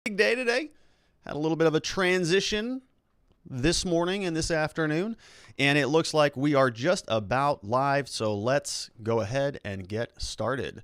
Big day today. Had a little bit of a transition this morning and this afternoon, and it looks like we are just about live, so let's go ahead and get started.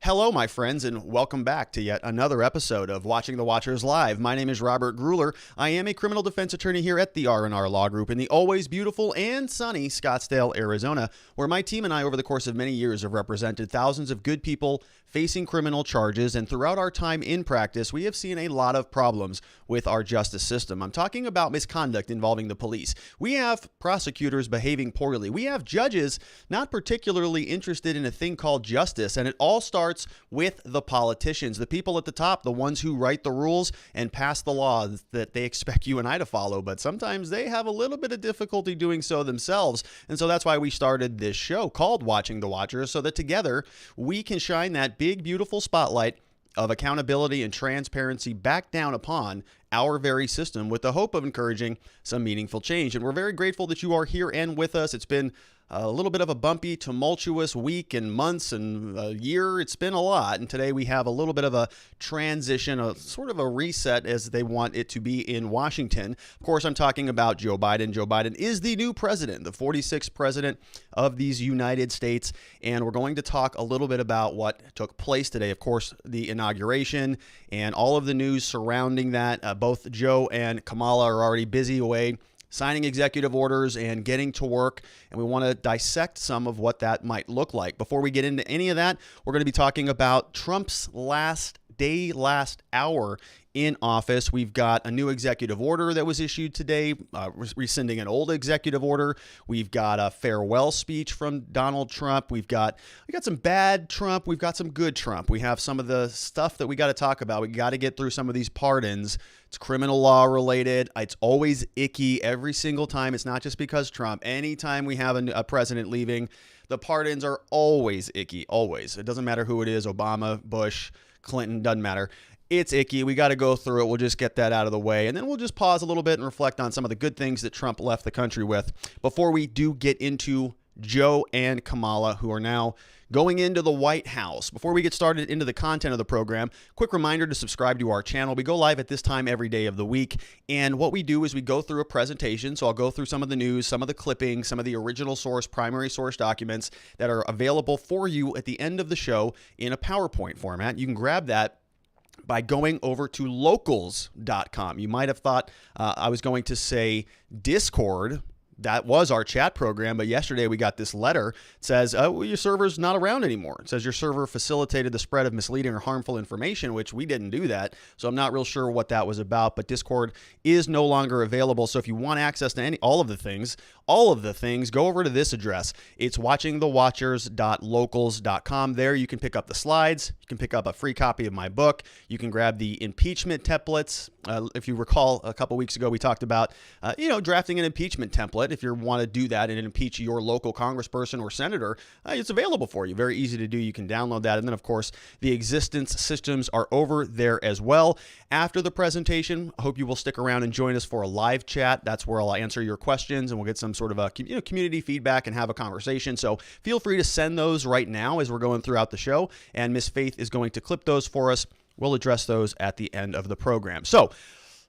Hello, my friends, and welcome back to yet another episode of Watching the Watchers Live. My name is Robert Gruler. I am a criminal defense attorney here at the R&R Law Group in the always beautiful and sunny Scottsdale, Arizona, where my team and I over the course of many years have represented thousands of good people facing criminal charges, and throughout our time in practice, we have seen a lot of problems with our justice system. I'm talking about misconduct involving the police. We have prosecutors behaving poorly. We have judges not particularly interested in a thing called justice, and it all starts with the politicians, the people at the top, the ones who write the rules and pass the laws that they expect you and I to follow, but sometimes they have a little bit of difficulty doing so themselves, and so that's why we started this show called Watching the Watchers, so that together we can shine that big, beautiful spotlight of accountability and transparency back down upon our very system with the hope of encouraging some meaningful change. And we're very grateful that you are here and with us. It's been a little bit of a bumpy, tumultuous week and months and a year. It's been a lot. And today we have a little bit of a transition, a sort of a reset as they want it to be in Washington. Of course, I'm talking about Joe Biden. Joe Biden is the new president, the 46th president of these United States. And we're going to talk a little bit about what took place today. Of course, the inauguration and all of the news surrounding that. Both Joe and Kamala are already busy away signing executive orders and getting to work, and we want to dissect some of what that might look like. Before we get into any of that, we're going to be talking about Trump's last hour in office. We've got a new executive order that was issued today, rescinding an old executive order. We've got a farewell speech from Donald Trump. We got some bad Trump. We've got some good Trump. We have some of the stuff that we got to talk about. We got to get through some of these pardons. It's criminal law related. It's always icky every single time. It's not just because Trump. Anytime we have a president leaving, the pardons are always icky, always. It doesn't matter who it is, Obama, Bush, Clinton, doesn't matter. It's icky. We got to go through it. We'll just get that out of the way. And then we'll just pause a little bit and reflect on some of the good things that Trump left the country with before we do get into Joe and Kamala, who are now going into the White House. Before we get started into the content of the program, quick reminder to subscribe to our channel. We go live at this time every day of the week. And what we do is we go through a presentation. So I'll go through some of the news, some of the clippings, some of the original source, primary source documents that are available for you at the end of the show in a PowerPoint format. You can grab that by going over to locals.com. You might have thought I was going to say Discord. That was our chat program, but yesterday we got this letter. It says, well, your server's not around anymore. It says your server facilitated the spread of misleading or harmful information, which we didn't do that. So I'm not real sure what that was about, but Discord is no longer available. So if you want access to all of the things, go over to this address. It's watchingthewatchers.locals.com. There you can pick up the slides. You can pick up a free copy of my book. You can grab the impeachment templates. If you recall, a couple weeks ago, we talked about, drafting an impeachment template. If you want to do that and impeach your local congressperson or senator, it's available for you. Very easy to do. You can download that. And then, of course, the existence systems are over there as well. After the presentation, I hope you will stick around and join us for a live chat. That's where I'll answer your questions and we'll get some sort of a community feedback and have a conversation. So feel free to send those right now as we're going throughout the show. And Miss Faith is going to clip those for us. We'll address those at the end of the program. So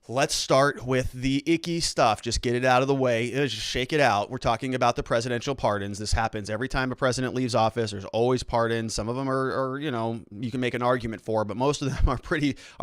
let's start with the icky stuff. Just get it out of the way. Just shake it out. We're talking about the presidential pardons. This happens every time a president leaves office. There's always pardons. Some of them are you can make an argument for, but most of them are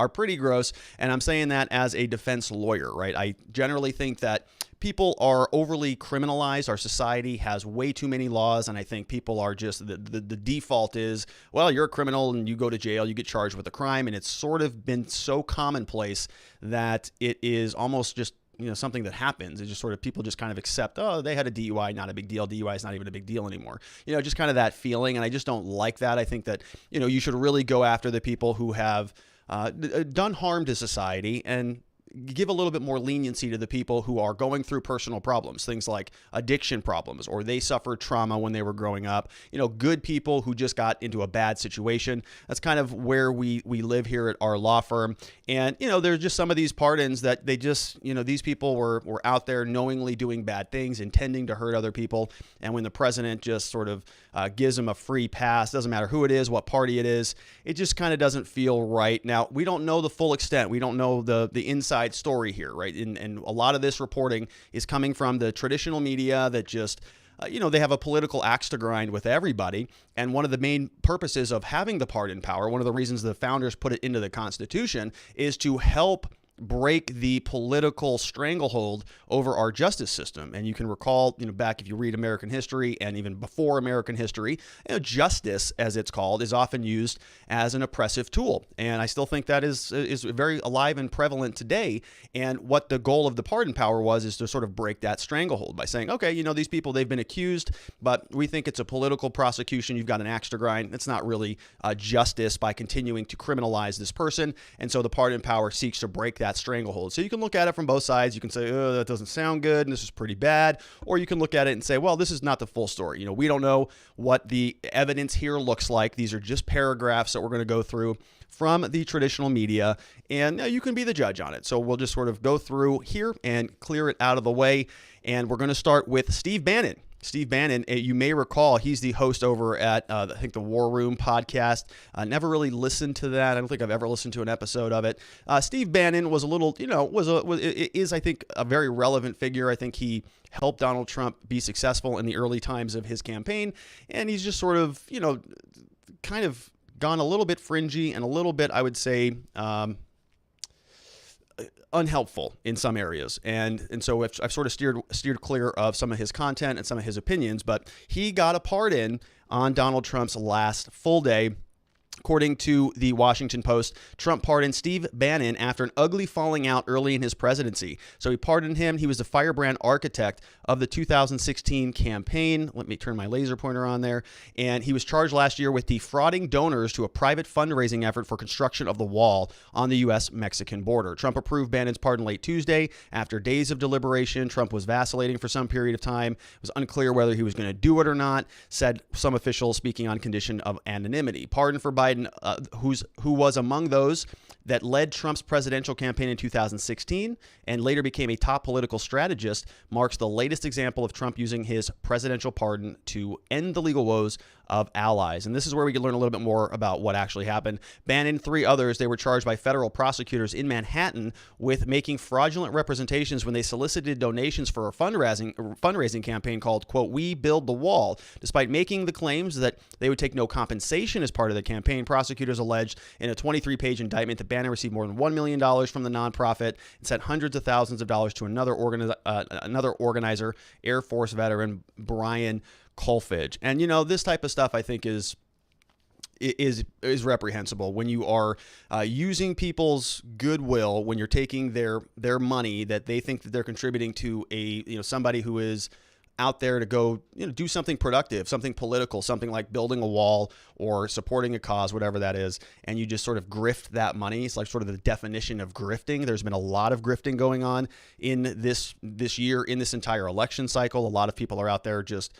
pretty gross. And I'm saying that as a defense lawyer, right? I generally think that people are overly criminalized. Our society has way too many laws, and I think people are just, the default is, well, you're a criminal and you go to jail, you get charged with a crime, and it's sort of been so commonplace that it is almost just something that happens. It's just sort of people just kind of accept, oh, they had a DUI, not a big deal. DUI is not even a big deal anymore. Just kind of that feeling, and I just don't like that. I think that, you should really go after the people who have done harm to society, and give a little bit more leniency to the people who are going through personal problems, things like addiction problems, or they suffered trauma when they were growing up. Good people who just got into a bad situation. That's kind of where we live here at our law firm. And, there's just some of these pardons that they just, these people were out there knowingly doing bad things, intending to hurt other people. And when the president just sort of gives them a free pass, doesn't matter who it is, what party it is, it just kind of doesn't feel right. Now, we don't know the full extent. We don't know the inside story here, right? And a lot of this reporting is coming from the traditional media that just, they have a political axe to grind with everybody. And one of the main purposes of having the pardon power, one of the reasons the founders put it into the Constitution, is to help break the political stranglehold over our justice system. And you can recall, back if you read American history and even before American history, justice, as it's called, is often used as an oppressive tool. And I still think that is very alive and prevalent today. And what the goal of the pardon power is to sort of break that stranglehold by saying, okay, these people, they've been accused, but we think it's a political prosecution. You've got an axe to grind. It's not really justice by continuing to criminalize this person. And so the pardon power seeks to break that stranglehold. So you can look at it from both sides. You can say, oh, that doesn't sound good, and this is pretty bad. Or you can look at it and say, well, this is not the full story. We don't know what the evidence here looks like. These are just paragraphs that we're going to go through from the traditional media, and you can be the judge on it. So we'll just sort of go through here and clear it out of the way. And we're going to start with Steve Bannon. Steve Bannon, you may recall, he's the host over at, I think, the War Room podcast. Never really listened to that. I don't think I've ever listened to an episode of it. Steve Bannon was a little, is, I think, a very relevant figure. I think he helped Donald Trump be successful in the early times of his campaign. And he's just sort of, kind of gone a little bit fringy and a little bit, I would say, unhelpful in some areas. And so I've sort of steered clear of some of his content and some of his opinions, but he got a pardon on Donald Trump's last full day. According to the Washington Post, Trump pardoned Steve Bannon after an ugly falling out early in his presidency. So he pardoned him. He was the firebrand architect of the 2016 campaign. Let me turn my laser pointer on there. And he was charged last year with defrauding donors to a private fundraising effort for construction of the wall on the U.S.-Mexican border. Trump approved Bannon's pardon late Tuesday. After days of deliberation, Trump was vacillating for some period of time. It was unclear whether he was going to do it or not, said some officials speaking on condition of anonymity. Pardon for Biden, who was among those that led Trump's presidential campaign in 2016 and later became a top political strategist, marks the latest example of Trump using his presidential pardon to end the legal woes of allies. And this is where we can learn a little bit more about what actually happened. Bannon and three others, they were charged by federal prosecutors in Manhattan with making fraudulent representations when they solicited donations for a fundraising campaign called, quote, "We Build the Wall." Despite making the claims that they would take no compensation as part of the campaign, prosecutors alleged in a 23-page indictment that Bannon received more than $1 million from the nonprofit and sent hundreds of thousands of dollars to another organizer, Air Force veteran Brian Colfage. And, this type of stuff, I think, is reprehensible when you are using people's goodwill, when you're taking their money that they think that they're contributing to somebody who is out there to go, do something productive, something political, something like building a wall or supporting a cause, whatever that is, and you just sort of grift that money. It's like sort of the definition of grifting. There's been a lot of grifting going on in this year, in this entire election cycle. A lot of people are out there just,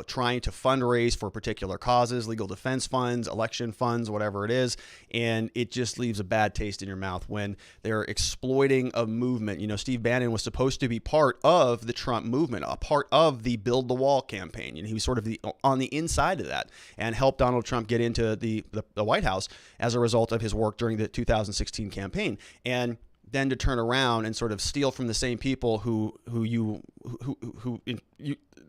trying to fundraise for particular causes, legal defense funds, election funds, whatever it is. And it just leaves a bad taste in your mouth when they're exploiting a movement. Steve Bannon was supposed to be part of the Trump movement, a part of the Build the Wall campaign. He was sort of on the inside of that and helped Donald Trump get into the White House as a result of his work during the 2016 campaign. And then to turn around and sort of steal from the same people who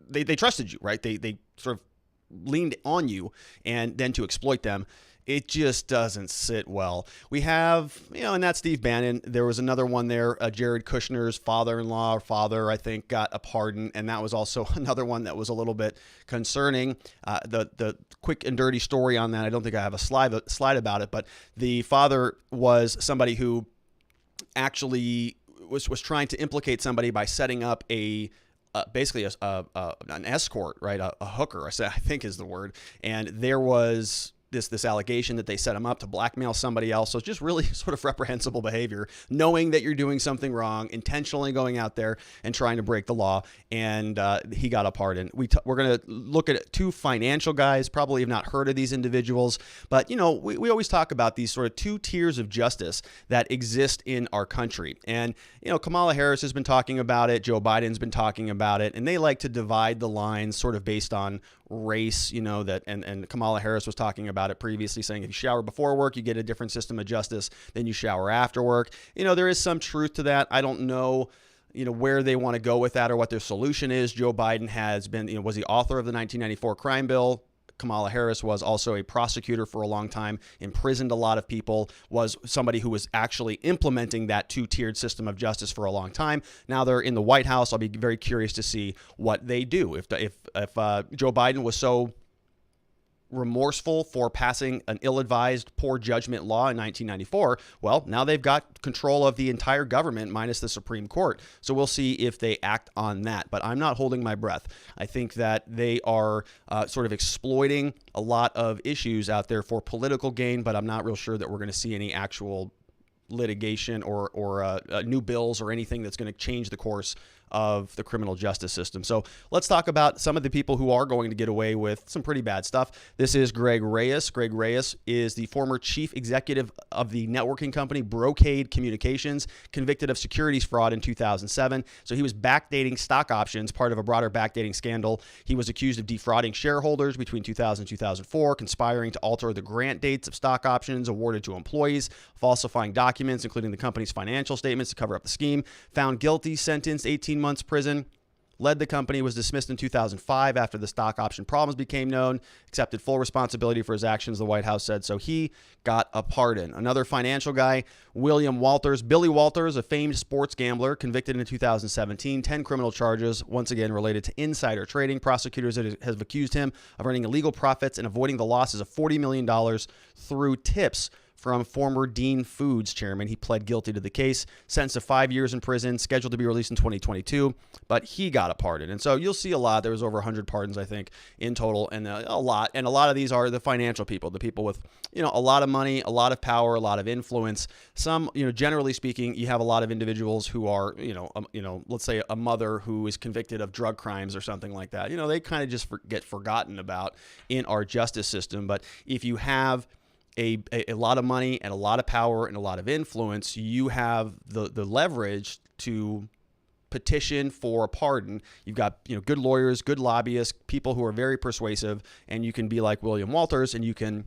they trusted you, right? They sort of leaned on you, and then to exploit them, it just doesn't sit well. We have, and that's Steve Bannon. There was another one there, Jared Kushner's father-in-law or father, I think, got a pardon, and that was also another one that was a little bit concerning. The quick and dirty story on that, I don't think I have a slide about it, but the father was somebody who actually was trying to implicate somebody by setting up basically an escort, right? A hooker, I think is the word. And there was this allegation that they set him up to blackmail somebody else. So it's just really sort of reprehensible behavior, knowing that you're doing something wrong, intentionally going out there and trying to break the law. And he got a pardon. We're going to look at two financial guys, probably have not heard of these individuals, but we always talk about these sort of two tiers of justice that exist in our country. And Kamala Harris has been talking about it, Joe Biden's been talking about it, and they like to divide the lines sort of based on race, and Kamala Harris was talking about it previously, saying if you shower before work, you get a different system of justice than you shower after work. There is some truth to that. I don't know, where they want to go with that or what their solution is. Joe Biden has been, was the author of the 1994 crime bill. Kamala Harris was also a prosecutor for a long time, imprisoned a lot of people, was somebody who was actually implementing that two-tiered system of justice for a long time. Now they're in the White House. I'll be very curious to see what they do. If Joe Biden was so remorseful for passing an ill-advised, poor judgment law in 1994, well, now they've got control of the entire government minus the Supreme Court. So we'll see if they act on that. But I'm not holding my breath. I think that they are sort of exploiting a lot of issues out there for political gain, but I'm not real sure that we're going to see any actual litigation or new bills or anything that's going to change the course of the criminal justice system. So let's talk about some of the people who are going to get away with some pretty bad stuff. This is Greg Reyes. Greg Reyes is the former chief executive of the networking company Brocade Communications, convicted of securities fraud in 2007. So he was backdating stock options, part of a broader backdating scandal. He was accused of defrauding shareholders between 2000 and 2004, conspiring to alter the grant dates of stock options awarded to employees, falsifying documents, including the company's financial statements to cover up the scheme. Found guilty, sentenced 18 months prison. Led the company, was dismissed in 2005 after the stock option problems became known, accepted full responsibility for his actions, the White House said, so he got a pardon. Another financial guy, William Walters. Billy Walters, a famed sports gambler, convicted in 2017, 10 criminal charges, once again related to insider trading. Prosecutors have accused him of earning illegal profits and avoiding the losses of $40 million through tips from former Dean Foods chairman. He pled guilty to the case, sentenced to 5 years in prison, scheduled to be released in 2022, but he got a pardon. And so you'll see a lot. There was over 100 pardons, I think, in total, and a lot of these are the financial people, the people with, a lot of money, a lot of power, a lot of influence. Some, generally speaking, you have a lot of individuals who are, let's say a mother who is convicted of drug crimes or something like that. They kind of just get forgotten about in our justice system. But if you have a lot of money and a lot of power and a lot of influence, you have the leverage to petition for a pardon. You've got good lawyers, good lobbyists, people who are very persuasive, and you can be like William Walters and you can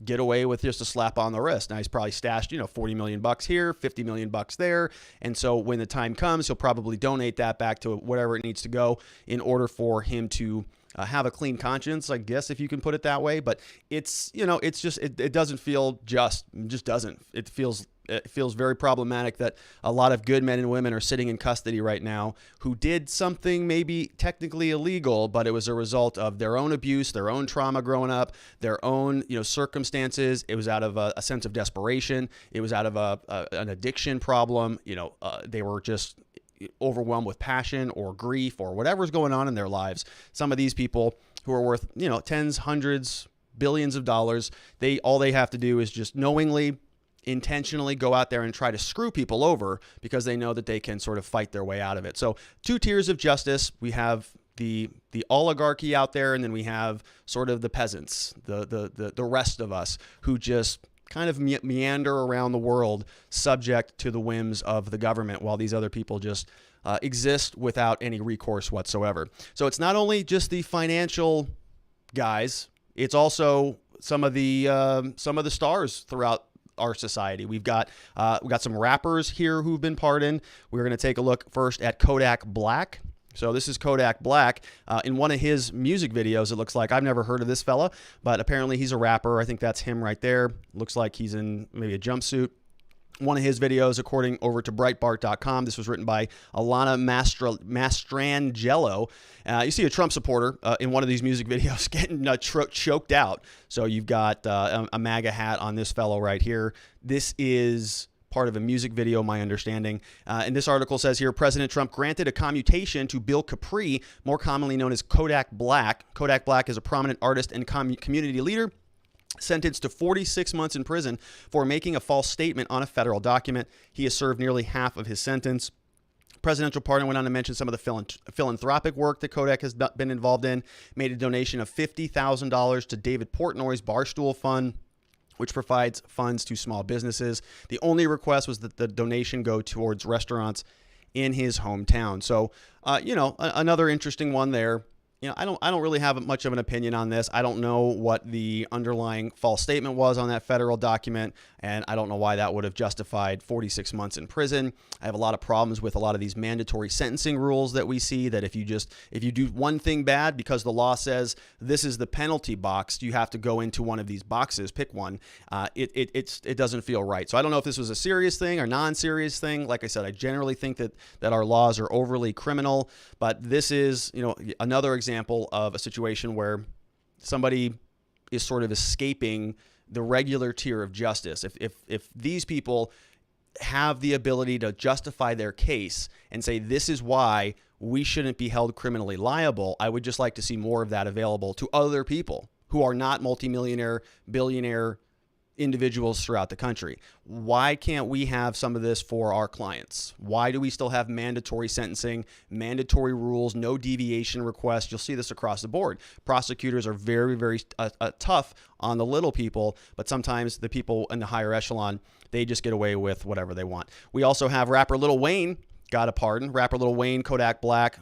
get away with just a slap on the wrist. Now he's probably stashed, $40 million here, $50 million there. And so when the time comes, he'll probably donate that back to whatever it needs to go in order for him to have a clean conscience, I guess, if you can put it that way. But it's, it's just, it doesn't feel just. It just doesn't. It feels very problematic that a lot of good men and women are sitting in custody right now who did something maybe technically illegal, but it was a result of their own abuse, their own trauma growing up, their own, circumstances. It was out of a sense of desperation. It was out of an addiction problem. They were just overwhelmed with passion or grief or whatever's going on in their lives. Some of these people who are worth, tens, hundreds, billions of dollars, all they have to do is just knowingly, intentionally go out there and try to screw people over because they know that they can sort of fight their way out of it. So two tiers of justice. We have the oligarchy out there, and then we have sort of the peasants, the rest of us who just kind of meander around the world subject to the whims of the government while these other people just exist without any recourse whatsoever. So it's not only just the financial guys, it's also some of the stars throughout our society. We've got some rappers here who've been pardoned. We're going to take a look first at Kodak Black. So this is Kodak Black. In one of his music videos, it looks like, I've never heard of this fella, but apparently he's a rapper. I think that's him right there. Looks like he's in maybe a jumpsuit. One of his videos, according over to Breitbart.com, this was written by Alana Mastrangelo. You see a Trump supporter in one of these music videos getting choked out. So you've got a MAGA hat on this fellow right here. This is part of a music video, my understanding. And this article says here, President Trump granted a commutation to Bill Capri, more commonly known as Kodak Black. Kodak Black is a prominent artist and community leader sentenced to 46 months in prison for making a false statement on a federal document. He has served nearly half of his sentence. Presidential pardon went on to mention some of the philanthropic work that Kodak has been involved in, made a donation of $50,000 to David Portnoy's Barstool Fund, which provides funds to small businesses. The only request was that the donation go towards restaurants in his hometown. So, another interesting one there. I don't really have much of an opinion on this. I don't know what the underlying false statement was on that federal document, and I don't know why that would have justified 46 months in prison. I have a lot of problems with a lot of these mandatory sentencing rules that we see, that if you do one thing bad because the law says this is the penalty box, you have to go into one of these boxes, pick one. It doesn't feel right. So I don't know if this was a serious thing or non-serious thing. Like I said, I generally think that our laws are overly criminal, but this is, another example of a situation where somebody is sort of escaping the regular tier of justice. If these people have the ability to justify their case and say this is why we shouldn't be held criminally liable, I would just like to see more of that available to other people who are not multimillionaire, billionaire individuals throughout the country. Why can't we have some of this for our clients? Why do we still have mandatory sentencing, mandatory rules, no deviation requests? You'll see this across the board. Prosecutors are very, very tough on the little people, but sometimes the people in the higher echelon, they just get away with whatever they want. We also have rapper Lil Wayne got a pardon. Rapper Lil Wayne, Kodak Black,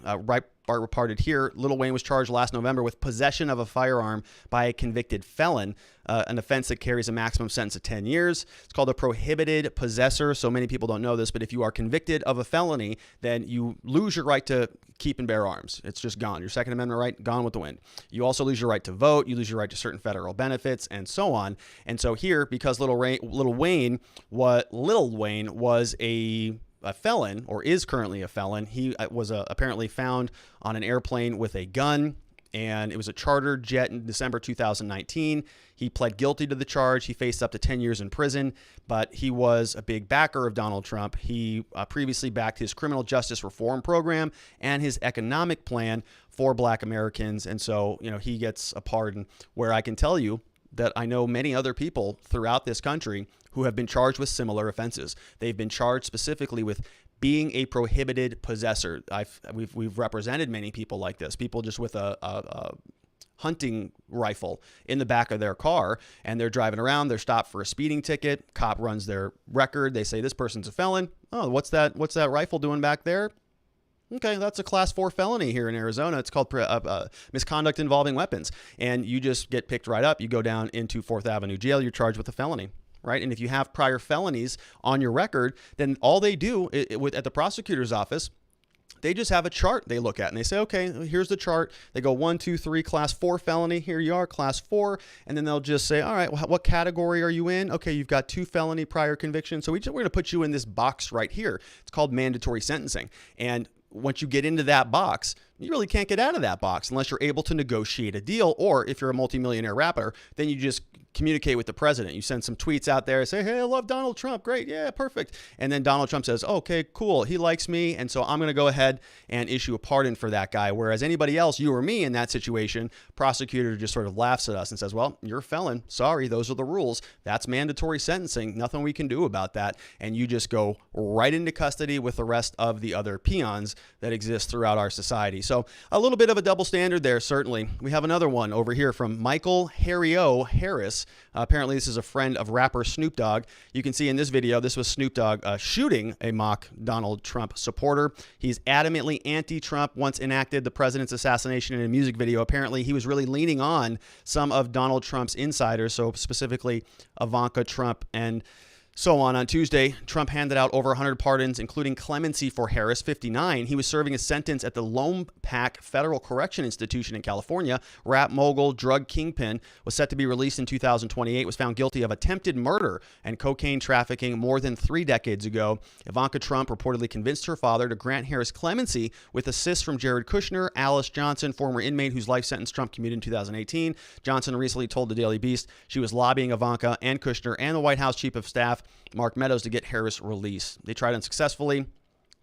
reported here. Lil Wayne was charged last November with possession of a firearm by a convicted felon, an offense that carries a maximum sentence of 10 years. It's called a prohibited possessor. So many people don't know this, but if you are convicted of a felony, then you lose your right to keep and bear arms. It's just gone. Your Second Amendment right, gone with the wind. You also lose your right to vote. You lose your right to certain federal benefits and so on. And so here, because Lil Wayne was a felon, or is currently a felon, he was apparently found on an airplane with a gun, and it was a chartered jet in December 2019. He pled guilty to the charge. He faced up to 10 years in prison, but he was a big backer of Donald Trump. He previously backed his criminal justice reform program and his economic plan for Black Americans, and so he gets a pardon, where I can tell you that I know many other people throughout this country who have been charged with similar offenses. They've been charged specifically with being a prohibited possessor. We've represented many people like this, people just with a hunting rifle in the back of their car, and they're driving around. They're stopped for a speeding ticket. Cop runs their record. They say, this person's a felon. Oh, what's that rifle doing back there? Okay, that's a class 4 felony here in Arizona. It's called misconduct involving weapons. And you just get picked right up. You go down into 4th Avenue jail. You're charged with a felony, right? And if you have prior felonies on your record, then all they do at the prosecutor's office, they just have a chart they look at, and they say, okay, here's the chart. They go 1, 2, 3, class 4 felony. Here you are, class 4. And then they'll just say, all right, what category are you in? Okay, you've got 2 felony prior convictions. So we're going to put you in this box right here. It's called mandatory sentencing. And once you get into that box, you really can't get out of that box unless you're able to negotiate a deal. Or if you're a multimillionaire rapper, then you just communicate with the president. You send some tweets out there, say, hey, I love Donald Trump. Great. Yeah, perfect. And then Donald Trump says, okay, cool. He likes me. And so I'm going to go ahead and issue a pardon for that guy. Whereas anybody else, you or me in that situation, prosecutor just sort of laughs at us and says, well, you're a felon. Sorry, those are the rules. That's mandatory sentencing. Nothing we can do about that. And you just go right into custody with the rest of the other peons that exist throughout our society. So a little bit of a double standard there, certainly. We have another one over here from Michael Harry-O Harris. Apparently, this is a friend of rapper Snoop Dogg. You can see in this video, this was Snoop Dogg shooting a mock Donald Trump supporter. He's adamantly anti-Trump, once enacted the president's assassination in a music video. Apparently, he was really leaning on some of Donald Trump's insiders, so specifically Ivanka Trump and so on Tuesday, Trump handed out over 100 pardons, including clemency for Harris, 59. He was serving a sentence at the Lone Pack Federal Correction Institution in California. Rap mogul, drug kingpin, was set to be released in 2028, was found guilty of attempted murder and cocaine trafficking more than 3 decades ago. Ivanka Trump reportedly convinced her father to grant Harris clemency with assists from Jared Kushner, Alice Johnson, former inmate whose life sentence Trump commuted in 2018. Johnson recently told the Daily Beast she was lobbying Ivanka and Kushner and the White House Chief of Staff, Mark Meadows, to get Harris released. They tried unsuccessfully,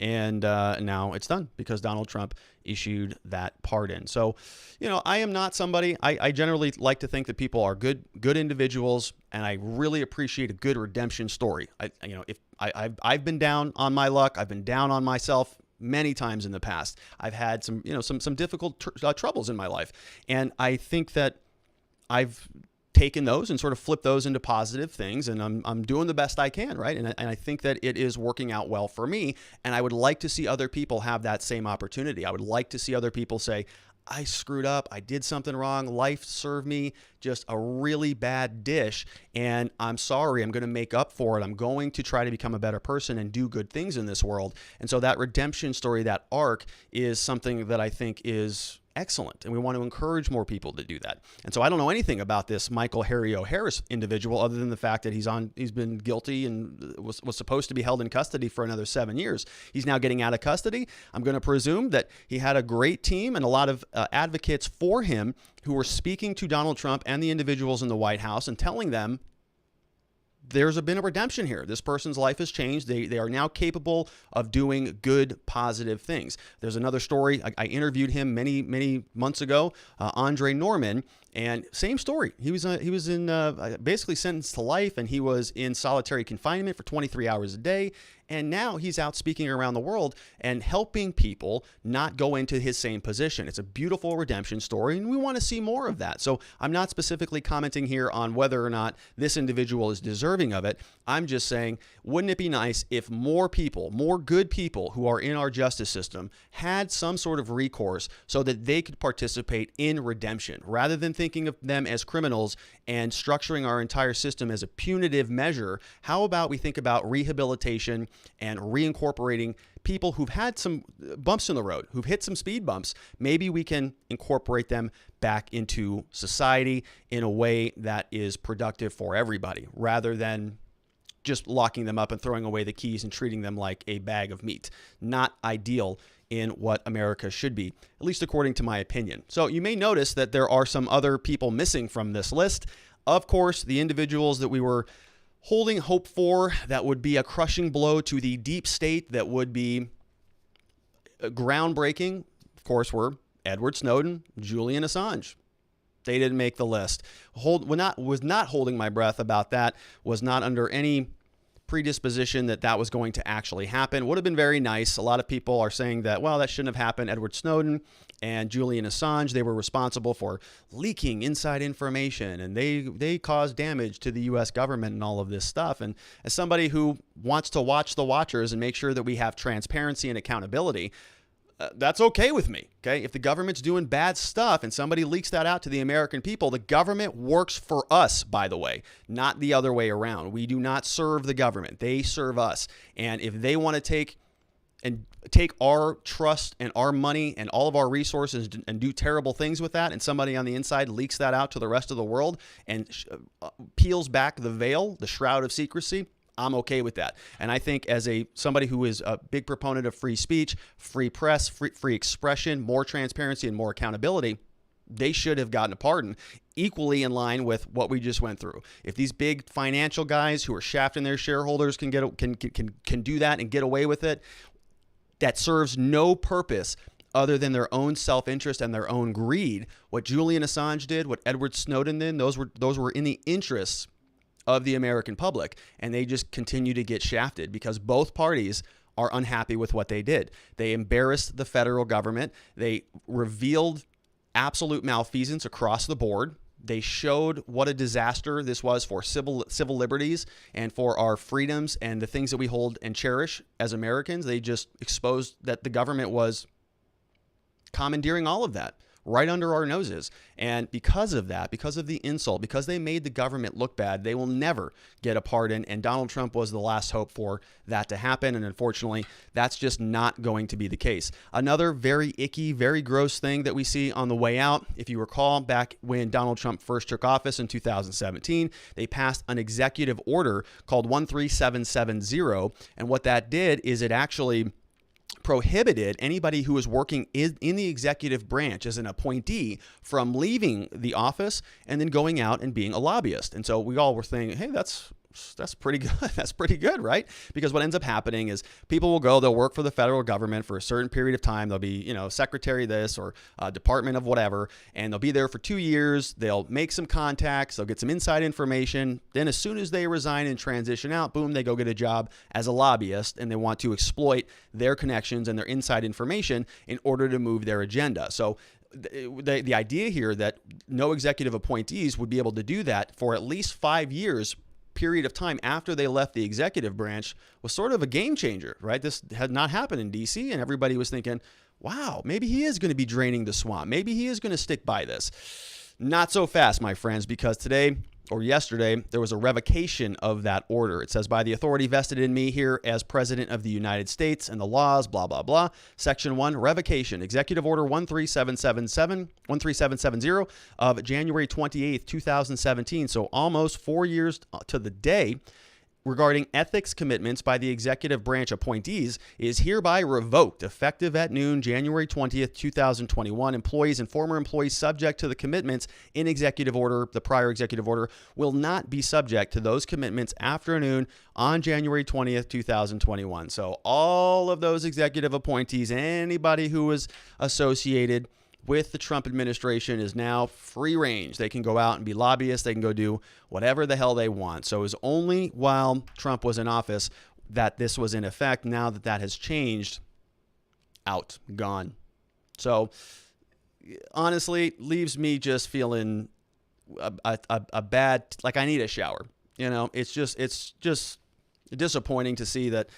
And now it's done because Donald Trump issued that pardon. So, I am not somebody, I generally like to think that people are good individuals, and I really appreciate a good redemption story. I've been down on my luck. I've been down on myself many times in the past. I've had some difficult troubles in my life. And I think that I've taken those and sort of flipped those into positive things, and I'm doing the best I can, right? And I think that it is working out well for me, and I would like to see other people have that same opportunity. I would like to see other people say, I screwed up, I did something wrong, life served me just a really bad dish, and I'm sorry, I'm going to make up for it. I'm going to try to become a better person and do good things in this world. And so that redemption story, that arc, is something that I think is excellent, and we want to encourage more people to do that. And so I don't know anything about this Michael Harry O'Harris individual other than the fact that he's been guilty and was supposed to be held in custody for another 7 years. He's now getting out of custody. I'm going to presume that he had a great team and a lot of advocates for him who were speaking to Donald Trump and the individuals in the White House and telling them there's been a redemption here. This person's life has changed. They are now capable of doing good, positive things. There's another story. I interviewed him many months ago, Andre Norman, and same story. He was in basically sentenced to life, and he was in solitary confinement for 23 hours a day. And now he's out speaking around the world and helping people not go into his same position. It's a beautiful redemption story, and we want to see more of that. So I'm not specifically commenting here on whether or not this individual is deserving of it. I'm just saying, wouldn't it be nice if more people, more good people who are in our justice system had some sort of recourse so that they could participate in redemption rather than thinking of them as criminals and structuring our entire system as a punitive measure? How about we think about rehabilitation and reincorporating people who've had some bumps in the road, who've hit some speed bumps? Maybe we can incorporate them back into society in a way that is productive for everybody, rather than just locking them up and throwing away the keys and treating them like a bag of meat. Not ideal in what America should be, at least according to my opinion. So you may notice that there are some other people missing from this list. Of course, the individuals that we were holding hope for, that would be a crushing blow to the deep state, that would be groundbreaking, of course, were Edward Snowden, Julian Assange. They didn't make the list. Was not holding my breath about that, was not under any predisposition that was going to actually happen. Would have been very nice. A lot of people are saying that, well, that shouldn't have happened. Edward Snowden and Julian Assange, they were responsible for leaking inside information, and they caused damage to the U.S. government and all of this stuff. And as somebody who wants to watch the watchers and make sure that we have transparency and accountability, that's okay with me, okay? If the government's doing bad stuff and somebody leaks that out to the American people, the government works for us, by the way, not the other way around. We do not serve the government. They serve us. And if they want to take our trust and our money and all of our resources and do terrible things with that, and somebody on the inside leaks that out to the rest of the world and peels back the veil, the shroud of secrecy, I'm okay with that. And I think as somebody who is a big proponent of free speech, free press, free expression, more transparency and more accountability, they should have gotten a pardon, equally in line with what we just went through. If these big financial guys who are shafting their shareholders can do that and get away with it, that serves no purpose other than their own self-interest and their own greed. What Julian Assange did, what Edward Snowden did, those were in the interests of the American public, and they just continue to get shafted because both parties are unhappy with what they did. They embarrassed the federal government. They revealed absolute malfeasance across the board. They showed what a disaster this was for civil liberties and for our freedoms and the things that we hold and cherish as Americans. They just exposed that the government was commandeering all of that right under our noses. And because of that, because of the insult, because they made the government look bad, they will never get a pardon. And Donald Trump was the last hope for that to happen. And unfortunately, that's just not going to be the case. Another very icky, very gross thing that we see on the way out, if you recall, back when Donald Trump first took office in 2017, they passed an executive order called 13770. And what that did is it actually prohibited anybody who was working in the executive branch as an appointee from leaving the office and then going out and being a lobbyist. And so we all were saying, hey, that's That's pretty good. That's pretty good, right? Because what ends up happening is people will go, they'll work for the federal government for a certain period of time. They'll be, secretary this or department of whatever, and they'll be there for 2 years. They'll make some contacts. They'll get some inside information. Then as soon as they resign and transition out, boom, they go get a job as a lobbyist, and they want to exploit their connections and their inside information in order to move their agenda. So the idea here that no executive appointees would be able to do that for at least 5 years period of time after they left the executive branch was sort of a game changer, right? This had not happened in DC, and everybody was thinking, wow, maybe he is going to be draining the swamp. Maybe he is going to stick by this. Not so fast, my friends, because today or yesterday, there was a revocation of that order. It says, by the authority vested in me here as President of the United States and the laws, blah, blah, blah. Section 1, revocation. Executive Order 13770 of January 28th, 2017. So almost 4 years to the day, regarding ethics commitments by the executive branch appointees is hereby revoked effective at noon, January 20th, 2021. Employees and former employees subject to the commitments in executive order, the prior executive order, will not be subject to those commitments after noon on January 20th, 2021. So all of those executive appointees, anybody who was associated with the Trump administration is now free range. They can go out and be lobbyists. They can go do whatever the hell they want. So it was only while Trump was in office that this was in effect. Now that that has changed, out, gone. So honestly, leaves me just feeling a bad, like I need a shower. It's just disappointing to see that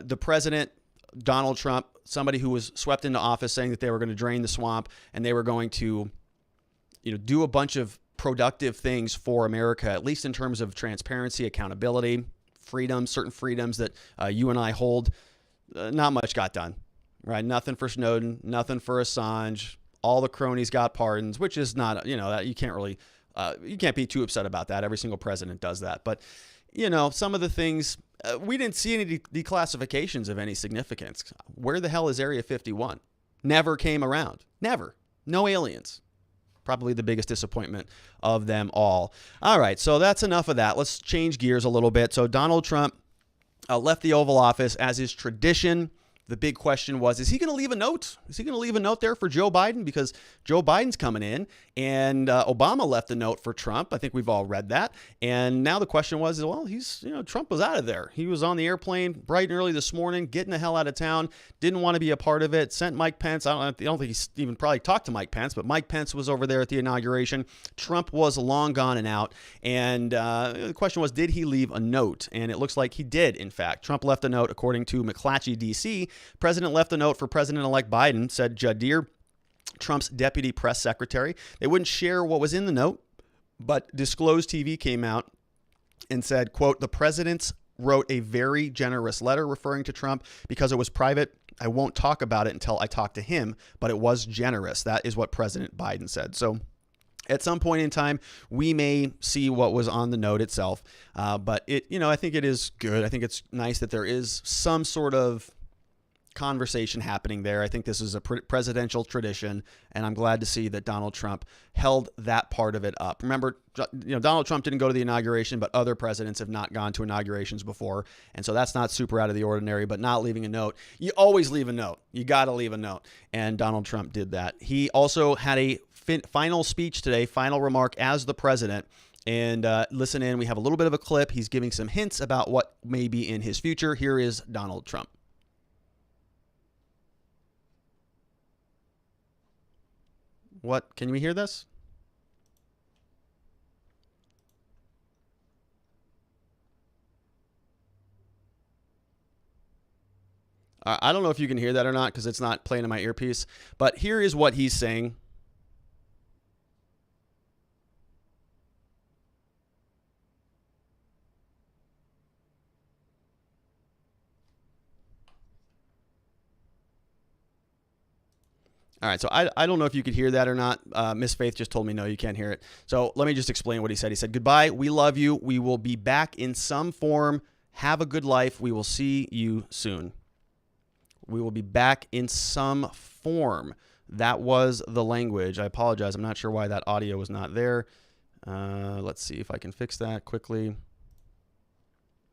the president, Donald Trump, somebody who was swept into office saying that they were going to drain the swamp and they were going to, do a bunch of productive things for America, at least in terms of transparency, accountability, freedom, certain freedoms that you and I hold. Not much got done, right? Nothing for Snowden, nothing for Assange. All the cronies got pardons, which is not, that you can't really, you can't be too upset about that. Every single president does that. But, some of the things, we didn't see any declassifications of any significance. Where the hell is Area 51? Never came around. Never. No aliens. Probably the biggest disappointment of them all. All right, so that's enough of that. Let's change gears a little bit. So Donald Trump left the Oval Office as is tradition. The big question was, is he going to leave a note? Is he going to leave a note there for Joe Biden? Because Joe Biden's coming in, and Obama left a note for Trump. I think we've all read that. And now the question was, well, Trump was out of there. He was on the airplane bright and early this morning, getting the hell out of town, didn't want to be a part of it, sent Mike Pence. I don't think he's even probably talked to Mike Pence, but Mike Pence was over there at the inauguration. Trump was long gone and out. And the question was, did he leave a note? And it looks like he did, in fact. Trump left a note, according to McClatchy, D.C. President left a note for President-elect Biden, said Jadir, Trump's deputy press secretary. They wouldn't share what was in the note, but Disclosed TV came out and said, quote, the president wrote a very generous letter referring to Trump because it was private. I won't talk about it until I talk to him, but it was generous. That is what President Biden said. So at some point in time, we may see what was on the note itself, but I think it is good. I think it's nice that there is some sort of conversation happening there. I think this is a presidential tradition, and I'm glad to see that Donald Trump held that part of it up. Remember, Donald Trump didn't go to the inauguration, but other presidents have not gone to inaugurations before, and so that's not super out of the ordinary, but not leaving a note. You always leave a note. You got to leave a note, and Donald Trump did that. He also had a final speech today, final remark as the president. And listen in, we have a little bit of a clip. He's giving some hints about what may be in his future. Here is Donald Trump. What? Can we hear this? I don't know if you can hear that or not because it's not playing in my earpiece. But here is what he's saying. All right, so I don't know if you could hear that or not. Miss Faith just told me, no, you can't hear it. So let me just explain what he said. He said, goodbye, we love you. We will be back in some form. Have a good life. We will see you soon. We will be back in some form. That was the language. I apologize. I'm not sure why that audio was not there. Let's see if I can fix that quickly.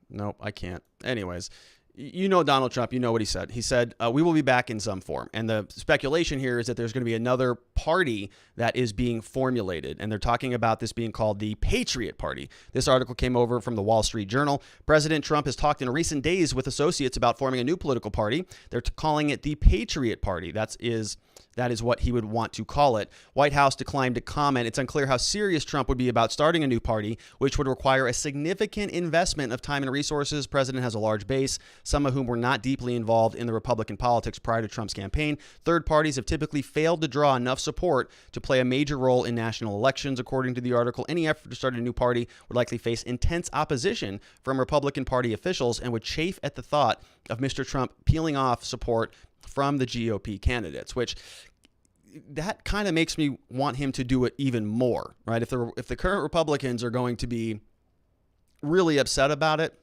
Nope, I can't. Anyways, you know Donald Trump, you know what he said. He said, we will be back in some form. And the speculation here is that there's going to be another party that is being formulated. And they're talking about this being called the Patriot Party. This article came over from the Wall Street Journal. President Trump has talked in recent days with associates about forming a new political party. They're calling it the Patriot Party. That is what he would want to call it. White House declined to comment. It's unclear how serious Trump would be about starting a new party, which would require a significant investment of time and resources. The president has a large base, some of whom were not deeply involved in the Republican politics prior to Trump's campaign. Third parties have typically failed to draw enough support to play a major role in national elections. According to the article, any effort to start a new party would likely face intense opposition from Republican Party officials and would chafe at the thought of Mr. Trump peeling off support from the GOP candidates, which that kind of makes me want him to do it even more, right? If the current Republicans are going to be really upset about it,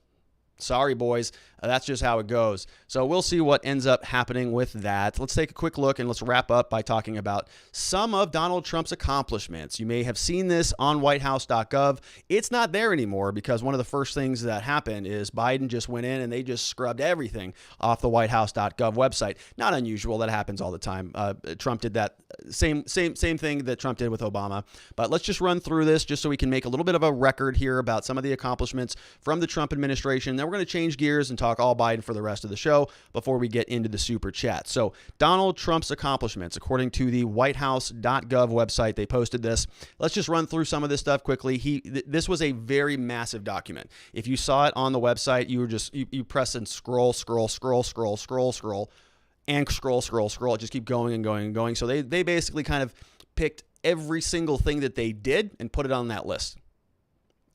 sorry, boys. That's just how it goes. So we'll see what ends up happening with that. Let's take a quick look and let's wrap up by talking about some of Donald Trump's accomplishments. You may have seen this on whitehouse.gov. It's not there anymore because one of the first things that happened is Biden just went in and they just scrubbed everything off the whitehouse.gov website. Not unusual. That happens all the time. Trump did that same thing that Trump did with Obama. But let's just run through this just so we can make a little bit of a record here about some of the accomplishments from the Trump administration. Then we're going to change gears and talk all Biden for the rest of the show before we get into the super chat. So Donald Trump's accomplishments, according to the whitehouse.gov website, they posted this. Let's just run through some of this stuff quickly. This was a very massive document. If you saw it on the website, you were just, you press and scroll, and scroll. Just keep going and going and going. So they basically kind of picked every single thing that they did and put it on that list.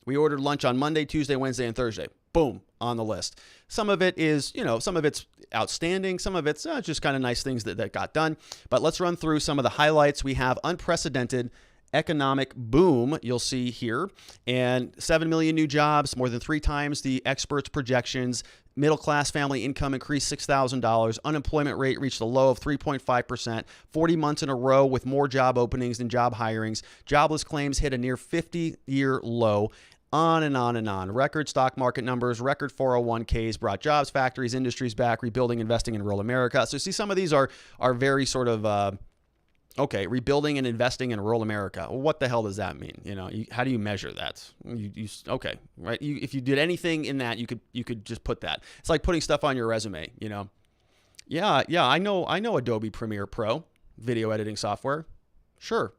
We ordered lunch on Monday, Tuesday, Wednesday, and Thursday. Boom, on the list. Some of it is, some of it's outstanding. Some of it's just kind of nice things that got done. But let's run through some of the highlights. We have unprecedented economic boom, you'll see here, and 7 million new jobs, more than 3 times the experts' projections. Middle-class family income increased $6,000. Unemployment rate reached a low of 3.5%, 40 months in a row with more job openings than job hirings. Jobless claims hit a near 50-year low. On and on and on. Record stock market numbers, record 401ks brought jobs, factories, industries back, rebuilding, investing in rural America. So see, some of these are very sort of, rebuilding and investing in rural America. Well, what the hell does that mean? How do you measure that? Okay, right? If you did anything in that, you could just put that. It's like putting stuff on your resume, Yeah, I know Adobe Premiere Pro, video editing software. Sure.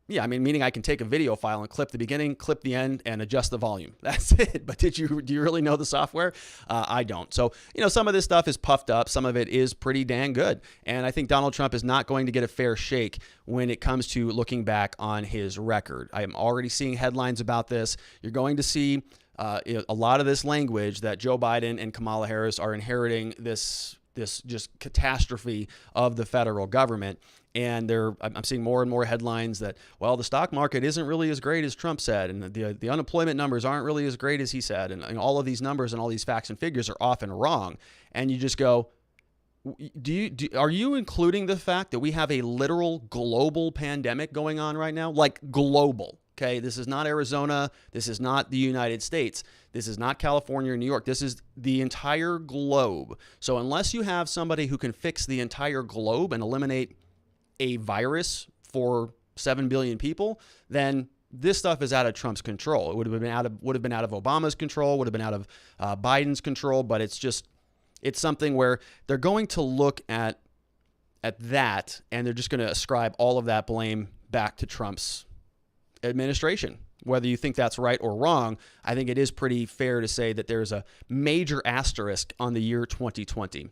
Yeah, meaning I can take a video file and clip the beginning, clip the end, and adjust the volume. That's it. But do you really know the software? I don't. So, some of this stuff is puffed up. Some of it is pretty dang good. And I think Donald Trump is not going to get a fair shake when it comes to looking back on his record. I am already seeing headlines about this. You're going to see a lot of this language that Joe Biden and Kamala Harris are inheriting this just catastrophe of the federal government. And I'm seeing more and more headlines that, the stock market isn't really as great as Trump said, and the unemployment numbers aren't really as great as he said, and all of these numbers and all these facts and figures are often wrong. And you just go, are you including the fact that we have a literal global pandemic going on right now? Like global. Okay, this is not Arizona. This is not the United States. This is not California or New York. This is the entire globe. So unless you have somebody who can fix the entire globe and eliminate a virus for 7 billion people, then this stuff is out of Trump's control. It would have been out of Obama's control, would have been out of Biden's control, but it's something where they're going to look at that and they're just going to ascribe all of that blame back to Trump's administration. Whether you think that's right or wrong, I think it is pretty fair to say that there's a major asterisk on the year 2020.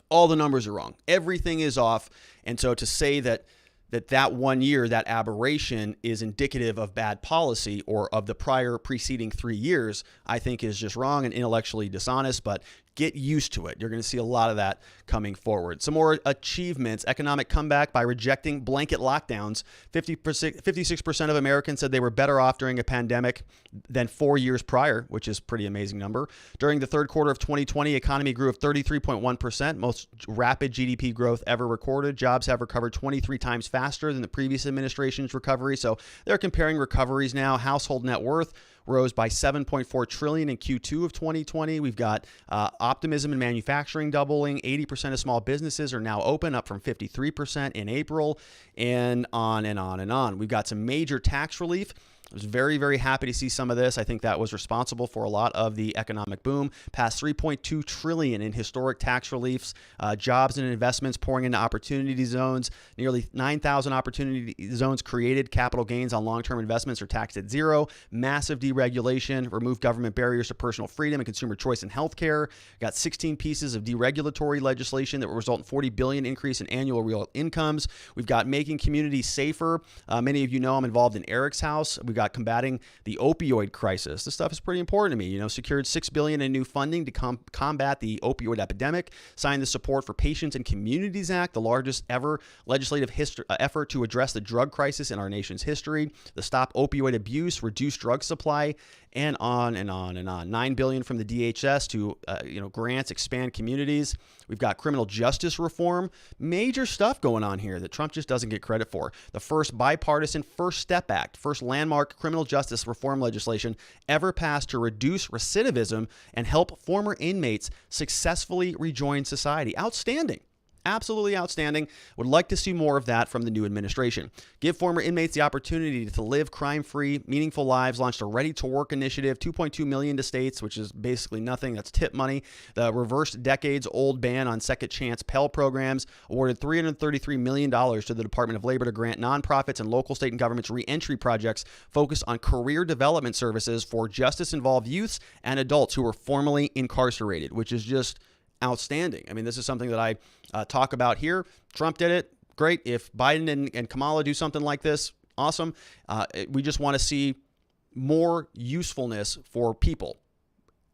All the numbers are wrong. Everything is off. And so to say that 1 year, that aberration is indicative of bad policy or of the preceding 3 years, I think is just wrong and intellectually dishonest, but get used to it. You're going to see a lot of that coming forward. Some more achievements: economic comeback by rejecting blanket lockdowns. 56% of Americans said they were better off during a pandemic than 4 years prior, which is a pretty amazing number. During the third quarter of 2020, economy grew of 33.1%, most rapid GDP growth ever recorded. Jobs have recovered 23 times faster than the previous administration's recovery. So they're comparing recoveries now. Household net worth rose by 7.4 trillion in Q2 of 2020. We've got optimism in manufacturing doubling. 80% of small businesses are now open, up from 53% in April, and on and on and on. We've got some major tax relief. I was very, very happy to see some of this. I think that was responsible for a lot of the economic boom. Past 3.2 trillion in historic tax reliefs, jobs and investments pouring into opportunity zones. Nearly 9,000 opportunity zones created. Capital gains on long-term investments are taxed at zero. Massive deregulation, remove government barriers to personal freedom and consumer choice in healthcare. Got 16 pieces of deregulatory legislation that will result in 40 billion increase in annual real incomes. We've got making communities safer. Many of you know I'm involved in Eric's House. We've got combating the opioid crisis. This stuff is pretty important to me. Secured $6 billion in new funding to combat the opioid epidemic. Signed the Support for Patients and Communities Act, the largest ever legislative effort to address the drug crisis in our nation's history. The Stop Opioid Abuse, Reduce Drug Supply, and on and on and on. $9 billion from the DHS to grants, expand communities. We've got criminal justice reform. Major stuff going on here that Trump just doesn't get credit for. The first bipartisan First Step Act, first landmark criminal justice reform legislation ever passed to reduce recidivism and help former inmates successfully rejoin society. Outstanding. Absolutely outstanding. Would like to see more of that from the new administration. Give former inmates the opportunity to live crime-free, meaningful lives. Launched a ready-to-work initiative, $2.2 million to states, which is basically nothing. That's tip money. The reversed decades-old ban on second chance Pell programs. Awarded $333 million to the Department of Labor to grant nonprofits and local, state, and governments re-entry projects focused on career development services for justice-involved youths and adults who were formerly incarcerated, which is just outstanding. I mean, this is something that I talk about here. Trump did it. Great. If Biden and Kamala do something like this, awesome. We just want to see more usefulness for people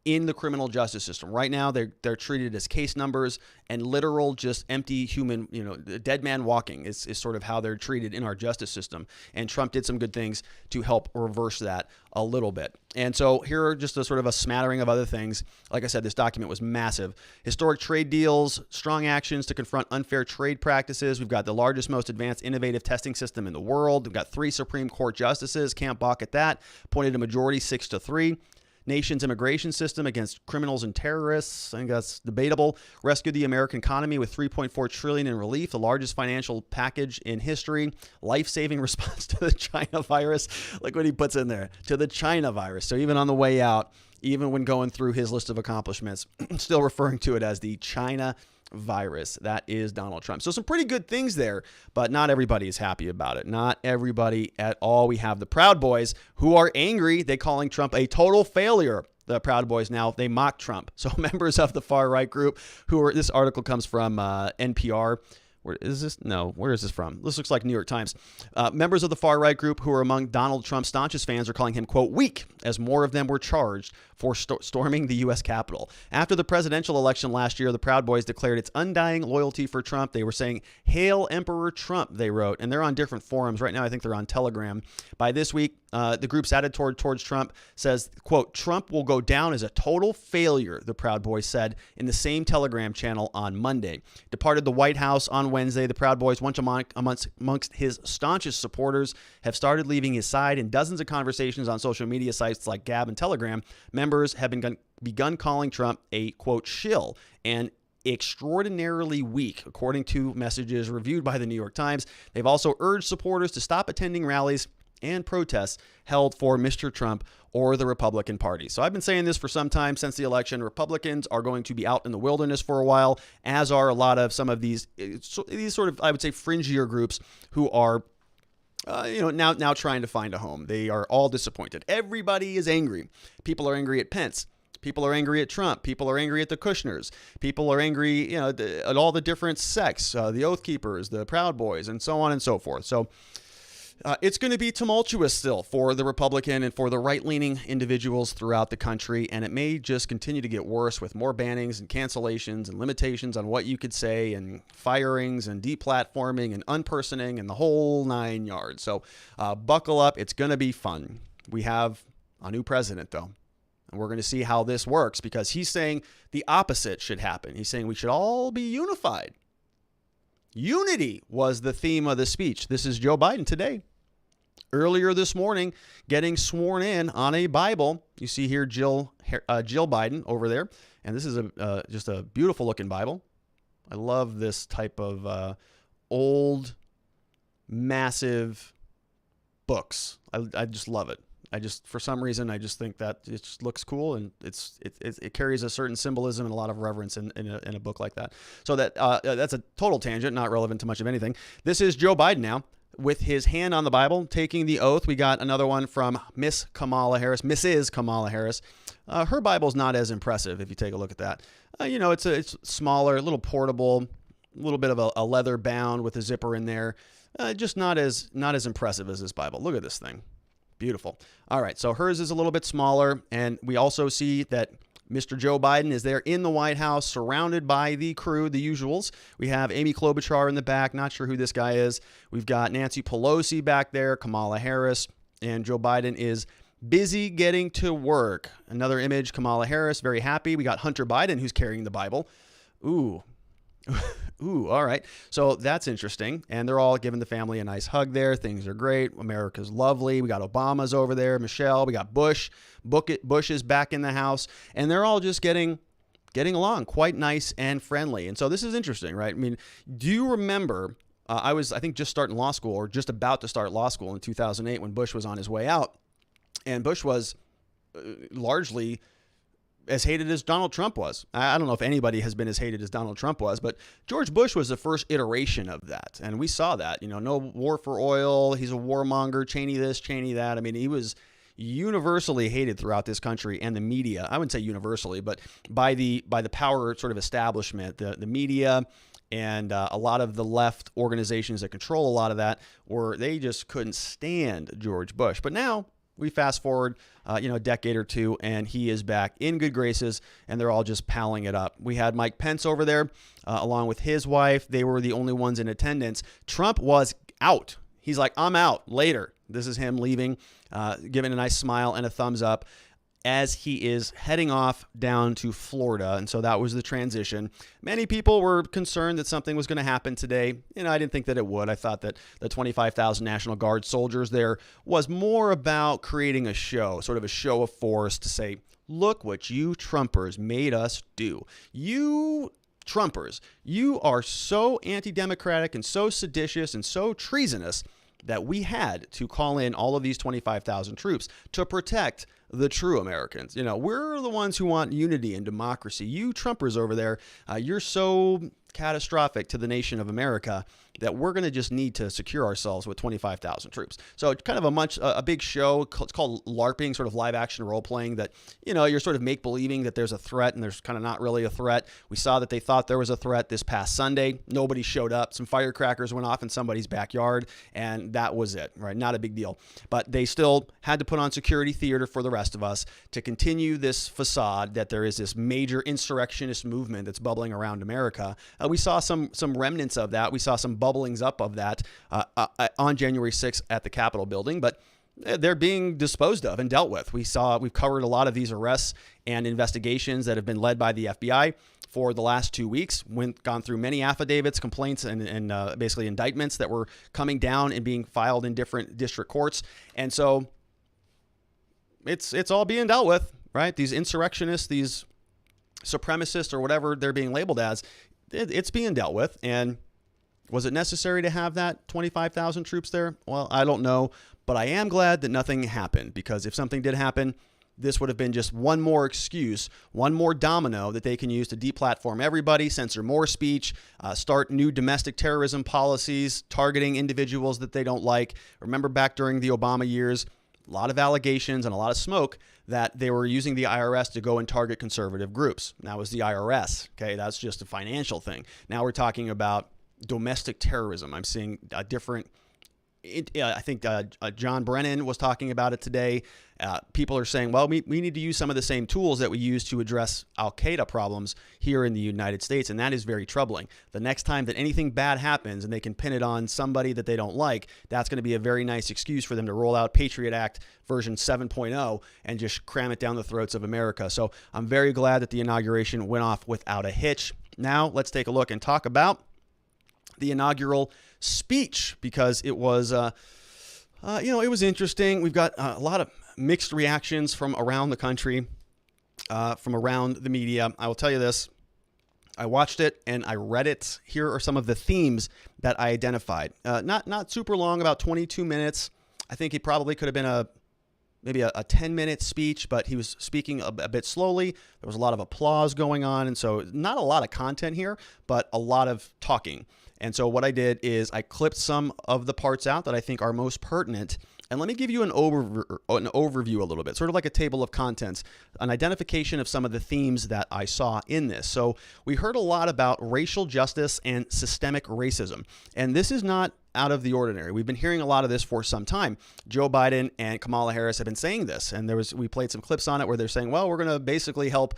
in the criminal justice system. Right now, they're treated as case numbers and literal, just empty human, dead man walking is sort of how they're treated in our justice system. And Trump did some good things to help reverse that a little bit. And so here are just a sort of a smattering of other things. Like I said, this document was massive. Historic trade deals, strong actions to confront unfair trade practices. We've got the largest, most advanced, innovative testing system in the world. We've got 3 Supreme Court justices. Can't balk at that. Appointed a majority 6-3. Nation's immigration system against criminals and terrorists. I think that's debatable. Rescued the American economy with $3.4 trillion in relief, the largest financial package in history. Life-saving response to the China virus. Look what he puts in there. To the China virus. So even on the way out, even when going through his list of accomplishments, still referring to it as the China virus. That is Donald Trump. So some pretty good things there, but not everybody is happy about it. Not everybody at all. We have the Proud Boys who are angry. They're calling Trump a total failure. The Proud Boys now, they mock Trump. So members of the far right group this article comes from NPR. Where is this? No, where is this from? This looks like New York Times. Members of the far right group who are among Donald Trump's staunchest fans are calling him, quote, weak, as more of them were charged for storming the U.S. Capitol. After the presidential election last year, the Proud Boys declared its undying loyalty for Trump. They were saying, "Hail Emperor Trump," they wrote, and they're on different forums. Right now, I think they're on Telegram. By this week, the group's attitude towards Trump says, quote, "Trump will go down as a total failure," the Proud Boys said in the same Telegram channel on Monday. Departed the White House on Wednesday, the Proud Boys, once amongst his staunchest supporters, have started leaving his side in dozens of conversations on social media sites like Gab and Telegram. Members have begun calling Trump a, quote, shill and extraordinarily weak, according to messages reviewed by the New York Times. They've also urged supporters to stop attending rallies and protests held for Mr. Trump or the Republican Party. So I've been saying this for some time since the election. Republicans are going to be out in the wilderness for a while, as are a lot of some of these sort of, I would say, fringier groups who are now trying to find a home. They are all disappointed. Everybody is angry. People are angry at Pence. People are angry at Trump. People are angry at the Kushners. People are angry, at all the different sects, the Oath Keepers, the Proud Boys, and so on and so forth. So it's going to be tumultuous still for the Republican and for the right-leaning individuals throughout the country, and it may just continue to get worse with more bannings and cancellations and limitations on what you could say and firings and deplatforming and unpersoning and the whole 9 yards. So buckle up. It's going to be fun. We have a new president, though, and we're going to see how this works because he's saying the opposite should happen. He's saying we should all be unified. Unity was the theme of the speech. This is Joe Biden today, earlier this morning getting sworn in on a Bible. You see here Jill Biden over there, and this is just a beautiful looking Bible. I love this type of old, massive books. I just love it. For some reason, I just think that it just looks cool, and it carries a certain symbolism and a lot of reverence in a book like that. So that's a total tangent, not relevant to much of anything. This is Joe Biden now with his hand on the Bible, taking the oath. We got another one from Mrs. Kamala Harris. Her Bible's not as impressive if you take a look at that. It's smaller, a little portable, a little bit of a leather bound with a zipper in there. Just not as impressive as this Bible. Look at this thing. Beautiful. All right, so hers is a little bit smaller, and we also see that Mr. Joe Biden is there in the White House, surrounded by the crew, the usuals. We have Amy Klobuchar in the back. Not sure who this guy is. We've got Nancy Pelosi back there, Kamala Harris, and Joe Biden is busy getting to work. Another image, Kamala Harris, very happy. We got Hunter Biden, who's carrying the Bible. Ooh, all right. So that's interesting. And they're all giving the family a nice hug there. Things are great. America's lovely. We got Obama's over there, Michelle. We got Bush. Bush is back in the house. And they're all just getting along quite nice and friendly. And so this is interesting, right? I mean, do you remember, I think, just starting law school or just about to start law school in 2008 when Bush was on his way out. And Bush was largely as hated as Donald Trump was. I don't know if anybody has been as hated as Donald Trump was, but George Bush was the first iteration of that. And we saw that, no war for oil. He's a warmonger, Cheney this, Cheney that. I mean, he was universally hated throughout this country and the media. I wouldn't say universally, but by the power sort of establishment, the media and a lot of the left organizations that control a lot of that, they just couldn't stand George Bush. But now we fast forward, a decade or two, and he is back in good graces, and they're all just palling it up. We had Mike Pence over there, along with his wife. They were the only ones in attendance. Trump was out. He's like, I'm out later. This is him leaving, giving a nice smile and a thumbs up as he is heading off down to Florida. And so that was the transition. Many people were concerned that something was going to happen today. I didn't think that it would. I thought that the 25,000 National Guard soldiers there was more about creating a show, sort of a show of force to say, look what you Trumpers made us do. You Trumpers, you are so anti-democratic and so seditious and so treasonous that we had to call in all of these 25,000 troops to protect the true Americans. We're the ones who want unity and democracy. You Trumpers over there, you're so catastrophic to the nation of America that we're going to just need to secure ourselves with 25,000 troops. So it's kind of a big show. It's called LARPing, sort of live action role playing that, you're sort of make believing that there's a threat and there's kind of not really a threat. We saw that they thought there was a threat this past Sunday. Nobody showed up. Some firecrackers went off in somebody's backyard and that was it, right? Not a big deal. But they still had to put on security theater for the rest of us to continue this facade that there is this major insurrectionist movement that's bubbling around America. We saw some remnants of that. We saw some bubblings up of that on January 6th at the Capitol building, but they're being disposed of and dealt with. We've covered a lot of these arrests and investigations that have been led by the FBI for the last 2 weeks, gone through many affidavits, complaints, and basically indictments that were coming down and being filed in different district courts. And so it's all being dealt with, right? These insurrectionists, these supremacists, or whatever they're being labeled as, it's being dealt with. And was it necessary to have that 25,000 troops there? Well, I don't know, but I am glad that nothing happened, because if something did happen, this would have been just one more excuse, one more domino that they can use to deplatform everybody, censor more speech, start new domestic terrorism policies, targeting individuals that they don't like. Remember back during the Obama years, a lot of allegations and a lot of smoke that they were using the IRS to go and target conservative groups. That was the IRS. Okay, that's just a financial thing. Now we're talking about domestic terrorism. I'm seeing a different, I think John Brennan was talking about it today. People are saying, well, we need to use some of the same tools that we use to address Al-Qaeda problems here in the United States, and that is very troubling. The next time that anything bad happens and they can pin it on somebody that they don't like, that's going to be a very nice excuse for them to roll out Patriot Act version 7.0 and just cram it down the throats of America. So I'm very glad that the inauguration went off without a hitch. Now let's take a look and talk about the inaugural speech, because it was It was interesting. We've got a lot of mixed reactions from around the country, from around the media. I will tell you this. I watched it and I read it. Here are some of the themes that I identified. Not super long, about 22 minutes. I think he probably could have been maybe a 10-minute speech, but he was speaking a bit slowly. There was a lot of applause going on. And so not a lot of content here, but a lot of talking. And so what I did is I clipped some of the parts out that I think are most pertinent. And let me give you an overview a little bit, sort of like a table of contents, an identification of some of the themes that I saw in this. So we heard a lot about racial justice and systemic racism. And this is not out of the ordinary. We've been hearing a lot of this for some time. Joe Biden and Kamala Harris have been saying this, and we played some clips on it where they're saying, well, we're going to basically help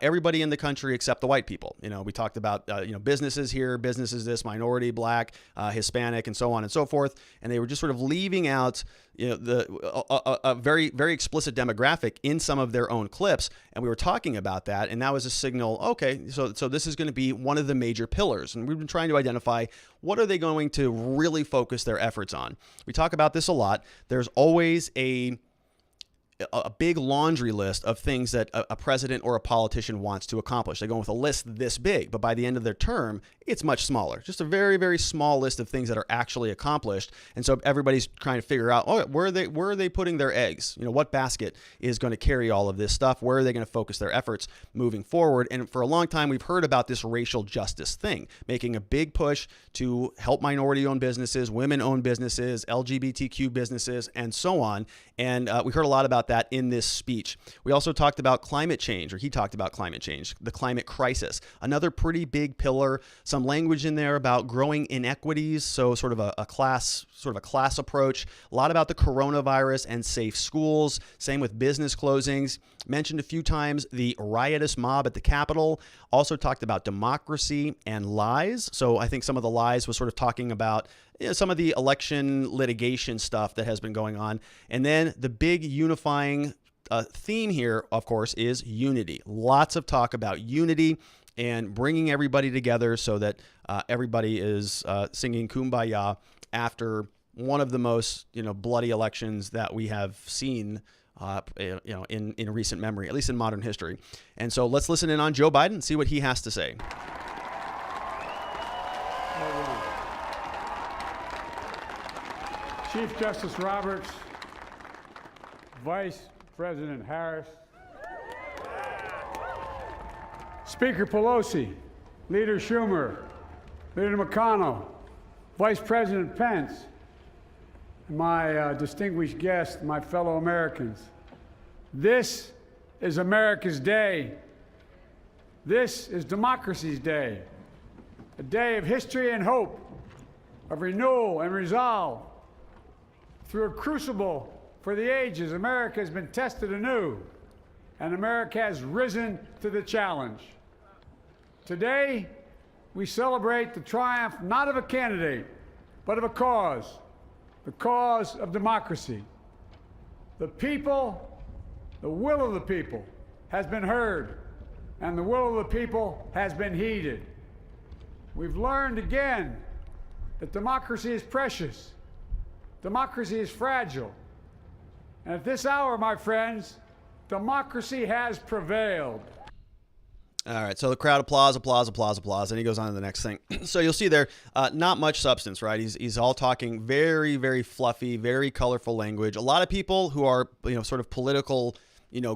everybody in the country except the white people. We talked about businesses here, businesses this, minority, black, Hispanic, and so on and so forth, and they were just sort of leaving out a very, very explicit demographic in some of their own clips, and we were talking about that, and that was a signal. Okay, so this is going to be one of the major pillars, and we've been trying to identify what are they going to really focus their efforts on. We talk about this a lot. There's always a big laundry list of things that a president or a politician wants to accomplish. They go with a list this big, but by the end of their term, it's much smaller. Just a very, very small list of things that are actually accomplished. And so everybody's trying to figure out, where are they putting their eggs? What basket is going to carry all of this stuff? Where are they going to focus their efforts moving forward? And for a long time, we've heard about this racial justice thing, making a big push to help minority-owned businesses, women-owned businesses, LGBTQ businesses, and so on. And we heard a lot about that in this speech. We also talked about climate change, or he talked about climate change, the climate crisis, another pretty big pillar, some language in there about growing inequities. So sort of a class approach, a lot about the coronavirus and safe schools. Same with business closings. Mentioned a few times the riotous mob at the Capitol. Also talked about democracy and lies. So I think some of the lies was sort of talking about some of the election litigation stuff that has been going on. And then the big unifying theme here, of course, is unity. Lots of talk about unity and bringing everybody together so that everybody is singing Kumbaya after one of the most bloody elections that we have seen in recent memory, at least in modern history. And so let's listen in on Joe Biden and see what he has to say. Chief Justice Roberts, Vice President Harris, Speaker Pelosi, Leader Schumer, Leader McConnell, Vice President Pence, and my distinguished guests, my fellow Americans. This is America's day. This is democracy's day, a day of history and hope, of renewal and resolve. Through a crucible for the ages, America has been tested anew, and America has risen to the challenge. Today, we celebrate the triumph not of a candidate, but of a cause, the cause of democracy. The people, the will of the people has been heard, and the will of the people has been heeded. We've learned again that democracy is precious. Democracy is fragile. And at this hour, my friends, democracy has prevailed. All right, so the crowd applause, and he goes on to the next thing. So you'll see there, not much substance, right? He's all talking very, very fluffy, very colorful language. A lot of people who are, sort of political,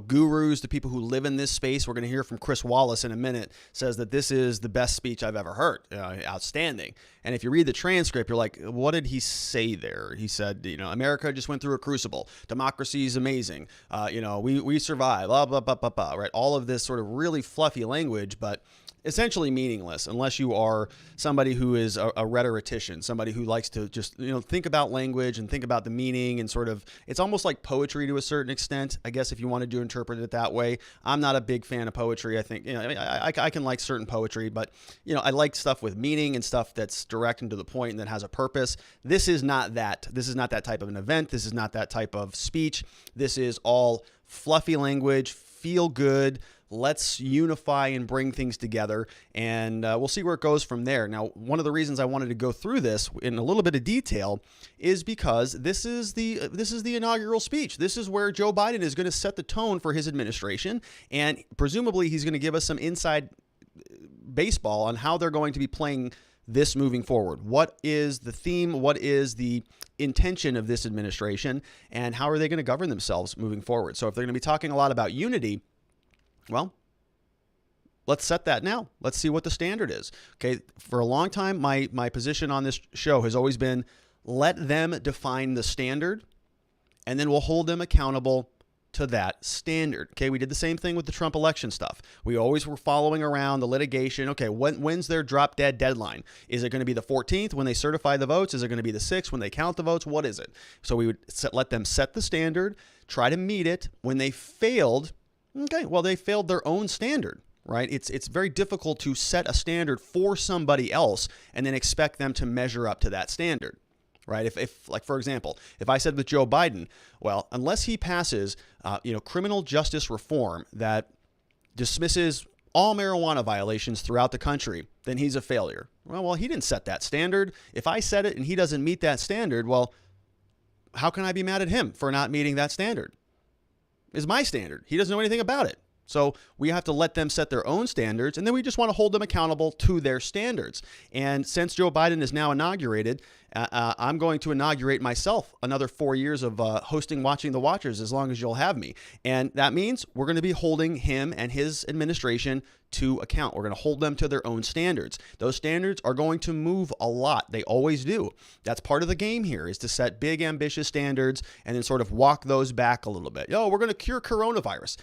gurus, the people who live in this space. We're going to hear from Chris Wallace in a minute, says that this is the best speech I've ever heard. Outstanding. And if you read the transcript, you're like, what did he say there? He said, America just went through a crucible. Democracy is amazing. We survive, blah, blah, blah, blah, blah, right? All of this sort of really fluffy language, but essentially meaningless unless you are somebody who is a rhetorician, somebody who likes to just, think about language and think about the meaning and sort of, it's almost like poetry to a certain extent, I guess, if you wanted to interpret it that way. I'm not a big fan of poetry. I think, I can like certain poetry, but, I like stuff with meaning and stuff that's direct and to the point and that has a purpose. This is not that. This is not that type of an event. This is not that type of speech. This is all fluffy language, feel good, Let's unify and bring things together, and we'll see where it goes from there. Now, one of the reasons I wanted to go through this in a little bit of detail is because this is the inaugural speech. This is where Joe Biden is going to set the tone for his administration, and presumably he's going to give us some inside baseball on how they're going to be playing this moving forward. What is the theme? What is the intention of this administration? And how are they going to govern themselves moving forward? So if they're going to be talking a lot about unity, well, let's set that now. Let's see what the standard is. Okay, for a long time, my position on this show has always been, let them define the standard, and then we'll hold them accountable to that standard. Okay, we did the same thing with the Trump election stuff. We always were following around the litigation. Okay, when's their drop dead deadline? Is it going to be the 14th when they certify the votes? Is it going to be the 6th when they count the votes? What is it? So we would let them set the standard, try to meet it. When they failed, okay, well, they failed their own standard, right? It's very difficult to set a standard for somebody else and then expect them to measure up to that standard. Right? If like, for example, if I said with Joe Biden, well, unless he passes, criminal justice reform that dismisses all marijuana violations throughout the country, then he's a failure. Well, he didn't set that standard. If I set it and he doesn't meet that standard, well, how can I be mad at him for not meeting that standard? It's my standard. He doesn't know anything about it. So we have to let them set their own standards, and then we just want to hold them accountable to their standards. And since Joe Biden is now inaugurated, I'm going to inaugurate myself another 4 years of hosting Watching the Watchers, as long as you'll have me. And that means we're going to be holding him and his administration to account. We're going to hold them to their own standards. Those standards are going to move a lot. They always do. That's part of the game here, is to set big, ambitious standards and then sort of walk those back a little bit. We're going to cure coronavirus.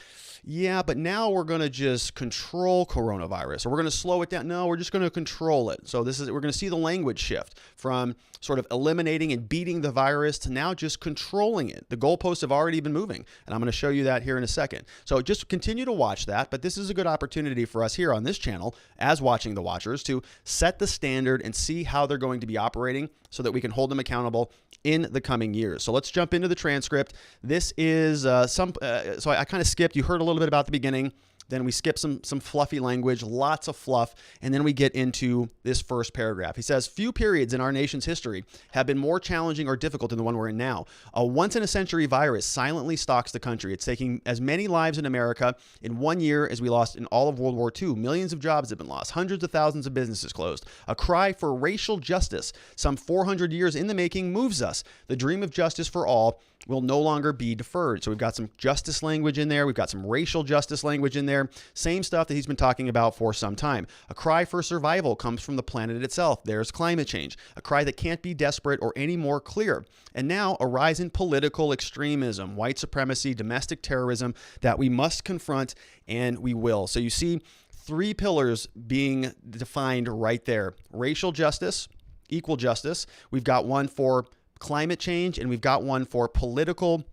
Yeah, but now we're going to just control coronavirus, or we're going to slow it down. No, we're just going to control it. So we're going to see the language shift from sort of eliminating and beating the virus to now just controlling it. The goalposts have already been moving, and I'm going to show you that here in a second. So just continue to watch that, but this is a good opportunity for us here on this channel, as Watching the Watchers, to set the standard and see how they're going to be operating so that we can hold them accountable in the coming years. So let's jump into the transcript. This is so I kind of skipped. You heard a little bit about the beginning. Then we skip some fluffy language, lots of fluff, and then we get into this first paragraph. He says, few periods in our nation's history have been more challenging or difficult than the one we're in now. A once-in-a-century virus silently stalks the country. It's taking as many lives in America in 1 year as we lost in all of World War II. Millions of jobs have been lost. Hundreds of thousands of businesses closed. A cry for racial justice, some 400 years in the making, moves us. The dream of justice for all will no longer be deferred. So we've got some justice language in there. We've got some racial justice language in there. Same stuff that he's been talking about for some time. A cry for survival comes from the planet itself. There's climate change, a cry that can't be desperate or any more clear. And now a rise in political extremism, white supremacy, domestic terrorism that we must confront, and we will. So you see 3 pillars being defined right there. Racial justice, equal justice. We've got one for climate change, and we've got one for political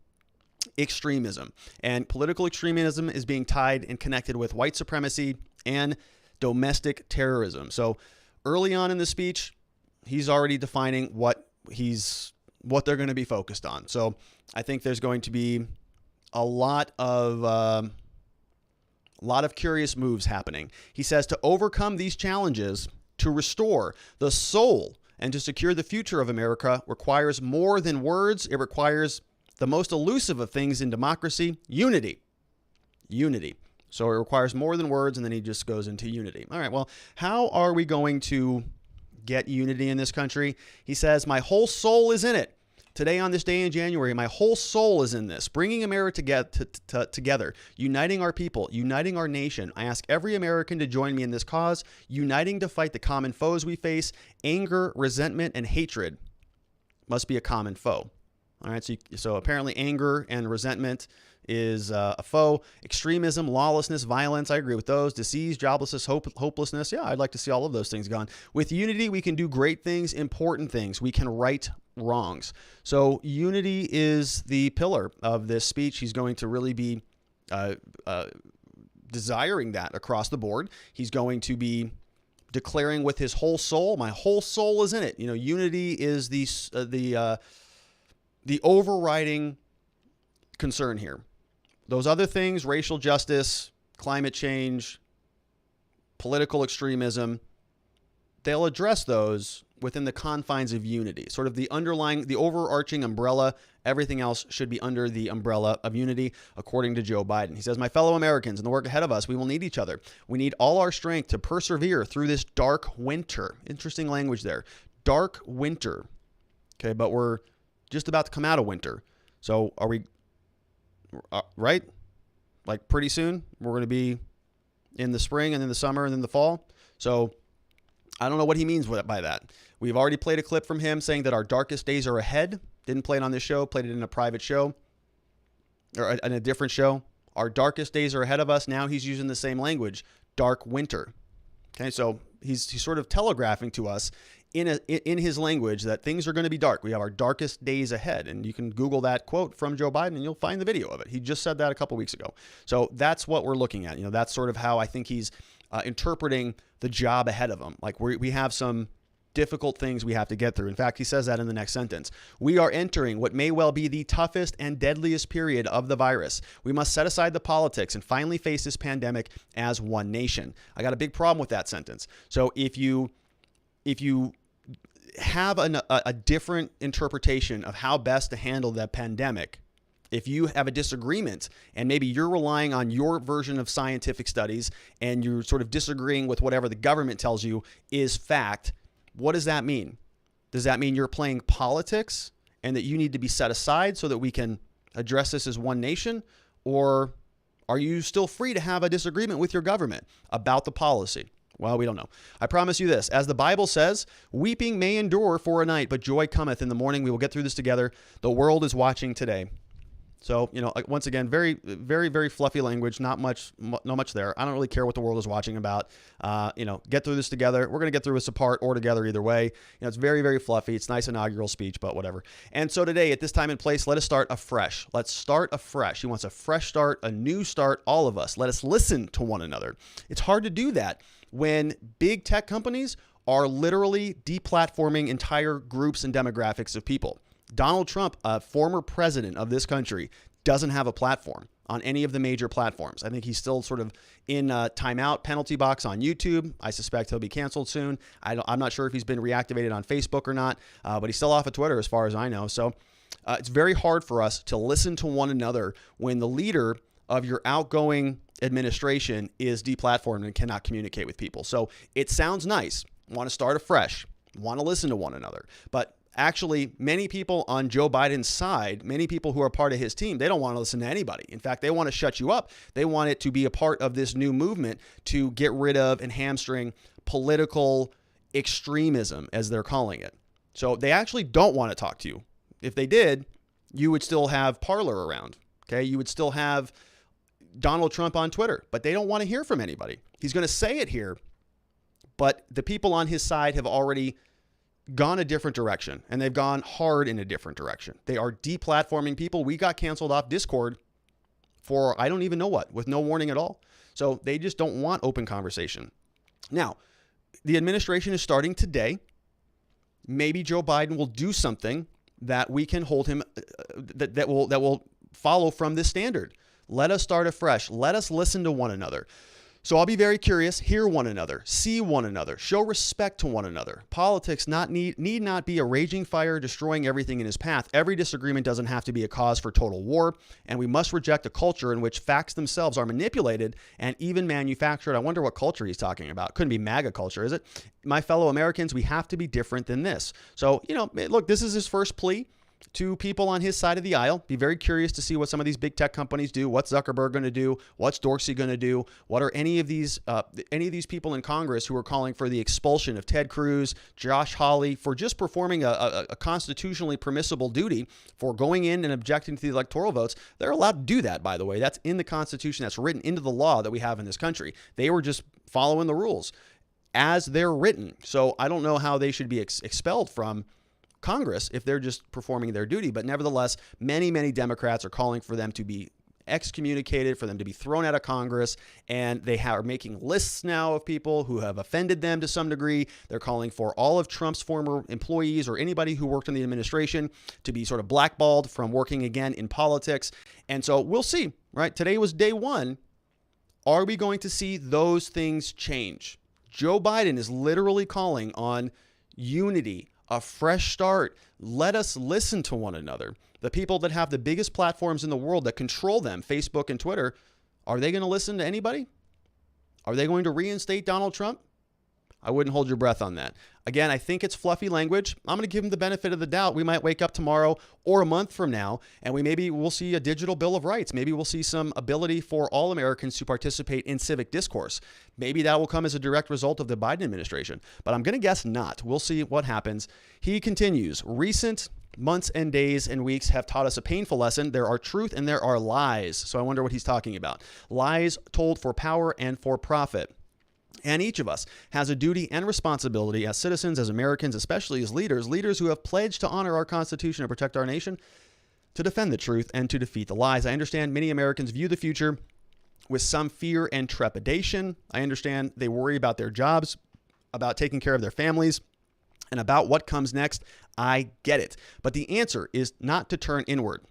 extremism. And political extremism is being tied and connected with white supremacy and domestic terrorism. So early on in the speech, he's already defining what they're going to be focused on. So I think there's going to be a lot of curious moves happening. He says to overcome these challenges, to restore the soul and to secure the future of America requires more than words. It requires the most elusive of things in democracy, unity. Unity. So it requires more than words, and then he just goes into unity. All right, well, how are we going to get unity in this country? He says, my whole soul is in it. Today, on this day in January, my whole soul is in this, bringing America together, uniting our people, uniting our nation. I ask every American to join me in this cause, uniting to fight the common foes we face. Anger, resentment, and hatred must be a common foe. All right, so apparently anger and resentment is a foe. Extremism, lawlessness, violence, I agree with those. Disease, joblessness, hopelessness. Yeah, I'd like to see all of those things gone. With unity, we can do great things, important things. We can right wrongs. So unity is the pillar of this speech. He's going to really be desiring that across the board. He's going to be declaring with his whole soul, my whole soul is in it. Unity is the overriding concern here. Those other things, racial justice, climate change, political extremism, they'll address those within the confines of unity, sort of the overarching umbrella. Everything else should be under the umbrella of unity, according to Joe Biden. He says, my fellow Americans, in the work ahead of us, we will need each other. We need all our strength to persevere through this dark winter. Interesting language there. Dark winter. Okay, but we're just about to come out of winter. So are we, right? Like pretty soon, we're going to be in the spring and then the summer and then the fall. So I don't know what he means by that. We've already played a clip from him saying that our darkest days are ahead. Didn't play it on this show, played it in a private show or in a different show. Our darkest days are ahead of us. Now he's using the same language, dark winter. Okay, so he's sort of telegraphing to us in his language that things are going to be dark. We have our darkest days ahead. And you can Google that quote from Joe Biden and you'll find the video of it. He just said that a couple weeks ago. So that's what we're looking at. That's sort of how I think he's interpreting the job ahead of him. Like we have some difficult things we have to get through. In fact, he says that in the next sentence. We are entering what may well be the toughest and deadliest period of the virus. We must set aside the politics and finally face this pandemic as one nation. I got a big problem with that sentence. So if you have a different interpretation of how best to handle the pandemic, if you have a disagreement and maybe you're relying on your version of scientific studies and you're sort of disagreeing with whatever the government tells you is fact, what does that mean? Does that mean you're playing politics and that you need to be set aside so that we can address this as one nation? Or are you still free to have a disagreement with your government about the policy? Well, we don't know. I promise you this. As the Bible says, weeping may endure for a night, but joy cometh in the morning. We will get through this together. The world is watching today. So, once again, very, very, very fluffy language. Not much there. I don't really care what the world is watching about. Get through this together. We're going to get through this apart or together either way. It's very, very fluffy. It's a nice inaugural speech, but whatever. And so today, at this time and place, let us start afresh. Let's start afresh. He wants a fresh start, a new start, all of us. Let us listen to one another. It's hard to do that when big tech companies are literally deplatforming entire groups and demographics of people. Donald Trump, a former president of this country, doesn't have a platform on any of the major platforms. I think he's still sort of in a timeout penalty box on YouTube. I suspect he'll be canceled soon. I'm not sure if he's been reactivated on Facebook or not, but he's still off of Twitter as far as I know. So it's very hard for us to listen to one another when the leader of your outgoing administration is deplatformed and cannot communicate with people. So it sounds nice. Want to start afresh. Want to listen to one another. But actually, many people on Joe Biden's side, many people who are part of his team, they don't want to listen to anybody. In fact, they want to shut you up. They want it to be a part of this new movement to get rid of and hamstring political extremism, as they're calling it. So they actually don't want to talk to you. If they did, you would still have Parler around. Okay, you would still have Donald Trump on Twitter, but they don't want to hear from anybody. He's going to say it here, but the people on his side have already gone a different direction, and they've gone hard in a different direction. They are deplatforming people. We got canceled off Discord for I don't even know what, with no warning at all. So they just don't want open conversation. Now, the administration is starting today. Maybe Joe Biden will do something that we can hold him, that will follow from this standard. Let us start afresh. Let us listen to one another. So I'll be very curious, hear one another, see one another, show respect to one another. Politics need not be a raging fire destroying everything in his path. Every disagreement doesn't have to be a cause for total war, and we must reject a culture in which facts themselves are manipulated and even manufactured. I wonder what culture he's talking about. Couldn't be MAGA culture, is it? My fellow Americans, we have to be different than this. So, look, this is his first plea to people on his side of the aisle. Be very curious to see what some of these big tech companies do. What's Zuckerberg going to do? What's Dorsey going to do? What are any of these people in Congress who are calling for the expulsion of Ted Cruz, Josh Hawley, for just performing a constitutionally permissible duty for going in and objecting to the electoral votes? They're allowed to do that, by the way. That's in the Constitution. That's written into the law that we have in this country. They were just following the rules as they're written. So I don't know how they should be expelled from Congress if they're just performing their duty. But nevertheless, many, many Democrats are calling for them to be excommunicated, for them to be thrown out of Congress. And they are making lists now of people who have offended them to some degree. They're calling for all of Trump's former employees or anybody who worked in the administration to be sort of blackballed from working again in politics. And so we'll see, right? Today was day one. Are we going to see those things change? Joe Biden is literally calling on unity, a fresh start. Let us listen to one another. The people that have the biggest platforms in the world that control them, Facebook and Twitter, are they going to listen to anybody? Are they going to reinstate Donald Trump? I wouldn't hold your breath on that. Again, I think it's fluffy language. I'm going to give him the benefit of the doubt. We might wake up tomorrow or a month from now, and we'll see a digital Bill of Rights. Maybe we'll see some ability for all Americans to participate in civic discourse. Maybe that will come as a direct result of the Biden administration, but I'm going to guess not. We'll see what happens. He continues. Recent months and days and weeks have taught us a painful lesson. There are truth and there are lies. So I wonder what he's talking about. Lies told for power and for profit. And each of us has a duty and responsibility as citizens, as Americans, especially as leaders who have pledged to honor our Constitution and protect our nation, to defend the truth and to defeat the lies. I understand many Americans view the future with some fear and trepidation. I understand they worry about their jobs, about taking care of their families, and about what comes next. I get it. But the answer is not to turn inward,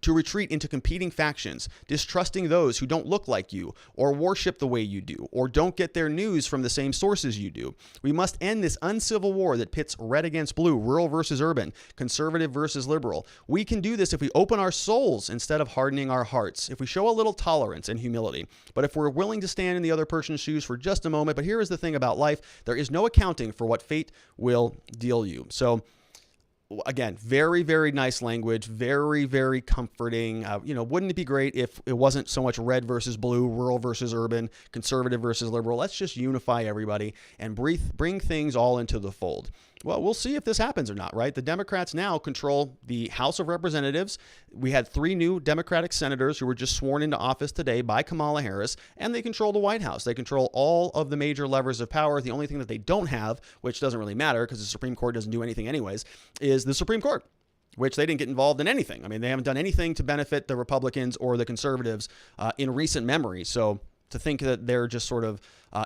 to retreat into competing factions, distrusting those who don't look like you or worship the way you do or don't get their news from the same sources you do. We must end this uncivil war that pits red against blue, rural versus urban, conservative versus liberal. We can do this if we open our souls instead of hardening our hearts, if we show a little tolerance and humility. But if we're willing to stand in the other person's shoes for just a moment, but here is the thing about life, there is no accounting for what fate will deal you. So again, very, very nice language, very, very comforting. Wouldn't it be great if it wasn't so much red versus blue, rural versus urban, conservative versus liberal? Let's just unify everybody and bring things all into the fold. Well, we'll see if this happens or not, right? The Democrats now control the House of Representatives. We had 3 new Democratic senators who were just sworn into office today by Kamala Harris, and they control the White House. They control all of the major levers of power. The only thing that they don't have, which doesn't really matter because the Supreme Court doesn't do anything anyways, is the Supreme Court, which they didn't get involved in anything. I mean, they haven't done anything to benefit the Republicans or the conservatives in recent memory. So to think that they're just sort of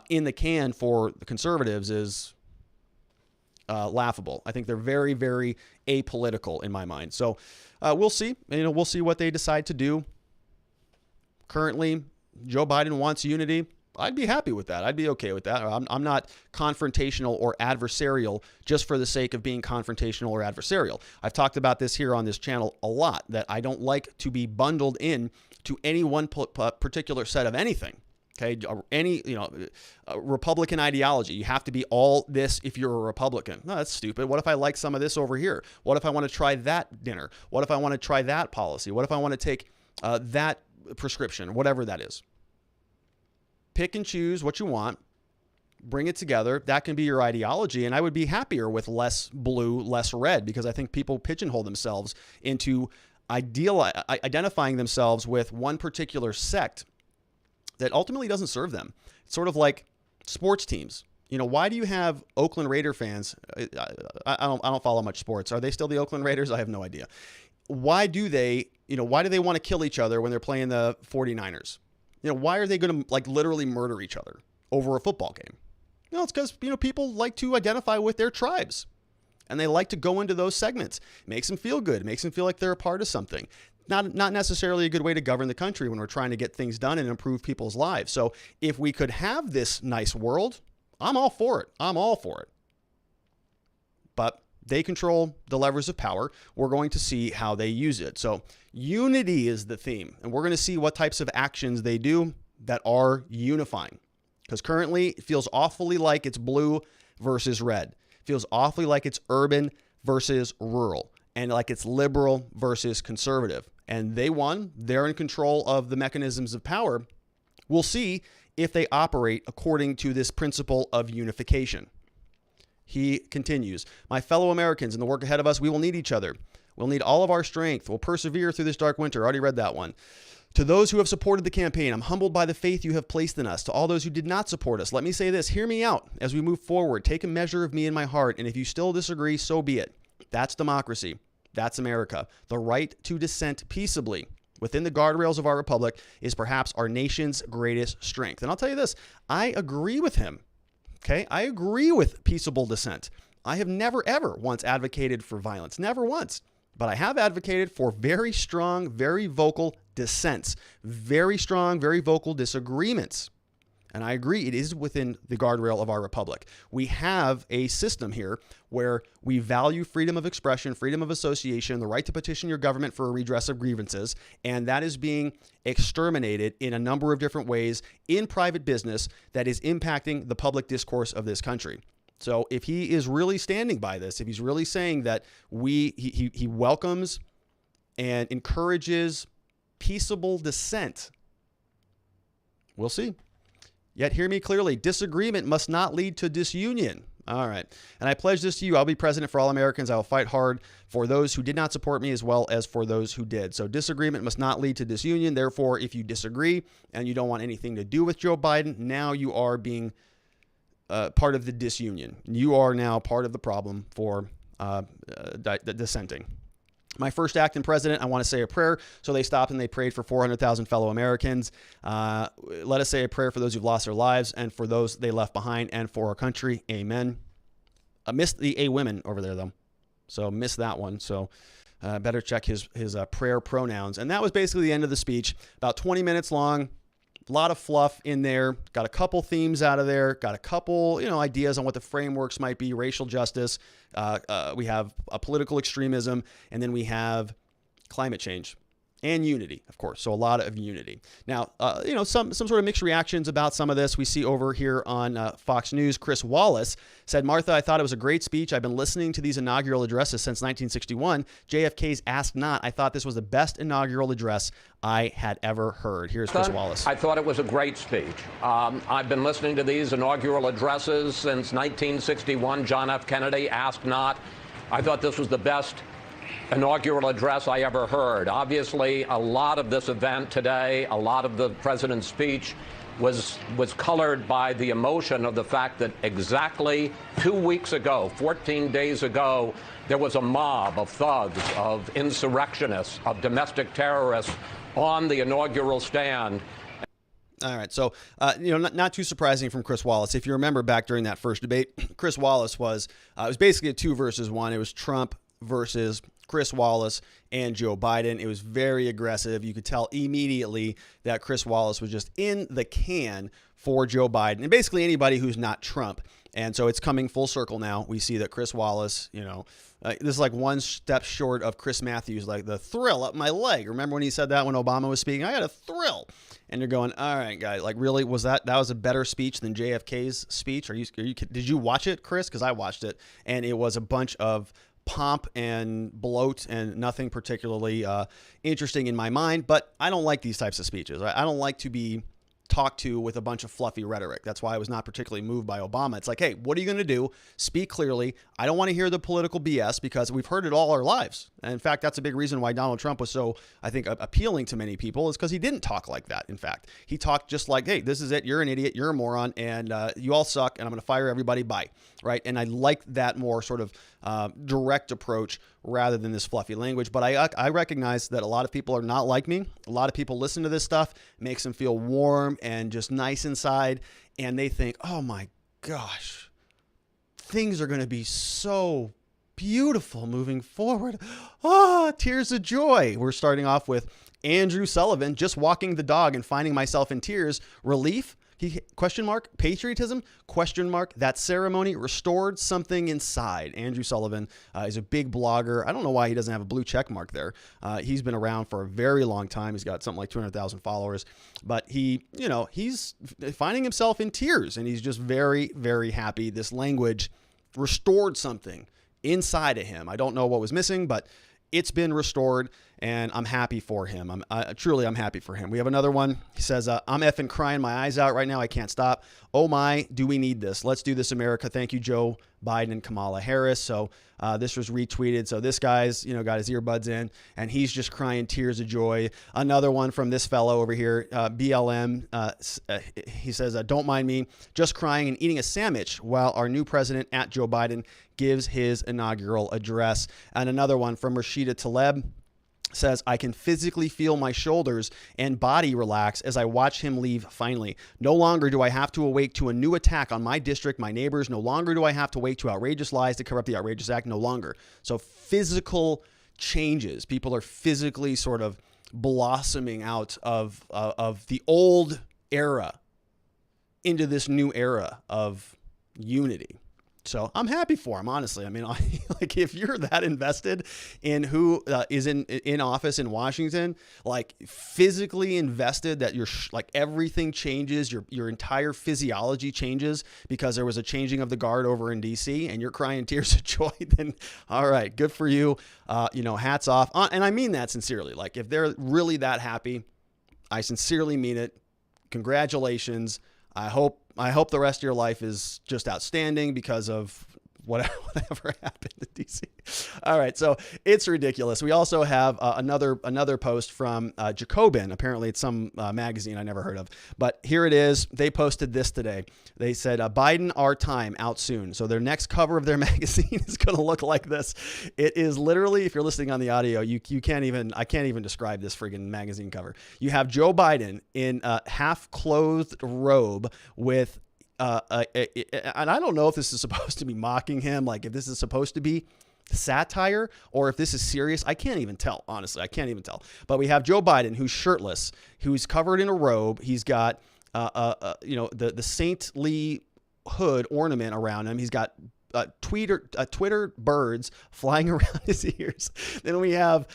in the can for the conservatives is laughable. I think they're very, very apolitical in my mind. So we'll see. We'll see what they decide to do. Currently, Joe Biden wants unity. I'd be happy with that. I'd be okay with that. I'm not confrontational or adversarial just for the sake of being confrontational or adversarial. I've talked about this here on this channel a lot, that I don't like to be bundled in to any one particular set of anything. Okay, any Republican ideology, you have to be all this if you're a Republican. No, that's stupid. What if I like some of this over here? What if I want to try that dinner? What if I want to try that policy? What if I want to take that prescription, whatever that is? Pick and choose what you want, bring it together. That can be your ideology, and I would be happier with less blue, less red, because I think people pigeonhole themselves into identifying themselves with one particular sect that ultimately doesn't serve them. It's sort of like sports teams. Why do you have Oakland Raider fans? I don't follow much sports. Are they still the Oakland Raiders? I have no idea. Why do they want to kill each other when they're playing the 49ers? Why are they going to literally murder each other over a football game? It's because, people like to identify with their tribes and they like to go into those segments. It makes them feel good. It makes them feel like they're a part of something. Not necessarily a good way to govern the country when we're trying to get things done and improve people's lives. So if we could have this nice world, I'm all for it. I'm all for it. But they control the levers of power. We're going to see how they use it. So unity is the theme, and we're going to see what types of actions they do that are unifying. Because currently it feels awfully like it's blue versus red. It feels awfully like it's urban versus rural, and like it's liberal versus conservative. And they won. They're in control of the mechanisms of power. We'll see if they operate according to this principle of unification. He continues, my fellow Americans, in the work ahead of us, we will need each other. We'll need all of our strength. We'll persevere through this dark winter. I already read that one. To those who have supported the campaign, I'm humbled by the faith you have placed in us. To all those who did not support us, let me say this. Hear me out as we move forward. Take a measure of me in my heart. And if you still disagree, so be it. That's democracy. That's America. The right to dissent peaceably within the guardrails of our republic is perhaps our nation's greatest strength. And I'll tell you this, I agree with him. Okay, I agree with peaceable dissent. I have never, ever once advocated for violence. Never once. But I have advocated for very strong, very vocal dissents, very strong, very vocal disagreements. And I agree, it is within the guardrail of our republic. We have a system here where we value freedom of expression, freedom of association, the right to petition your government for a redress of grievances, and that is being exterminated in a number of different ways in private business that is impacting the public discourse of this country. So if he is really standing by this, if he's really saying that he welcomes and encourages peaceable dissent, we'll see. Yet hear me clearly, disagreement must not lead to disunion. All right. And I pledge this to you. I'll be president for all Americans. I will fight hard for those who did not support me as well as for those who did. So disagreement must not lead to disunion. Therefore, if you disagree and you don't want anything to do with Joe Biden, now you are being part of the disunion. You are now part of the problem for dissenting. My first act in president, I want to say a prayer. So they stopped and they prayed for 400,000 fellow Americans. Let us say a prayer for those who've lost their lives and for those they left behind and for our country. Amen. I missed the A women over there, though. So missed that one. So better check his prayer pronouns. And that was basically the end of the speech. About 20 minutes long. A lot of fluff in there. Got a couple themes out of there. Got a couple, ideas on what the frameworks might be. Racial justice. We have political extremism, and then we have climate change and unity, of course. So a lot of unity. Now, some sort of mixed reactions about some of this. We see over here on Fox News, Chris Wallace said, Martha, I thought it was a great speech. I've been listening to these inaugural addresses since 1961. JFK's Ask Not. I thought this was the best inaugural address I had ever heard. Here's Chris Wallace. I thought it was a great speech. I've been listening to these inaugural addresses since 1961. John F. Kennedy, Ask Not. I thought this was the best inaugural address I ever heard. Obviously, a lot of this event today, a lot of the president's speech was colored by the emotion of the fact that exactly 2 weeks ago, 14 days ago, there was a mob of thugs, of insurrectionists, of domestic terrorists on the inaugural stand. All right. So, not too surprising from Chris Wallace. If you remember back during that first debate, Chris Wallace was basically a 2 versus 1. It was Trump versus Chris Wallace and Joe Biden. It was very aggressive. You could tell immediately that Chris Wallace was just in the can for Joe Biden and basically anybody who's not Trump. And so it's coming full circle now. We see that Chris Wallace, this is like one step short of Chris Matthews, like the thrill up my leg. Remember when he said that when Obama was speaking? I got a thrill. And you're going, all right, guys, like really, that was a better speech than JFK's speech? Did you watch it, Chris? Because I watched it, and it was a bunch of pomp and bloat and nothing particularly interesting in my mind. But I don't like these types of speeches. I don't like to be talked to with a bunch of fluffy rhetoric. That's why I was not particularly moved by Obama. It's like, hey, what are you going to do? Speak clearly. I don't want to hear the political BS because we've heard it all our lives. And in fact, that's a big reason why Donald Trump was so, I think, appealing to many people is because he didn't talk like that. In fact, he talked just like, hey, this is it. You're an idiot. You're a moron. And you all suck. And I'm going to fire everybody. Bye. Right. And I like that more sort of direct approach rather than this fluffy language. But I recognize that a lot of people are not like me. A lot of people listen to this stuff, makes them feel warm and just nice inside. And they think, oh my gosh, things are going to be so beautiful moving forward. Tears of joy. We're starting off with Andrew Sullivan, just walking the dog and finding myself in tears. Relief? Question mark, patriotism, question mark, that ceremony restored something inside. Andrew Sullivan is a big blogger. I don't know why he doesn't have a blue check mark there. He's been around for a very long time. He's got something like 200,000 followers, but he's finding himself in tears and he's just very, very happy. This language restored something inside of him. I don't know what was missing, but it's been restored, and I'm happy for him. I'm happy for him. We have another one. He says, I'm effing crying my eyes out right now. I can't stop. Oh my, do we need this? Let's do this, America. Thank you, Joe Biden and Kamala Harris. So this was retweeted. So this guy's, got his earbuds in, and he's just crying tears of joy. Another one from this fellow over here, BLM. He says, don't mind me, just crying and eating a sandwich while our new president at Joe Biden gives his inaugural address. And another one from Rashida Tlaib says, I can physically feel my shoulders and body relax as I watch him leave finally. No longer do I have to awake to a new attack on my district, my neighbors. No longer do I have to wait to outrageous lies to cover up the outrageous act. No longer. So physical changes. People are physically sort of blossoming out of the old era into this new era of unity. So I'm happy for him, honestly. I mean, like if you're that invested in who is in office in Washington, like physically invested that you're like everything changes, your entire physiology changes because there was a changing of the guard over in DC, and you're crying tears of joy, then all right, good for you. Hats off. And I mean that sincerely. Like if they're really that happy, I sincerely mean it. Congratulations. I hope the rest of your life is just outstanding because of whatever happened in DC. All right, so it's ridiculous. We also have another post from Jacobin. Apparently, it's some magazine I never heard of, but here it is. They posted this today. They said, "Biden, our time, out soon." So their next cover of their magazine is going to look like this. It is literally, if you're listening on the audio, I can't even describe this friggin' magazine cover. You have Joe Biden in a half-clothed robe with and I don't know if this is supposed to be mocking him, like if this is supposed to be satire or if this is serious. I can't even tell, honestly. I can't even tell. But we have Joe Biden, who's shirtless, who's covered in a robe. He's got the saintly hood ornament around him. He's got Twitter birds flying around his ears. Then we got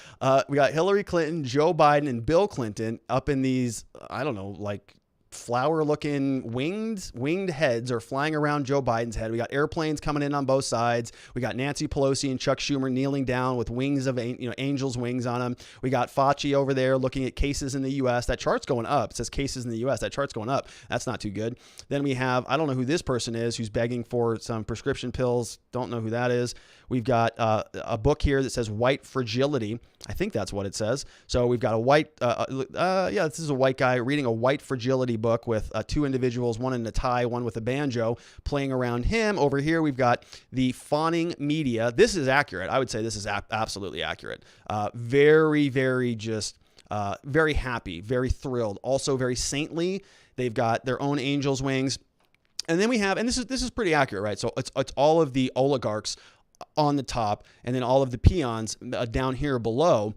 Hillary Clinton, Joe Biden, and Bill Clinton up in these, I don't know, like flower-looking winged heads are flying around Joe Biden's head. We got airplanes coming in on both sides. We got Nancy Pelosi and Chuck Schumer kneeling down with wings of angels' wings on them. We got Fauci over there looking at cases in the U.S. That chart's going up. It says cases in the U.S. That chart's going up. That's not too good. Then we have, I don't know who this person is who's begging for some prescription pills. Don't know who that is. We've got a book here that says White Fragility. I think that's what it says. So we've got a white, this is a white guy reading a White Fragility book with two individuals, one in a tie, one with a banjo, playing around him. Over here, we've got the fawning media. This is accurate. I would say this is absolutely accurate. Very, very very happy, very thrilled, also very saintly. They've got their own angel's wings. And then we have, and this is pretty accurate, right? So it's all of the oligarchs on the top, and then all of the peons down here below.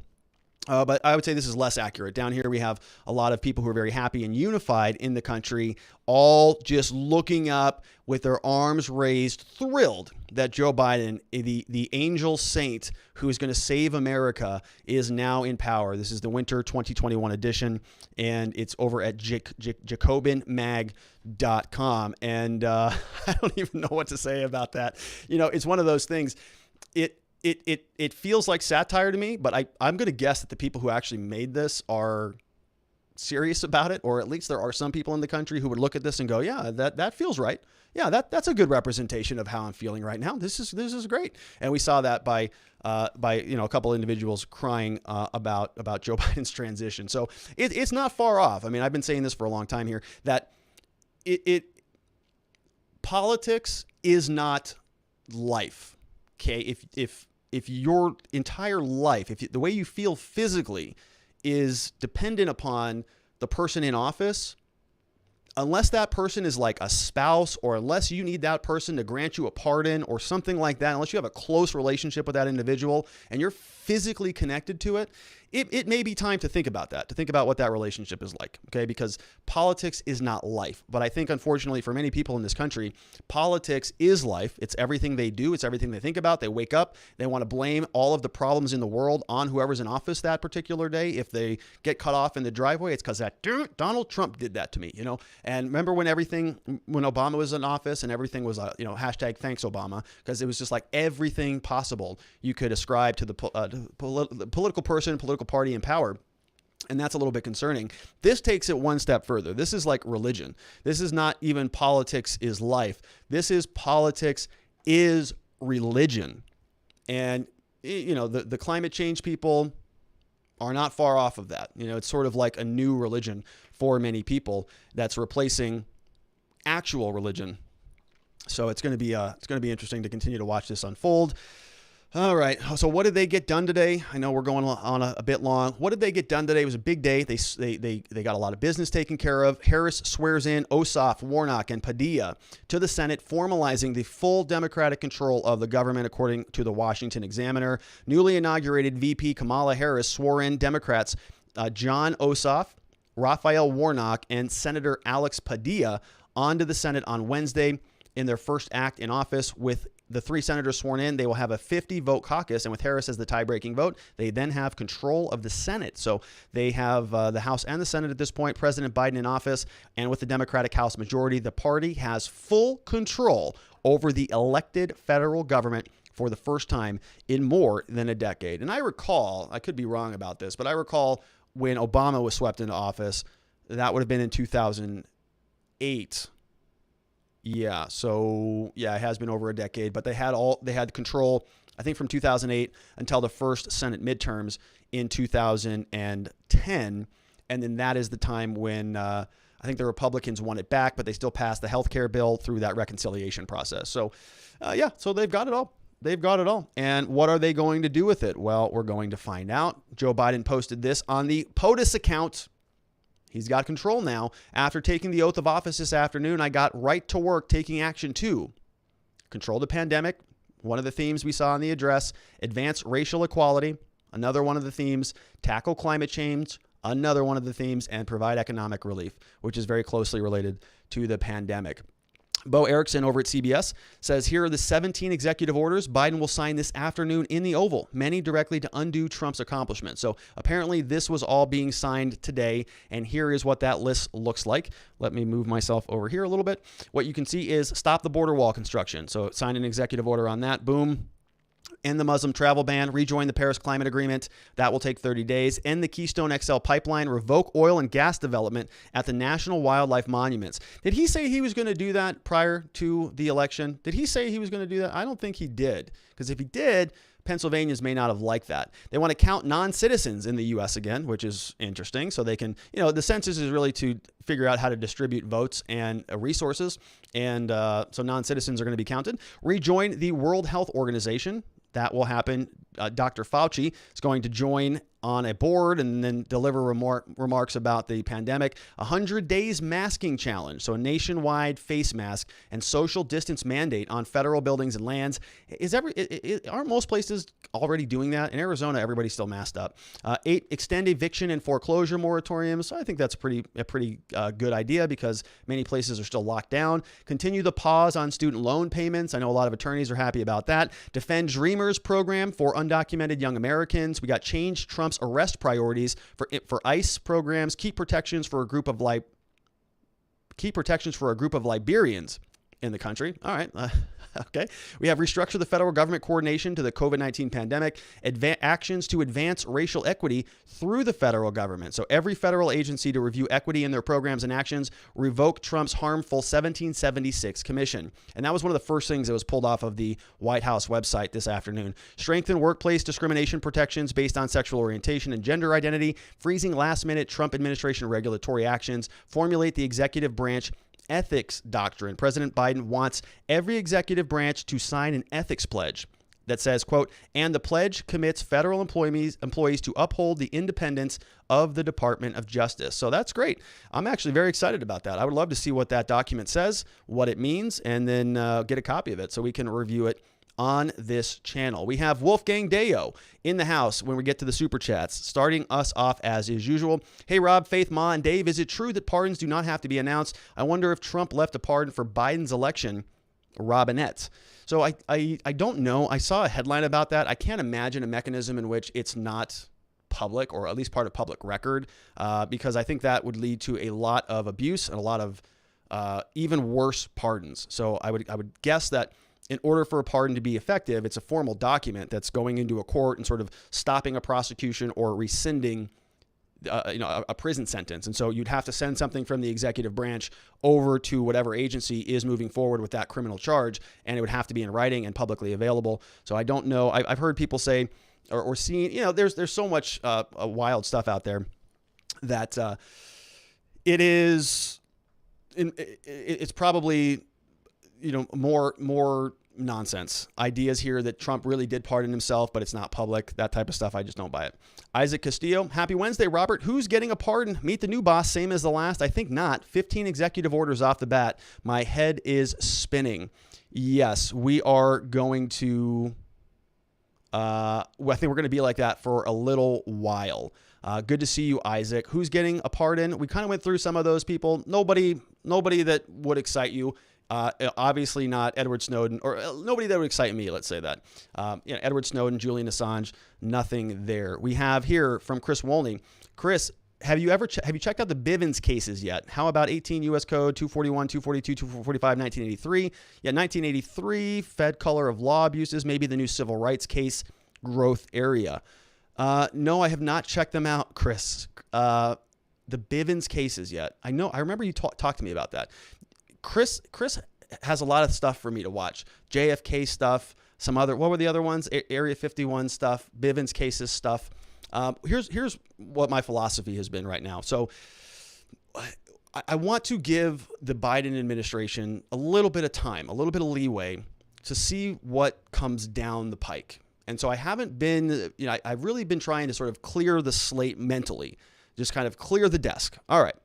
But I would say this is less accurate. Down here, we have a lot of people who are very happy and unified in the country, all just looking up with their arms raised, thrilled that Joe Biden, the angel saint who is going to save America, is now in power. This is the winter 2021 edition, and it's over at jacobinmag.com. And I don't even know what to say about that. It's one of those things. It feels like satire to me, but I'm going to guess that the people who actually made this are serious about it, or at least there are some people in the country who would look at this and go, yeah, that feels right. Yeah, that's a good representation of how I'm feeling right now. This is great. And we saw that by a couple individuals crying about Joe Biden's transition. So it's not far off. I mean, I've been saying this for a long time here, that politics is not life. Okay, if your entire life, the way you feel physically is dependent upon the person in office, unless that person is like a spouse, or unless you need that person to grant you a pardon or something like that, unless you have a close relationship with that individual and you're physically connected to it, it may be time to think about that, to think about what that relationship is like, okay? Because politics is not life. But I think, unfortunately, for many people in this country, politics is life. It's everything they do. It's everything they think about. They wake up. They want to blame all of the problems in the world on whoever's in office that particular day. If they get cut off in the driveway, it's because that Donald Trump did that to me, And remember when Obama was in office and everything was, hashtag thanks Obama, because it was just like everything possible you could ascribe to the political person, political party in power. And that's a little bit concerning. This takes it one step further. This is like religion. This is not even politics is life. This is politics is religion. And, the climate change people are not far off of that. It's sort of like a new religion for many people that's replacing actual religion. So it's going to be interesting to continue to watch this unfold. All right. So what did they get done today? I know we're going on a bit long. What did they get done today? It was a big day. They got a lot of business taken care of. Harris swears in Ossoff, Warnock, and Padilla to the Senate, formalizing the full Democratic control of the government, according to the Washington Examiner. Newly inaugurated VP Kamala Harris swore in Democrats John Ossoff, Raphael Warnock, and Senator Alex Padilla onto the Senate on Wednesday in their first act in office. With the 3 senators sworn in, they will have a 50-vote caucus, and with Harris as the tie-breaking vote, they then have control of the Senate. So they have the House and the Senate at this point, President Biden in office, and with the Democratic House majority, the party has full control over the elected federal government for the first time in more than a decade. And I recall, I could be wrong about this, but I recall when Obama was swept into office, that would have been in 2008. Yeah, so yeah, it has been over a decade, but they had control, I think, from 2008 until the first Senate midterms in 2010, and then that is the time when I think the Republicans won it back, but they still passed the health care bill through that reconciliation process. So so they've got it all. They've got it all. And what are they going to do with it? Well, we're going to find out. Joe Biden posted this on the POTUS account. He's got control now. After taking the oath of office this afternoon, I got right to work taking action to control the pandemic, one of the themes we saw in the address, advance racial equality, another one of the themes, tackle climate change, another one of the themes, and provide economic relief, which is very closely related to the pandemic. Bo Erickson over at CBS says, here are the 17 executive orders Biden will sign this afternoon in the Oval, many directly to undo Trump's accomplishments. So apparently this was all being signed today, and here is what that list looks like. Let me move myself over here a little bit. What you can see is stop the border wall construction. So sign an executive order on that. Boom. End the Muslim travel ban, rejoin the Paris Climate Agreement. That will take 30 days. End the Keystone XL pipeline, revoke oil and gas development at the National Wildlife Monuments. Did he say he was going to do that prior to the election? Did he say he was going to do that? I don't think he did, because if he did, Pennsylvanians may not have liked that. They want to count non-citizens in the U.S. again, which is interesting. So they can, the census is really to figure out how to distribute votes and resources. And so non-citizens are going to be counted. Rejoin the World Health Organization. That will happen. Dr. Fauci is going to join on a board and then deliver remarks about the pandemic. 100 days masking challenge, so a nationwide face mask and social distance mandate on federal buildings and lands. Aren't most places already doing that? In Arizona, everybody's still masked up. 8, extend eviction and foreclosure moratoriums. So I think that's a pretty good idea, because many places are still locked down. Continue the pause on student loan payments. I know a lot of attorneys are happy about that. Defend Dreamers program for undocumented young Americans. We got change Trump's arrest priorities for ICE programs. Keep protections for a group of Liberians in the country. All right. Okay. We have restructure the federal government coordination to the COVID-19 pandemic, actions to advance racial equity through the federal government. So every federal agency to review equity in their programs and actions, revoke Trump's harmful 1776 commission. And that was one of the first things that was pulled off of the White House website this afternoon. Strengthen workplace discrimination protections based on sexual orientation and gender identity, freezing last-minute Trump administration regulatory actions, formulate the executive branch ethics doctrine. President Biden wants every executive branch to sign an ethics pledge that says, quote, and the pledge commits federal employees to uphold the independence of the Department of Justice. So that's great. I'm actually very excited about that. I would love to see what that document says, what it means, and then get a copy of it so we can review it on this channel. We have Wolfgang Deo in the house when we get to the Super Chats, starting us off as is usual. Hey, Rob, Faith, Ma, and Dave, is it true that pardons do not have to be announced? I wonder if Trump left a pardon for Biden's election, Robinette. So I don't know. I saw a headline about that. I can't imagine a mechanism in which it's not public, or at least part of public record, because I think that would lead to a lot of abuse and a lot of even worse pardons. So I would guess that in order for a pardon to be effective, it's a formal document that's going into a court and sort of stopping a prosecution or rescinding a prison sentence. And so you'd have to send something from the executive branch over to whatever agency is moving forward with that criminal charge, and it would have to be in writing and publicly available. So I don't know. I've heard people say or seen, there's so much wild stuff out there that it's probably, more nonsense. Ideas here that Trump really did pardon himself, but it's not public. That type of stuff, I just don't buy it. Isaac Castillo, happy Wednesday, Robert. Who's getting a pardon? Meet the new boss, same as the last? I think not. 15 executive orders off the bat. My head is spinning. Yes, we are going to... I think we're going to be like that for a little while. Good to see you, Isaac. Who's getting a pardon? We kind of went through some of those people. Nobody that would excite you. Obviously not Edward Snowden, or nobody that would excite me, let's say that. Edward Snowden, Julian Assange, nothing there. We have here from Chris Wolney. Chris, have you checked out the Bivens cases yet? How about 18 U.S. Code 241, 242, 245, 1983? Yeah, 1983, Fed color of law abuses, maybe the new civil rights case growth area. No, I have not checked them out, Chris. The Bivens cases yet. I remember you talked to me about that. Chris has a lot of stuff for me to watch. JFK stuff, some other, what were the other ones? Area 51 stuff, Bivens cases stuff. Here's what my philosophy has been right now. So I want to give the Biden administration a little bit of time, a little bit of leeway to see what comes down the pike. And so I haven't been, I've really been trying to sort of clear the slate mentally, just kind of clear the desk. All right.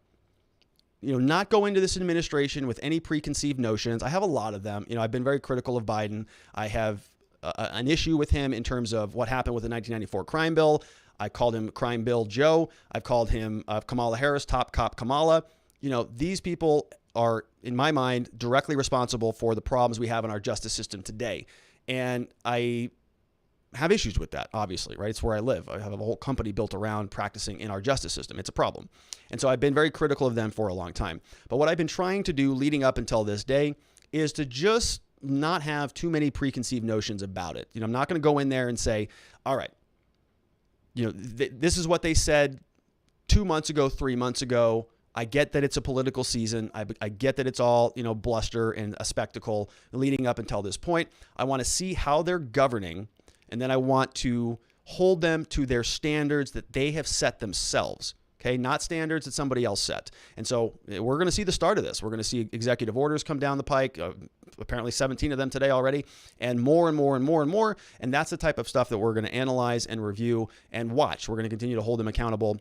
Not go into this administration with any preconceived notions. I have a lot of them. I've been very critical of Biden. I have an issue with him in terms of what happened with the 1994 crime bill. I called him Crime Bill Joe. I've called him Kamala Harris, Top Cop Kamala. These people are, in my mind, directly responsible for the problems we have in our justice system today. And I have issues with that, obviously, right? It's where I live. I have a whole company built around practicing in our justice system. It's a problem. And so I've been very critical of them for a long time. But what I've been trying to do leading up until this day is to just not have too many preconceived notions about it. I'm not going to go in there and say, all right, this is what they said 2 months ago, 3 months ago. I get that it's a political season. I get that it's all, bluster and a spectacle leading up until this point. I want to see how they're governing, and then I want to hold them to their standards that they have set themselves. Okay, not standards that somebody else set. And so we're going to see the start of this. We're going to see executive orders come down the pike, apparently 17 of them today already, and more and more and more and more. And that's the type of stuff that we're going to analyze and review and watch. We're going to continue to hold them accountable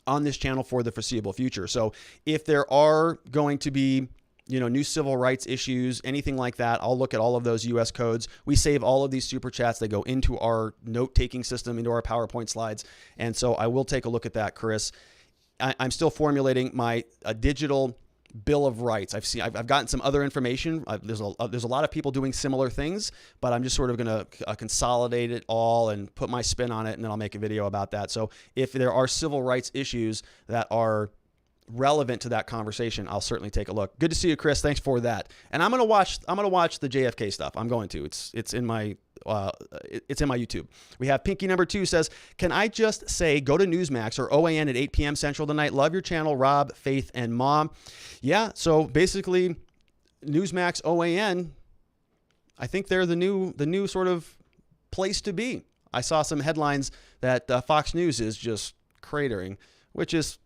on this channel for the foreseeable future. So if there are going to be new civil rights issues, anything like that, I'll look at all of those U.S. codes. We save all of these super chats. They go into our note-taking system, into our PowerPoint slides. And so I will take a look at that, Chris. I'm still formulating my digital Bill of Rights. I've gotten some other information. There's a lot of people doing similar things, but I'm just sort of going to consolidate it all and put my spin on it, and then I'll make a video about that. So if there are civil rights issues that are relevant to that conversation, I'll certainly take a look. Good to see you, Chris. Thanks for that. And I'm going to watch the JFK stuff. I'm going to. It's in my YouTube. We have Pinky number 2 says, can I just say go to Newsmax or OAN at 8 p.m. Central tonight? Love your channel, Rob, Faith, and Mom. Yeah, so basically Newsmax, OAN, I think they're the new sort of place to be. I saw some headlines that Fox News is just cratering, which is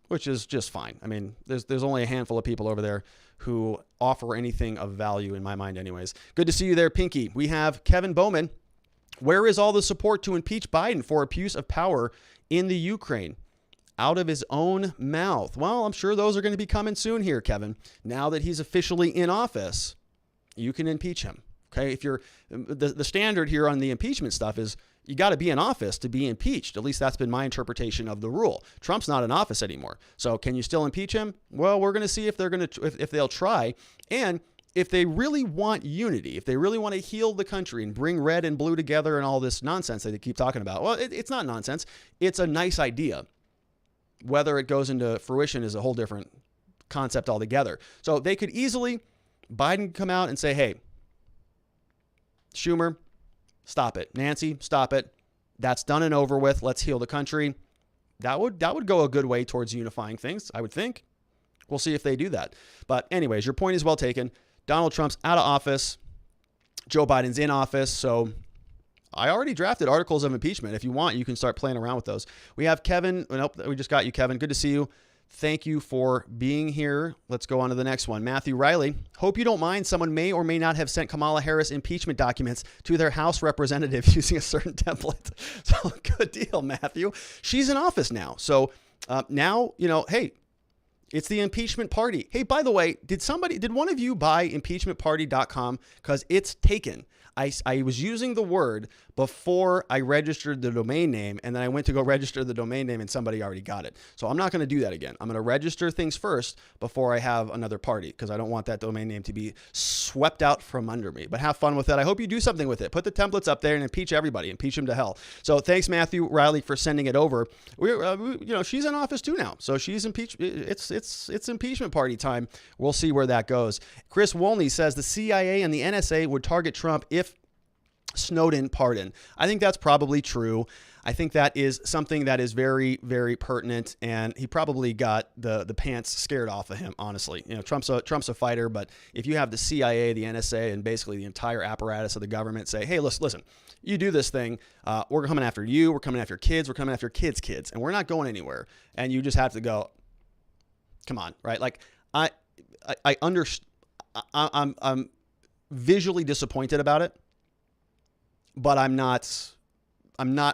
just fine. I mean, there's only a handful of people over there who offer anything of value in my mind anyways. Good to see you there, Pinky. We have Kevin Bowman. Where is all the support to impeach Biden for abuse of power in the Ukraine? Out of his own mouth. Well, I'm sure those are going to be coming soon here, Kevin. Now that he's officially in office, you can impeach him. Okay, if you're the standard here on the impeachment stuff is you got to be in office to be impeached. At least that's been my interpretation of the rule. Trump's not in office anymore. So can you still impeach him? Well, we're going to see if they're going to if they'll try, and if they really want unity, if they really want to heal the country and bring red and blue together and all this nonsense that they keep talking about. Well, it's not nonsense. It's a nice idea. Whether it goes into fruition is a whole different concept altogether. So they could easily, Biden come out and say, hey, Schumer, stop it. Nancy, stop it. That's done and over with. Let's heal the country. That would go a good way towards unifying things, I would think. We'll see if they do that. But anyways, your point is well taken. Donald Trump's out of office. Joe Biden's in office. So I already drafted articles of impeachment. If you want, you can start playing around with those. We have Kevin. Nope, we just got you, Kevin. Good to see you. Thank you for being here. Let's go on to the next one. Matthew Riley. Hope you don't mind. Someone may or may not have sent Kamala Harris impeachment documents to their House representative using a certain template. So good deal, Matthew. She's in office now. So now, hey, it's the impeachment party. Hey, by the way, did one of you buy impeachmentparty.com? Because it's taken. I was using the word before I registered the domain name, and then I went to go register the domain name and somebody already got it. So I'm not going to do that again. I'm going to register things first before I have another party, because I don't want that domain name to be swept out from under me. But have fun with it. I hope you do something with it. Put the templates up there and impeach everybody. Impeach them to hell. So thanks, Matthew Riley, for sending it over. She's in office too now. So she's impeached. It's impeachment party time. We'll see where that goes. Chris Wolney says the CIA and the NSA would target Trump if Snowden pardoned. I think that's probably true. I think that is something that is very, very pertinent, and he probably got the pants scared off of him, honestly. Trump's a fighter, but if you have the CIA, the NSA, and basically the entire apparatus of the government say, hey, listen, you do this thing, we're coming after you, we're coming after your kids, we're coming after your kids' kids, and we're not going anywhere. And you just have to go, come on, right? Like, I'm visually disappointed about it, but I'm not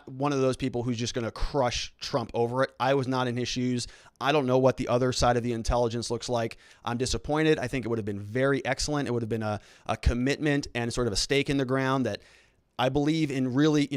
one of those people who's just going to crush Trump over it. I was not in his shoes. I don't know what the other side of the intelligence looks like. I'm disappointed. I think it would have been very excellent. It would have been a commitment and sort of a stake in the ground that I believe in. Really,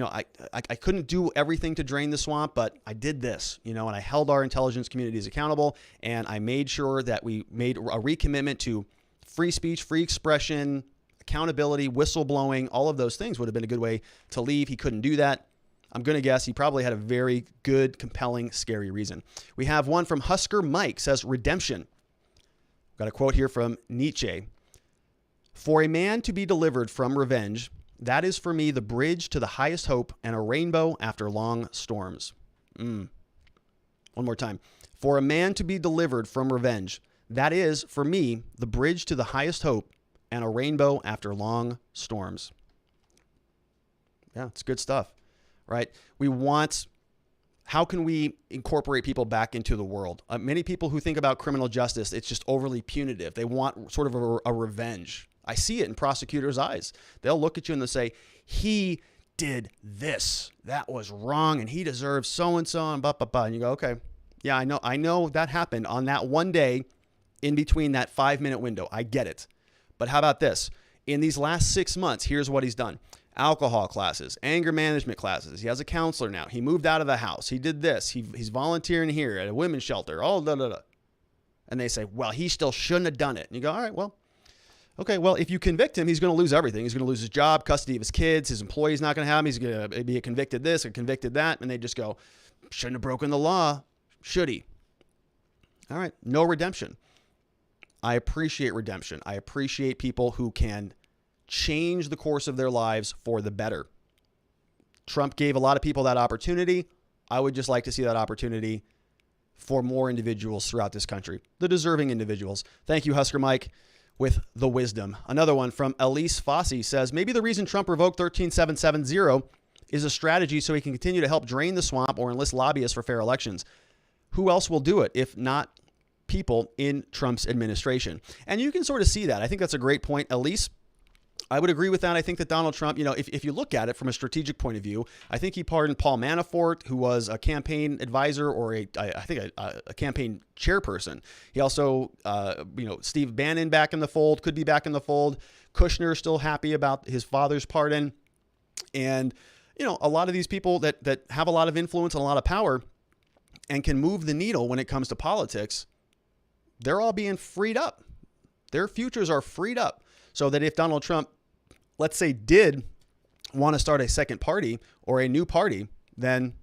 I couldn't do everything to drain the swamp, but I did this, and I held our intelligence communities accountable, and I made sure that we made a recommitment to free speech, free expression, accountability, whistleblowing. All of those things would have been a good way to leave. He couldn't do that. I'm going to guess he probably had a very good, compelling, scary reason. We have one from Husker Mike, says redemption. Got a quote here from Nietzsche. For a man to be delivered from revenge, that is for me the bridge to the highest hope and a rainbow after long storms. One more time. For a man to be delivered from revenge, that is for me the bridge to the highest hope and a rainbow after long storms. Yeah, it's good stuff, right? How can we incorporate people back into the world? Many people who think about criminal justice, it's just overly punitive. They want sort of a revenge. I see it in prosecutors' eyes. They'll look at you and they'll say, he did this. That was wrong, and he deserves so-and-so, and blah, blah, blah. And you go, okay, yeah, I know that happened on that one day in between that 5-minute window. I get it. But how about this? In these last 6 months, here's what he's done. Alcohol classes, anger management classes. He has a counselor now. He moved out of the house. He did this. He's volunteering here at a women's shelter. And they say, well, he still shouldn't have done it. And you go, all right, well, okay, well, if you convict him, he's going to lose everything. He's going to lose his job, custody of his kids. His employee's not going to have him. He's going to be a convicted this, a convicted that. And they just go, shouldn't have broken the law. Should he? All right, no redemption. I appreciate redemption. I appreciate people who can change the course of their lives for the better. Trump gave a lot of people that opportunity. I would just like to see that opportunity for more individuals throughout this country, the deserving individuals. Thank you, Husker Mike, with the wisdom. Another one from Elise Fossey says, maybe the reason Trump revoked 13770 is a strategy so he can continue to help drain the swamp or enlist lobbyists for fair elections. Who else will do it if not people in Trump's administration? And you can sort of see that. I think that's a great point, Elise. I would agree with that. I think that Donald Trump, if you look at it from a strategic point of view, I think he pardoned Paul Manafort, who was a campaign advisor or a campaign chairperson. He also, Steve Bannon back in the fold, could be back in the fold. Kushner still happy about his father's pardon. And, a lot of these people that have a lot of influence and a lot of power and can move the needle when it comes to politics, they're all being freed up. Their futures are freed up. So that if Donald Trump, let's say, did want to start a second party or a new party, then,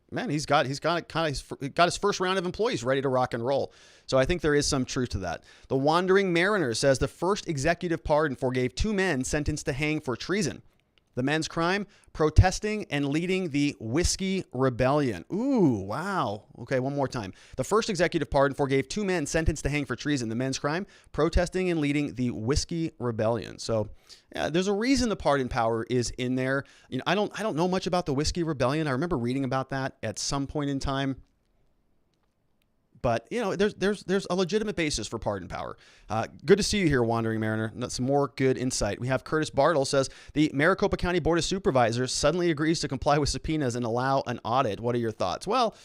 man, he's got his first round of employees ready to rock and roll. So I think there is some truth to that. The Wandering Mariner says the first executive pardon forgave 2 men sentenced to hang for treason. The men's crime, protesting and leading the Whiskey Rebellion. Ooh, wow. Okay, one more time. The first executive pardon forgave 2 men sentenced to hang for treason. The men's crime, protesting and leading the Whiskey Rebellion. So, yeah, there's a reason the pardon power is in there. I don't know much about the Whiskey Rebellion. I remember reading about that at some point in time. But, there's a legitimate basis for pardon power. Good to see you here, Wandering Mariner. Some more good insight. We have Curtis Bartle says, the Maricopa County Board of Supervisors suddenly agrees to comply with subpoenas and allow an audit. What are your thoughts? Well,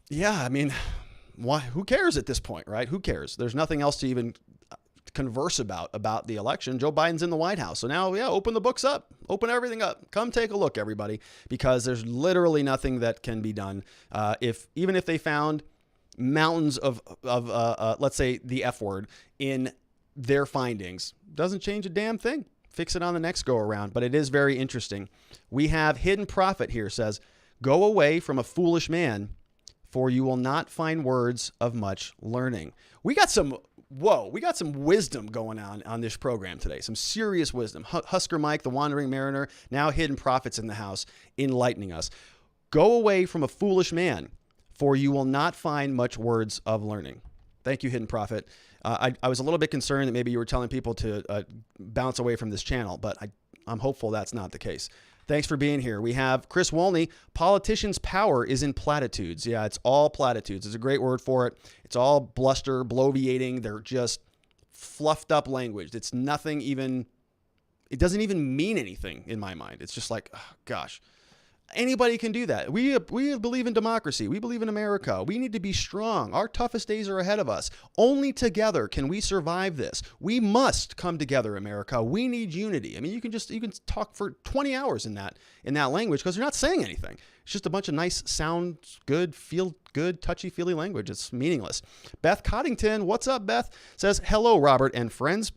yeah, why? Who cares at this point, right? Who cares? There's nothing else to even converse about the election. Joe Biden's in the White House. So now, yeah, open the books up, open everything up. Come take a look, everybody, because there's literally nothing that can be done. Even if they found mountains of let's say the F word in their findings, doesn't change a damn thing. Fix it on the next go around. But it is very interesting. We have Hidden Prophet here says, go away from a foolish man, for you will not find words of much learning. We got some wisdom going on this program today. Some serious wisdom. Husker Mike, the Wandering Mariner, now Hidden Prophets in the house, enlightening us. Go away from a foolish man, for you will not find much words of learning. Thank you, Hidden Prophet. I was a little bit concerned that maybe you were telling people to bounce away from this channel, but I'm hopeful that's not the case. Thanks for being here. We have Chris Wolney. Politicians' power is in platitudes. Yeah, it's all platitudes. It's a great word for it. It's all bluster, bloviating. They're just fluffed up language. It's nothing even, it doesn't even mean anything in my mind. It's just like, oh, gosh. Anybody can do that. We believe in democracy. We believe in America. We need to be strong. Our toughest days are ahead of us. Only together can we survive this. We must come together, America. We need unity. I mean, you can talk for 20 hours in that language because you're not saying anything. It's just a bunch of nice, sound good, feel good, touchy-feely language. It's meaningless. Beth Coddington, what's up, Beth? Says, hello, Robert and friends.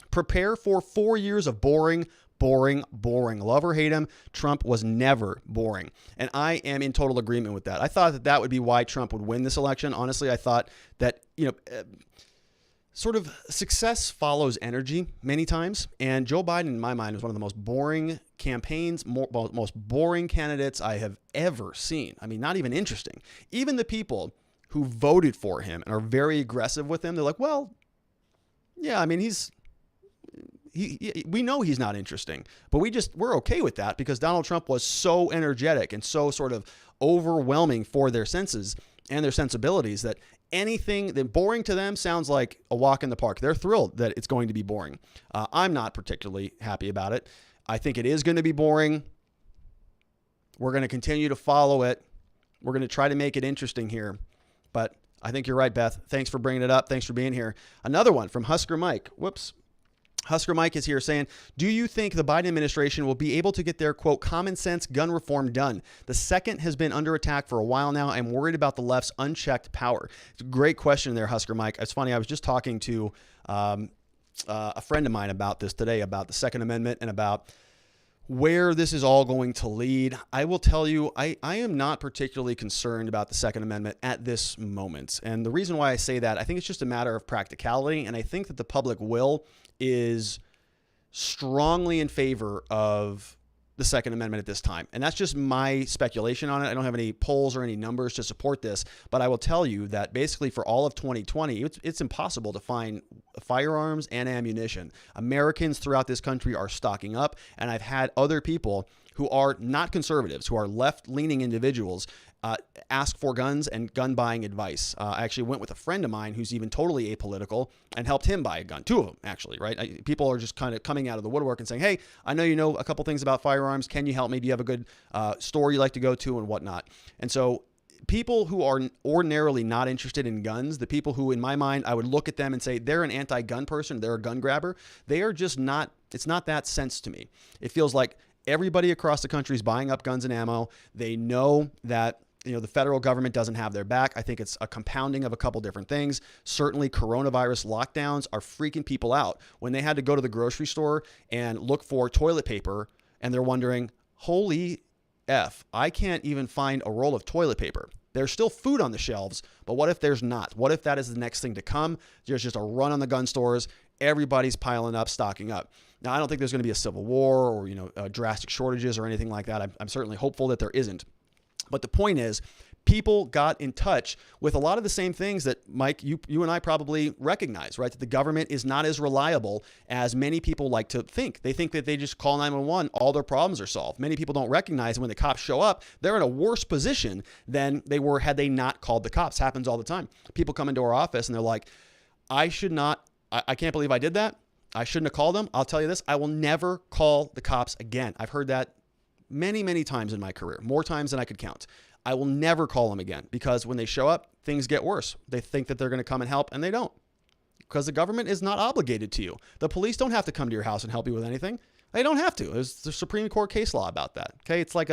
Prepare for 4 years of boring. Love or hate him, Trump was never boring. And I am in total agreement with that. I thought that would be why Trump would win this election. Honestly, I thought that, sort of success follows energy many times. And Joe Biden, in my mind, was one of the most boring campaigns, most boring candidates I have ever seen. I mean, not even interesting. Even the people who voted for him and are very aggressive with him, they're like, well, yeah, I mean, we know he's not interesting, but we're okay with that because Donald Trump was so energetic and so sort of overwhelming for their senses and their sensibilities that anything that boring to them sounds like a walk in the park. They're thrilled that it's going to be boring. I'm not particularly happy about it. I think it is going to be boring. We're going to continue to follow it. We're going to try to make it interesting here, but I think you're right, Beth. Thanks for bringing it up. Thanks for being here. Another one from Husker Mike. Whoops. Husker Mike is here saying, do you think the Biden administration will be able to get their, quote, common sense gun reform done? The second has been under attack for a while now. I'm worried about the left's unchecked power. It's a great question there, Husker Mike. It's funny. I was just talking to a friend of mine about this today, about the Second Amendment and about where this is all going to lead. I will tell you, I am not particularly concerned about the Second Amendment at this moment. And the reason why I say that, I think it's just a matter of practicality. And I think that the public will is strongly in favor of the Second Amendment at this time. And that's just my speculation on it. I don't have any polls or any numbers to support this, but I will tell you that basically for all of 2020, it's impossible to find firearms and ammunition. Americans throughout this country are stocking up, and I've had other people who are not conservatives, who are left-leaning individuals, ask for guns and gun buying advice. I actually went with a friend of mine who's even totally apolitical and helped him buy a gun. Two of them, actually, right? People are just kind of coming out of the woodwork and saying, hey, I know you know a couple things about firearms. Can you help me? Do you have a good store you like to go to and whatnot? And so people who are ordinarily not interested in guns, the people who, in my mind, I would look at them and say they're an anti-gun person, they're a gun grabber, they are just not, it's not that sense to me. It feels like everybody across the country is buying up guns and ammo. They know that the federal government doesn't have their back. I think it's a compounding of a couple different things. Certainly coronavirus lockdowns are freaking people out. When they had to go to the grocery store and look for toilet paper and they're wondering, holy F, I can't even find a roll of toilet paper. There's still food on the shelves, but what if there's not? What if that is the next thing to come? There's just a run on the gun stores. Everybody's piling up, stocking up. Now, I don't think there's going to be a civil war or, drastic shortages or anything like that. I'm certainly hopeful that there isn't. But the point is, people got in touch with a lot of the same things that, Mike, you and I probably recognize, right? That the government is not as reliable as many people like to think. They think that they just call 911, all their problems are solved. Many people don't recognize when the cops show up, they're in a worse position than they were had they not called the cops. Happens all the time. People come into our office and they're like, I can't believe I did that. I shouldn't have called them. I'll tell you this, I will never call the cops again. I've heard that many, many times in my career, more times than I could count. I will never call them again because when they show up, things get worse. They think that they're going to come and help and they don't. because the government is not obligated to you. The police don't have to come to your house and help you with anything. They don't have to. There's the Supreme Court case law about that. Okay, it's like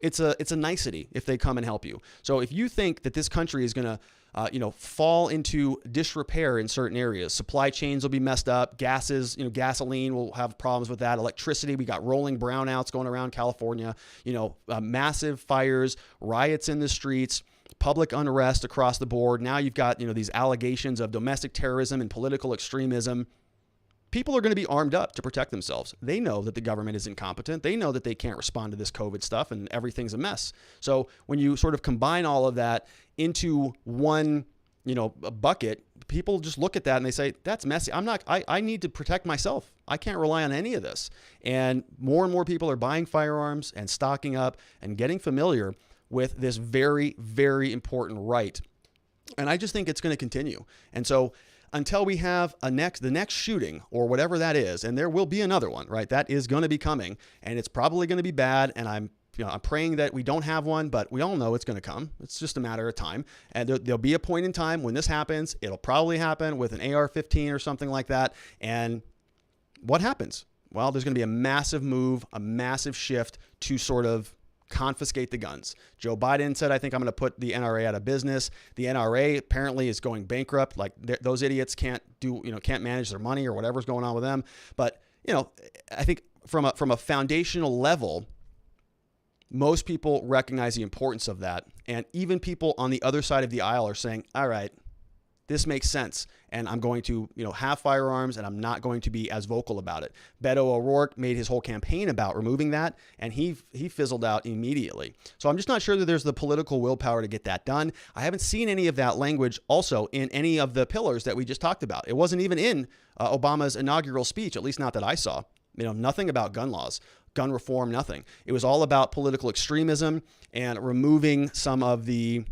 it's a nicety if they come and help you. So if you think that this country is going to fall into disrepair in certain areas, supply chains will be messed up, gasoline will have problems with that, electricity, we got rolling brownouts going around California, massive fires, riots in the streets, public unrest across the board. Now you've got, these allegations of domestic terrorism and political extremism. People are going to be armed up to protect themselves. They know that the government is incompetent. They know that they can't respond to this COVID stuff and everything's a mess. So when you sort of combine all of that into one, a bucket, people just look at that and they say, that's messy. I need to protect myself. I can't rely on any of this. And more people are buying firearms and stocking up and getting familiar with this very, very important right. And I just think it's going to continue. And so until we have the next shooting or whatever that is, and there will be another one, right? That is going to be coming, and it's probably going to be bad. And I'm praying that we don't have one, but we all know it's going to come. It's just a matter of time. And there'll be a point in time when this happens. It'll probably happen with an AR-15 or something like that. And what happens? Well, there's going to be a massive move, a massive shift to sort of confiscate the guns. Joe Biden said, I think I'm going to put the NRA out of business. The NRA apparently is going bankrupt. Like those idiots can't manage their money or whatever's going on with them. But, I think from a foundational level, most people recognize the importance of that. And even people on the other side of the aisle are saying, all right, this makes sense. And I'm going to, have firearms and I'm not going to be as vocal about it. Beto O'Rourke made his whole campaign about removing that and he fizzled out immediately. So I'm just not sure that there's the political willpower to get that done. I haven't seen any of that language also in any of the pillars that we just talked about. It wasn't even in Obama's inaugural speech, at least not that I saw. Nothing about gun laws, gun reform, nothing. It was all about political extremism and removing some of the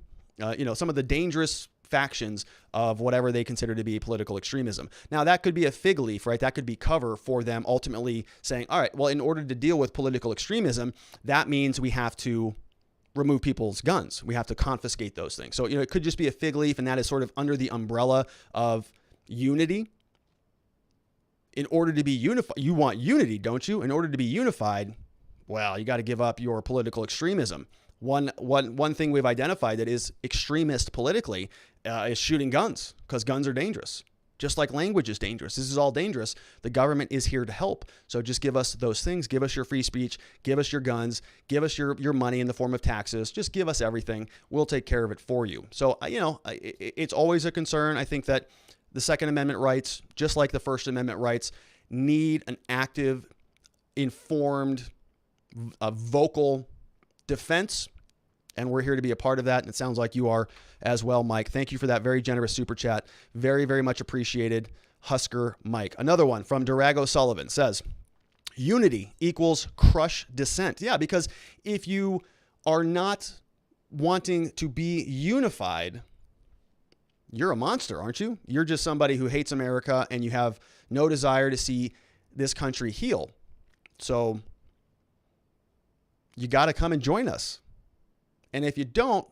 dangerous factions of whatever they consider to be political extremism. Now, that could be a fig leaf, right? That could be cover for them ultimately saying, all right, well, in order to deal with political extremism, that means we have to remove people's guns. We have to confiscate those things. So, it could just be a fig leaf, and that is sort of under the umbrella of unity. In order to be unified, you want unity, don't you? In order to be unified, well, you got to give up your political extremism. One thing we've identified that is extremist politically is shooting guns, because guns are dangerous. Just like language is dangerous. This is all dangerous. The government is here to help. So just give us those things. Give us your free speech. Give us your guns. Give us your money in the form of taxes. Just give us everything. We'll take care of it for you. So, it's always a concern. I think that the Second Amendment rights, just like the First Amendment rights, need an active, informed, vocal defense. And we're here to be a part of that. And it sounds like you are as well, Mike. Thank you for that very generous super chat. Very, very much appreciated, Husker Mike. Another one from Durago Sullivan says, unity equals crush dissent. Yeah, because if you are not wanting to be unified, you're a monster, aren't you? You're just somebody who hates America and you have no desire to see this country heal. So you got to come and join us. And if you don't,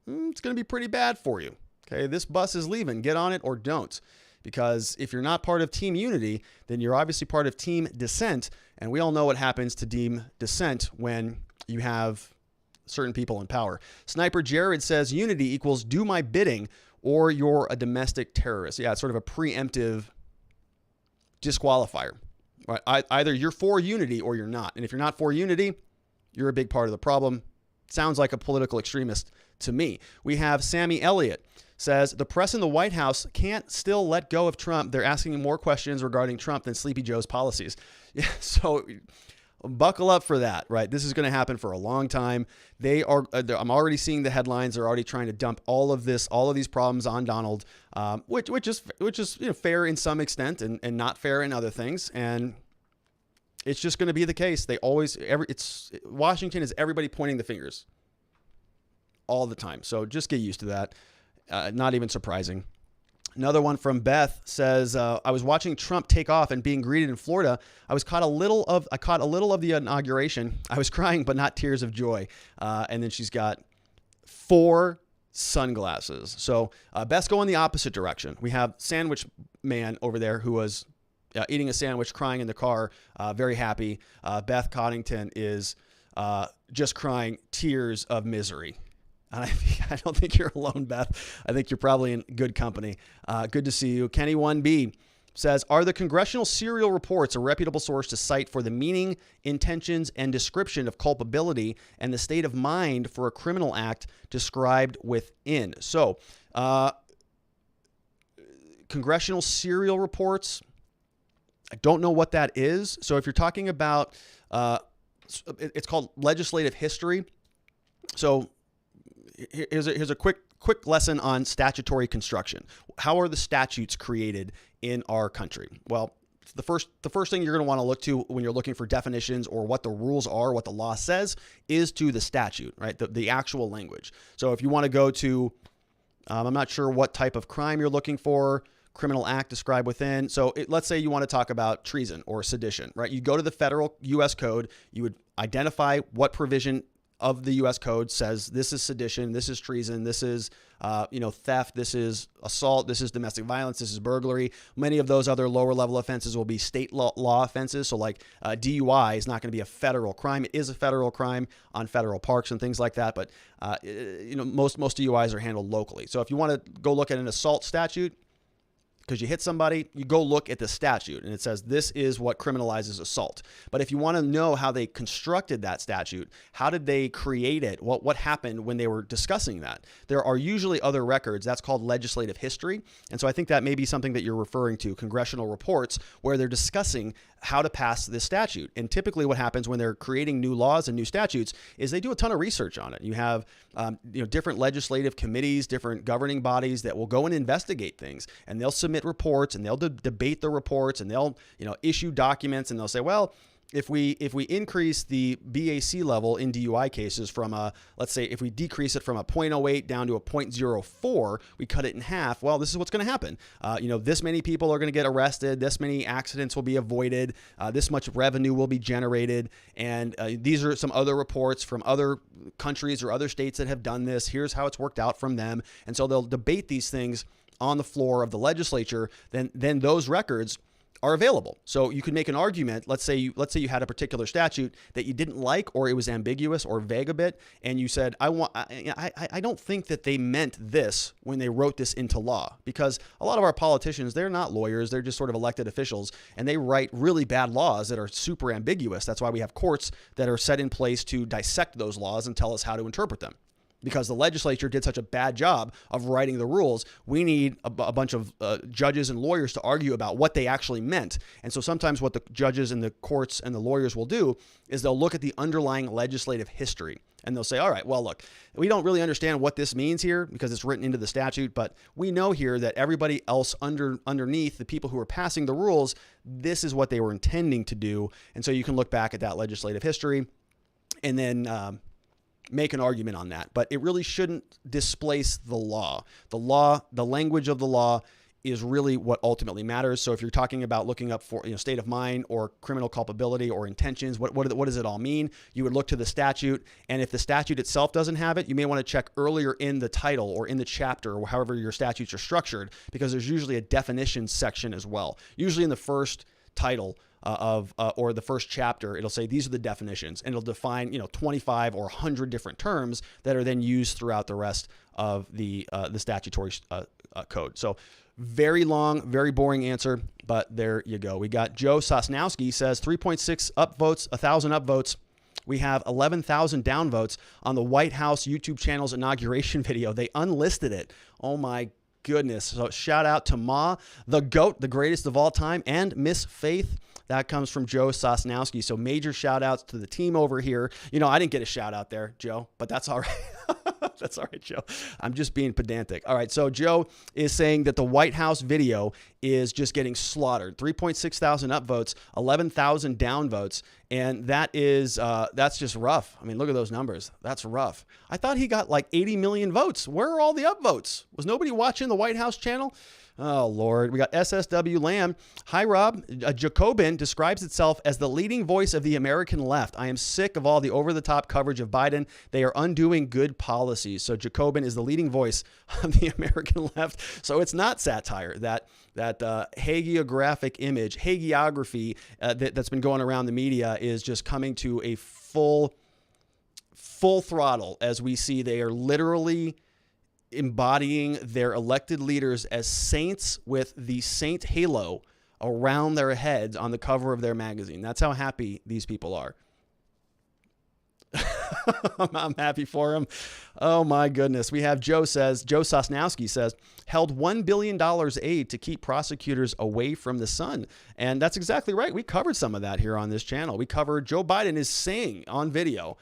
it's going to be pretty bad for you. Okay, this bus is leaving. Get on it or don't. Because if you're not part of Team Unity, then you're obviously part of Team Dissent. And we all know what happens to Team Dissent when you have certain people in power. Sniper Jared says unity equals do my bidding or you're a domestic terrorist. Yeah, it's sort of a preemptive disqualifier. Right? Either you're for unity or you're not. And if you're not for unity, you're a big part of the problem. Sounds like a political extremist to me. We have Sammy Elliott says the press in the White House can't still let go of Trump. They're asking more questions regarding Trump than Sleepy Joe's policies. Yeah, so buckle up for that, right? This is going to happen for a long time. I'm already seeing the headlines. They're already trying to dump all of these problems on Donald, which is fair in some extent and not fair in other things. And it's just going to be the case. Washington is everybody pointing the fingers all the time. So just get used to that. Not even surprising. Another one from Beth says, I was watching Trump take off and being greeted in Florida. I caught a little of the inauguration. I was crying, but not tears of joy. And then she's got 4 sunglasses. So Beth's going the opposite direction. We have Sandwich Man over there who was eating a sandwich, crying in the car, very happy. Beth Coddington is just crying tears of misery. And I don't think you're alone, Beth. I think you're probably in good company. Good to see you. Kenny 1B says, are the congressional serial reports a reputable source to cite for the meaning, intentions, and description of culpability and the state of mind for a criminal act described within? So, congressional serial reports, I don't know what that is. So if you're talking about, it's called legislative history. So here's a quick lesson on statutory construction. How are the statutes created in our country? Well, the first thing you're going to want to look to when you're looking for definitions or what the rules are, what the law says, is to the statute, right? The actual language. So if you want to go to, I'm not sure what type of crime you're looking for, criminal act described within. So let's say you want to talk about treason or sedition, right? You go to the federal U.S. code, you would identify what provision of the U.S. code says this is sedition, this is treason, this is theft, this is assault, this is domestic violence, this is burglary. Many of those other lower level offenses will be state law offenses. So like DUI is not going to be a federal crime. It is a federal crime on federal parks and things like that. But most DUIs are handled locally. So if you want to go look at an assault statute, because you hit somebody, you go look at the statute and it says this is what criminalizes assault. But if you want to know how they constructed that statute, how did they create it? What happened when they were discussing that? There are usually other records. That's called legislative history. And so I think that may be something that you're referring to, congressional reports, where they're discussing how to pass this statute. And typically what happens when they're creating new laws and new statutes is they do a ton of research on it. You have different legislative committees, different governing bodies that will go and investigate things, and they'll submit reports, and they'll debate the reports, and they'll issue documents, and they'll say, well, if we increase the BAC level in DUI cases from let's say if we decrease it from a 0.08 down to a 0.04, we cut it in half. Well, this is what's going to happen. This many people are going to get arrested. This many accidents will be avoided. This much revenue will be generated. And these are some other reports from other countries or other states that have done this. Here's how it's worked out from them. And so they'll debate these things on the floor of the legislature. Then those records are available. So you could make an argument. Let's say you had a particular statute that you didn't like, or it was ambiguous or vague a bit, and you said, I don't think that they meant this when they wrote this into law, because a lot of our politicians, they're not lawyers, they're just sort of elected officials, and they write really bad laws that are super ambiguous. That's why we have courts that are set in place to dissect those laws and tell us how to interpret them. Because the legislature did such a bad job of writing the rules, we need a bunch of judges and lawyers to argue about what they actually meant. And so sometimes what the judges and the courts and the lawyers will do is they'll look at the underlying legislative history, and they'll say, all right, well, look, we don't really understand what this means here because it's written into the statute, but we know here that everybody else underneath, the people who are passing the rules, this is what they were intending to do. And so you can look back at that legislative history and then make an argument on that. But it really shouldn't displace the law. The language of the law is really what ultimately matters. So if you're talking about looking up for state of mind or criminal culpability or intentions, what does it all mean? You would look to the statute, and if the statute itself doesn't have it, you may want to check earlier in the title or in the chapter or however your statutes are structured, because there's usually a definitions section as well. Usually in the first title or the first chapter, it'll say these are the definitions, and it'll define 25 or 100 different terms that are then used throughout the rest of the statutory code. So very long, very boring answer, but there you go. We got Joe Sosnowski says 3.6 upvotes, 1,000 upvotes. We have 11,000 downvotes on the White House YouTube channel's inauguration video. They unlisted it. Oh my goodness. So shout out to Ma, the GOAT, the greatest of all time, and Miss Faith. That comes from Joe Sosnowski. So major shout outs to the team over here. I didn't get a shout out there, Joe, but that's all right. That's all right, Joe. I'm just being pedantic. All right. So Joe is saying that the White House video is just getting slaughtered. 3.6 thousand upvotes, 11,000 downvotes. And that's just rough. I mean, look at those numbers. That's rough. I thought he got like 80 million votes. Where are all the upvotes? Was nobody watching the White House channel? Oh, Lord. We got SSW Lamb. Hi, Rob. Jacobin describes itself as the leading voice of the American left. I am sick of all the over-the-top coverage of Biden. They are undoing good policies. So Jacobin is the leading voice of the American left. So it's not satire. That hagiographic image, hagiography that's been going around the media is just coming to a full throttle as we see they are literally embodying their elected leaders as saints with the saint halo around their heads on the cover of their magazine. That's how happy these people are. I'm happy for him. Oh my goodness. We have Joe Sosnowski says, held $1 billion aid to keep prosecutors away from the sun. And that's exactly right. We covered some of that here on this channel. We covered Joe Biden is saying on video,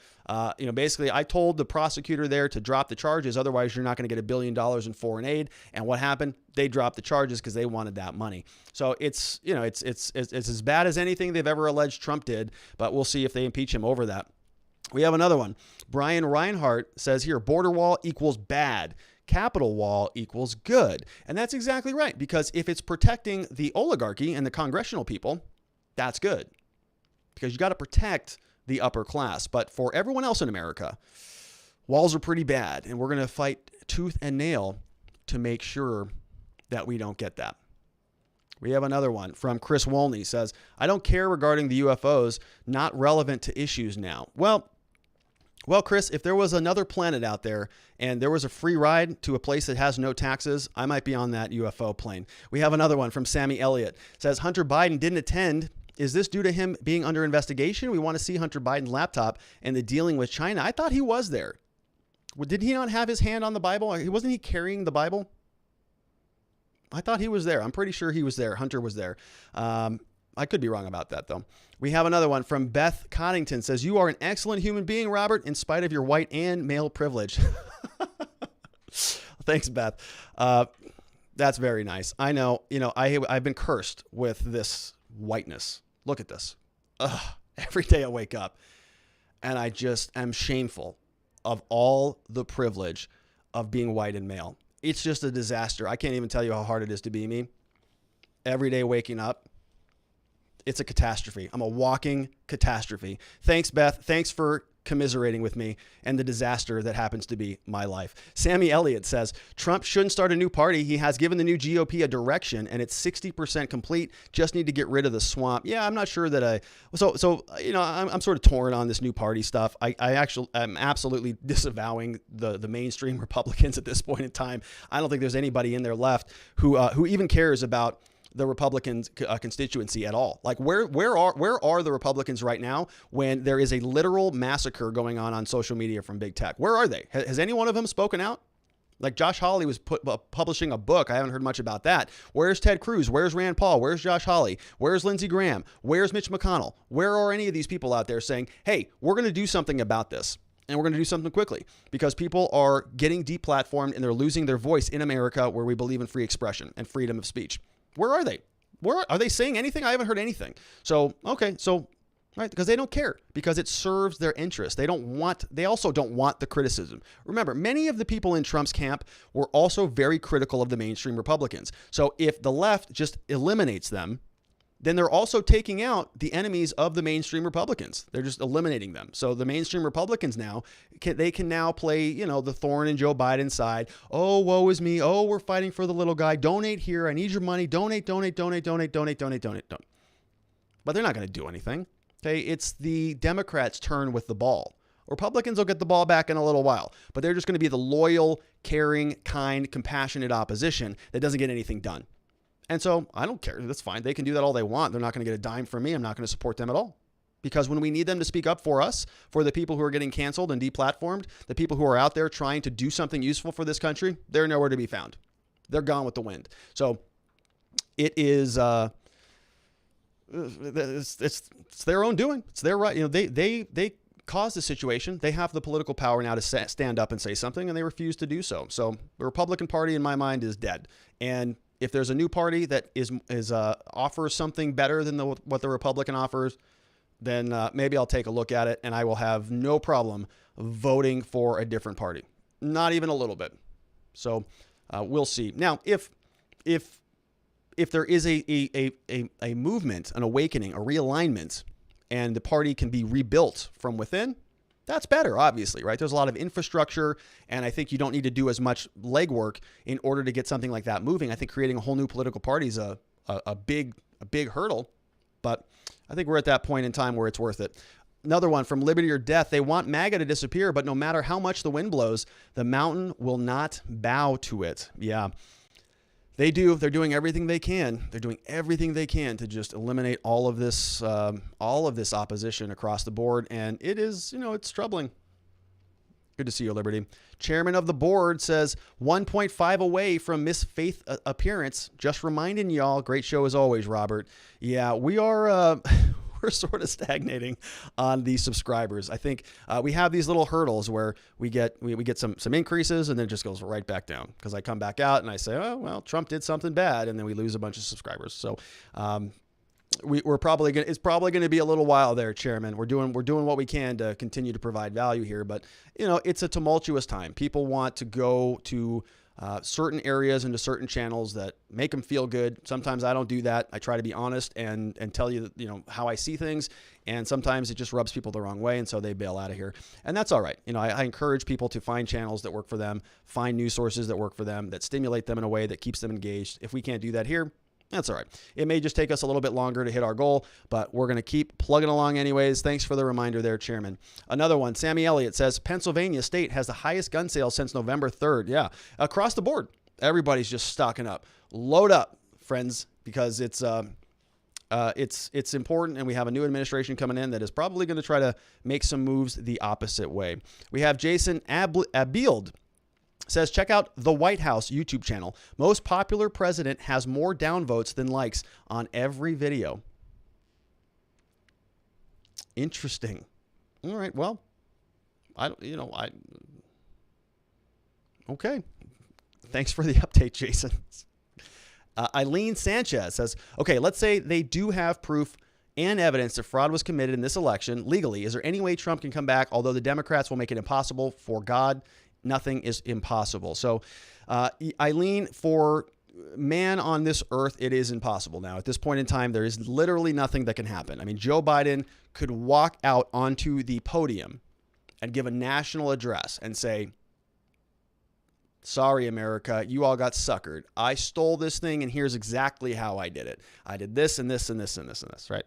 basically I told the prosecutor there to drop the charges. Otherwise you're not going to get $1 billion in foreign aid. And what happened? They dropped the charges because they wanted that money. So it's as bad as anything they've ever alleged Trump did, but we'll see if they impeach him over that. We have another one. Brian Reinhart says here, border wall equals bad. Capitol wall equals good. And that's exactly right, because if it's protecting the oligarchy and the congressional people, that's good, because you got to protect the upper class. But for everyone else in America, walls are pretty bad, and we're going to fight tooth and nail to make sure that we don't get that. We have another one from Chris Wolney says, I don't care regarding the UFOs, not relevant to issues now. Well, Chris, if there was another planet out there and there was a free ride to a place that has no taxes, I might be on that UFO plane. We have another one from Sammy Elliott. Says, Hunter Biden didn't attend. Is this due to him being under investigation? We want to see Hunter Biden's laptop and the dealing with China. I thought he was there. Did he not have his hand on the Bible? Wasn't he carrying the Bible? I thought he was there. I'm pretty sure he was there. Hunter was there. I could be wrong about that, though. We have another one from Beth Coddington. Says, you are an excellent human being, Robert, in spite of your white and male privilege. Thanks, Beth. That's very nice. I know, I've been cursed with this whiteness. Look at this. Every day I wake up and I just am shameful of all the privilege of being white and male. It's just a disaster. I can't even tell you how hard it is to be me. Every day waking up, it's a catastrophe. I'm a walking catastrophe. Thanks, Beth. Thanks for commiserating with me and the disaster that happens to be my life. Sammy Elliott says, Trump shouldn't start a new party. He has given the new GOP a direction and it's 60% complete. Just need to get rid of the swamp. Yeah, I'm not sure that I'm sort of torn on this new party stuff. I'm absolutely disavowing the mainstream Republicans at this point in time. I don't think there's anybody in there left who even cares about the Republican constituency at all. Like where are the Republicans right now when there is a literal massacre going on social media from big tech? Where are they? Has any one of them spoken out? Like Josh Hawley was publishing a book. I haven't heard much about that. Where's Ted Cruz? Where's Rand Paul? Where's Josh Hawley? Where's Lindsey Graham? Where's Mitch McConnell? Where are any of these people out there saying, hey, we're going to do something about this? And we're going to do something quickly, because people are getting deplatformed and they're losing their voice in America, where we believe in free expression and freedom of speech. Where are they? Are they saying anything? I haven't heard anything. Right, because they don't care, because it serves their interest. They also don't want the criticism. Remember, many of the people in Trump's camp were also very critical of the mainstream Republicans. So if the left just eliminates them, then they're also taking out the enemies of the mainstream Republicans. They're just eliminating them. So the mainstream Republicans now, they can now play, the thorn in Joe Biden's side. Oh, woe is me. Oh, we're fighting for the little guy. Donate here. I need your money. Donate. But they're not going to do anything. Okay, it's the Democrats' turn with the ball. Republicans will get the ball back in a little while, but they're just going to be the loyal, caring, kind, compassionate opposition that doesn't get anything done. And so I don't care. That's fine. They can do that all they want. They're not going to get a dime from me. I'm not going to support them at all. Because when we need them to speak up for us, for the people who are getting canceled and deplatformed, the people who are out there trying to do something useful for this country, they're nowhere to be found. They're gone with the wind. So it is, it's their own doing. It's their right. They caused the situation. They have the political power now to stand up and say something, and they refuse to do so. So the Republican Party, in my mind, is dead. And if there's a new party that offers something better than what the Republican offers, then maybe I'll take a look at it, and I will have no problem voting for a different party. Not even a little bit. So we'll see. Now, if there is a movement, an awakening, a realignment, and the party can be rebuilt from within, that's better, obviously, right? There's a lot of infrastructure, and I think you don't need to do as much legwork in order to get something like that moving. I think creating a whole new political party is a big hurdle, but I think we're at that point in time where it's worth it. Another one from Liberty or Death. They want MAGA to disappear, but no matter how much the wind blows, the mountain will not bow to it. Yeah, they do. They're doing everything they can. They're doing everything they can to just eliminate all of this opposition across the board. And it is, it's troubling. Good to see you, Liberty. Chairman of the board says 1.5 away from Miss Faith appearance. Just reminding y'all, great show as always, Robert. Yeah, we are, we're sort of stagnating on the subscribers. I think we have these little hurdles where we get some increases and then it just goes right back down because I come back out and I say, oh, well, Trump did something bad, and then we lose a bunch of subscribers. So it's probably going to be a little while there, Chairman. We're doing what we can to continue to provide value here, but it's a tumultuous time. People want to go to certain areas and to certain channels that make them feel good. Sometimes I don't do that. I try to be honest and tell you, how I see things. And sometimes it just rubs people the wrong way, and so they bail out of here. And that's all right. I encourage people to find channels that work for them, find news sources that work for them, that stimulate them in a way that keeps them engaged. If we can't do that here, that's all right. It may just take us a little bit longer to hit our goal, but we're going to keep plugging along anyways. Thanks for the reminder there, Chairman. Another one, Sammy Elliott says, Pennsylvania state has the highest gun sales since November 3rd. Yeah, across the board, everybody's just stocking up. Load up, friends, because it's important, and we have a new administration coming in that is probably going to try to make some moves the opposite way. We have Jason Abield. Says, check out the White House YouTube channel. Most popular president has more downvotes than likes on every video. Interesting. All right. Well, okay. Thanks for the update, Jason. Eileen Sanchez says, okay, let's say they do have proof and evidence that fraud was committed in this election legally. Is there any way Trump can come back, although the Democrats will make it impossible? For God, nothing is impossible. So, Eileen, for man on this earth, it is impossible now. At this point in time, there is literally nothing that can happen. I mean, Joe Biden could walk out onto the podium and give a national address and say, sorry, America, you all got suckered. I stole this thing, and here's exactly how I did it. I did this and this and this and this and this, right?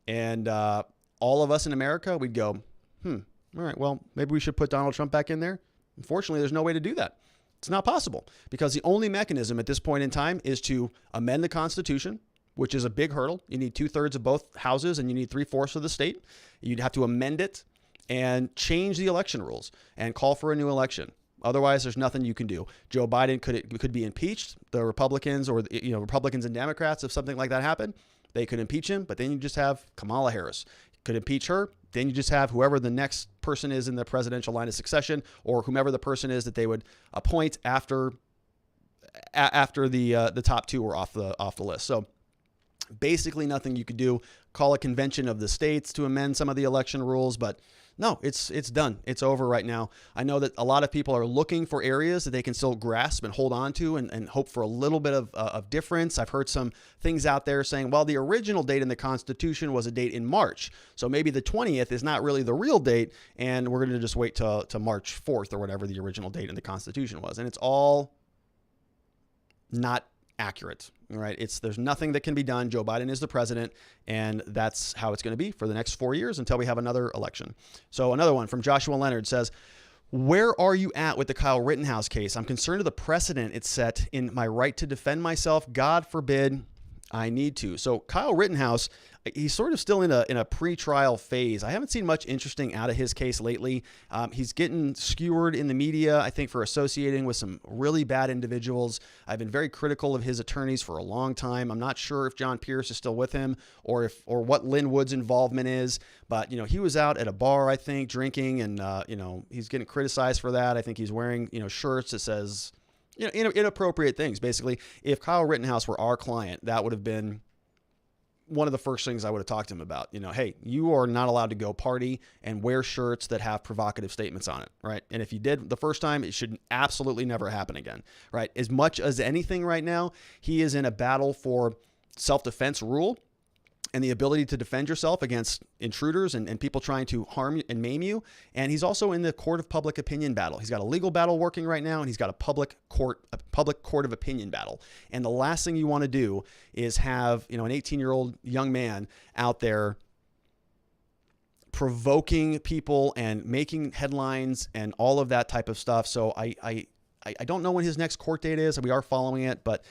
And all of us in America, we'd go, all right, well, maybe we should put Donald Trump back in there. Unfortunately, there's no way to do that. It's not possible because the only mechanism at this point in time is to amend the Constitution, which is a big hurdle. You need 2/3 of both houses and you need 3/4 of the state. You'd have to amend it and change the election rules and call for a new election. Otherwise, there's nothing you can do. Joe Biden could be impeached. The Republicans or Republicans and Democrats, if something like that happened, they could impeach him. But then you just have Kamala Harris. Could impeach her. Then you just have whoever the next person is in the presidential line of succession, or whomever the person is that they would appoint after the top two are off the list. So basically nothing you could do. Call a convention of the states to amend some of the election rules, but no, it's done. It's over right now. I know that a lot of people are looking for areas that they can still grasp and hold on to and hope for a little bit of difference. I've heard some things out there saying, well, the original date in the Constitution was a date in March. So maybe the 20th is not really the real date, and we're going to just wait to March 4th or whatever the original date in the Constitution was. And it's all not accurate, right? There's nothing that can be done. Joe Biden is the president, and that's how it's going to be for the next 4 years until we have another election. So another one from Joshua Leonard says, where are you at with the Kyle Rittenhouse case? I'm concerned of the precedent it's set in my right to defend myself. God forbid I need to. So Kyle Rittenhouse, he's sort of still in a pre-trial phase. I haven't seen much interesting out of his case lately. He's getting skewered in the media, I think, for associating with some really bad individuals. I've been very critical of his attorneys for a long time. I'm not sure if John Pierce is still with him or what Lynn Wood's involvement is. But, he was out at a bar, I think, drinking, and, he's getting criticized for that. I think he's wearing, shirts that says, inappropriate things. Basically, if Kyle Rittenhouse were our client, that would have been one of the first things I would have talked to him about, hey, you are not allowed to go party and wear shirts that have provocative statements on it, right? And if you did the first time, it should absolutely never happen again, right? As much as anything right now, he is in a battle for self-defense rule and the ability to defend yourself against intruders and people trying to harm and maim you. And he's also in the court of public opinion battle. He's got a legal battle working right now, and he's got a public court of opinion battle. And the last thing you want to do is have, an 18-year-old young man out there provoking people and making headlines and all of that type of stuff. So I don't know when his next court date is. We are following it, but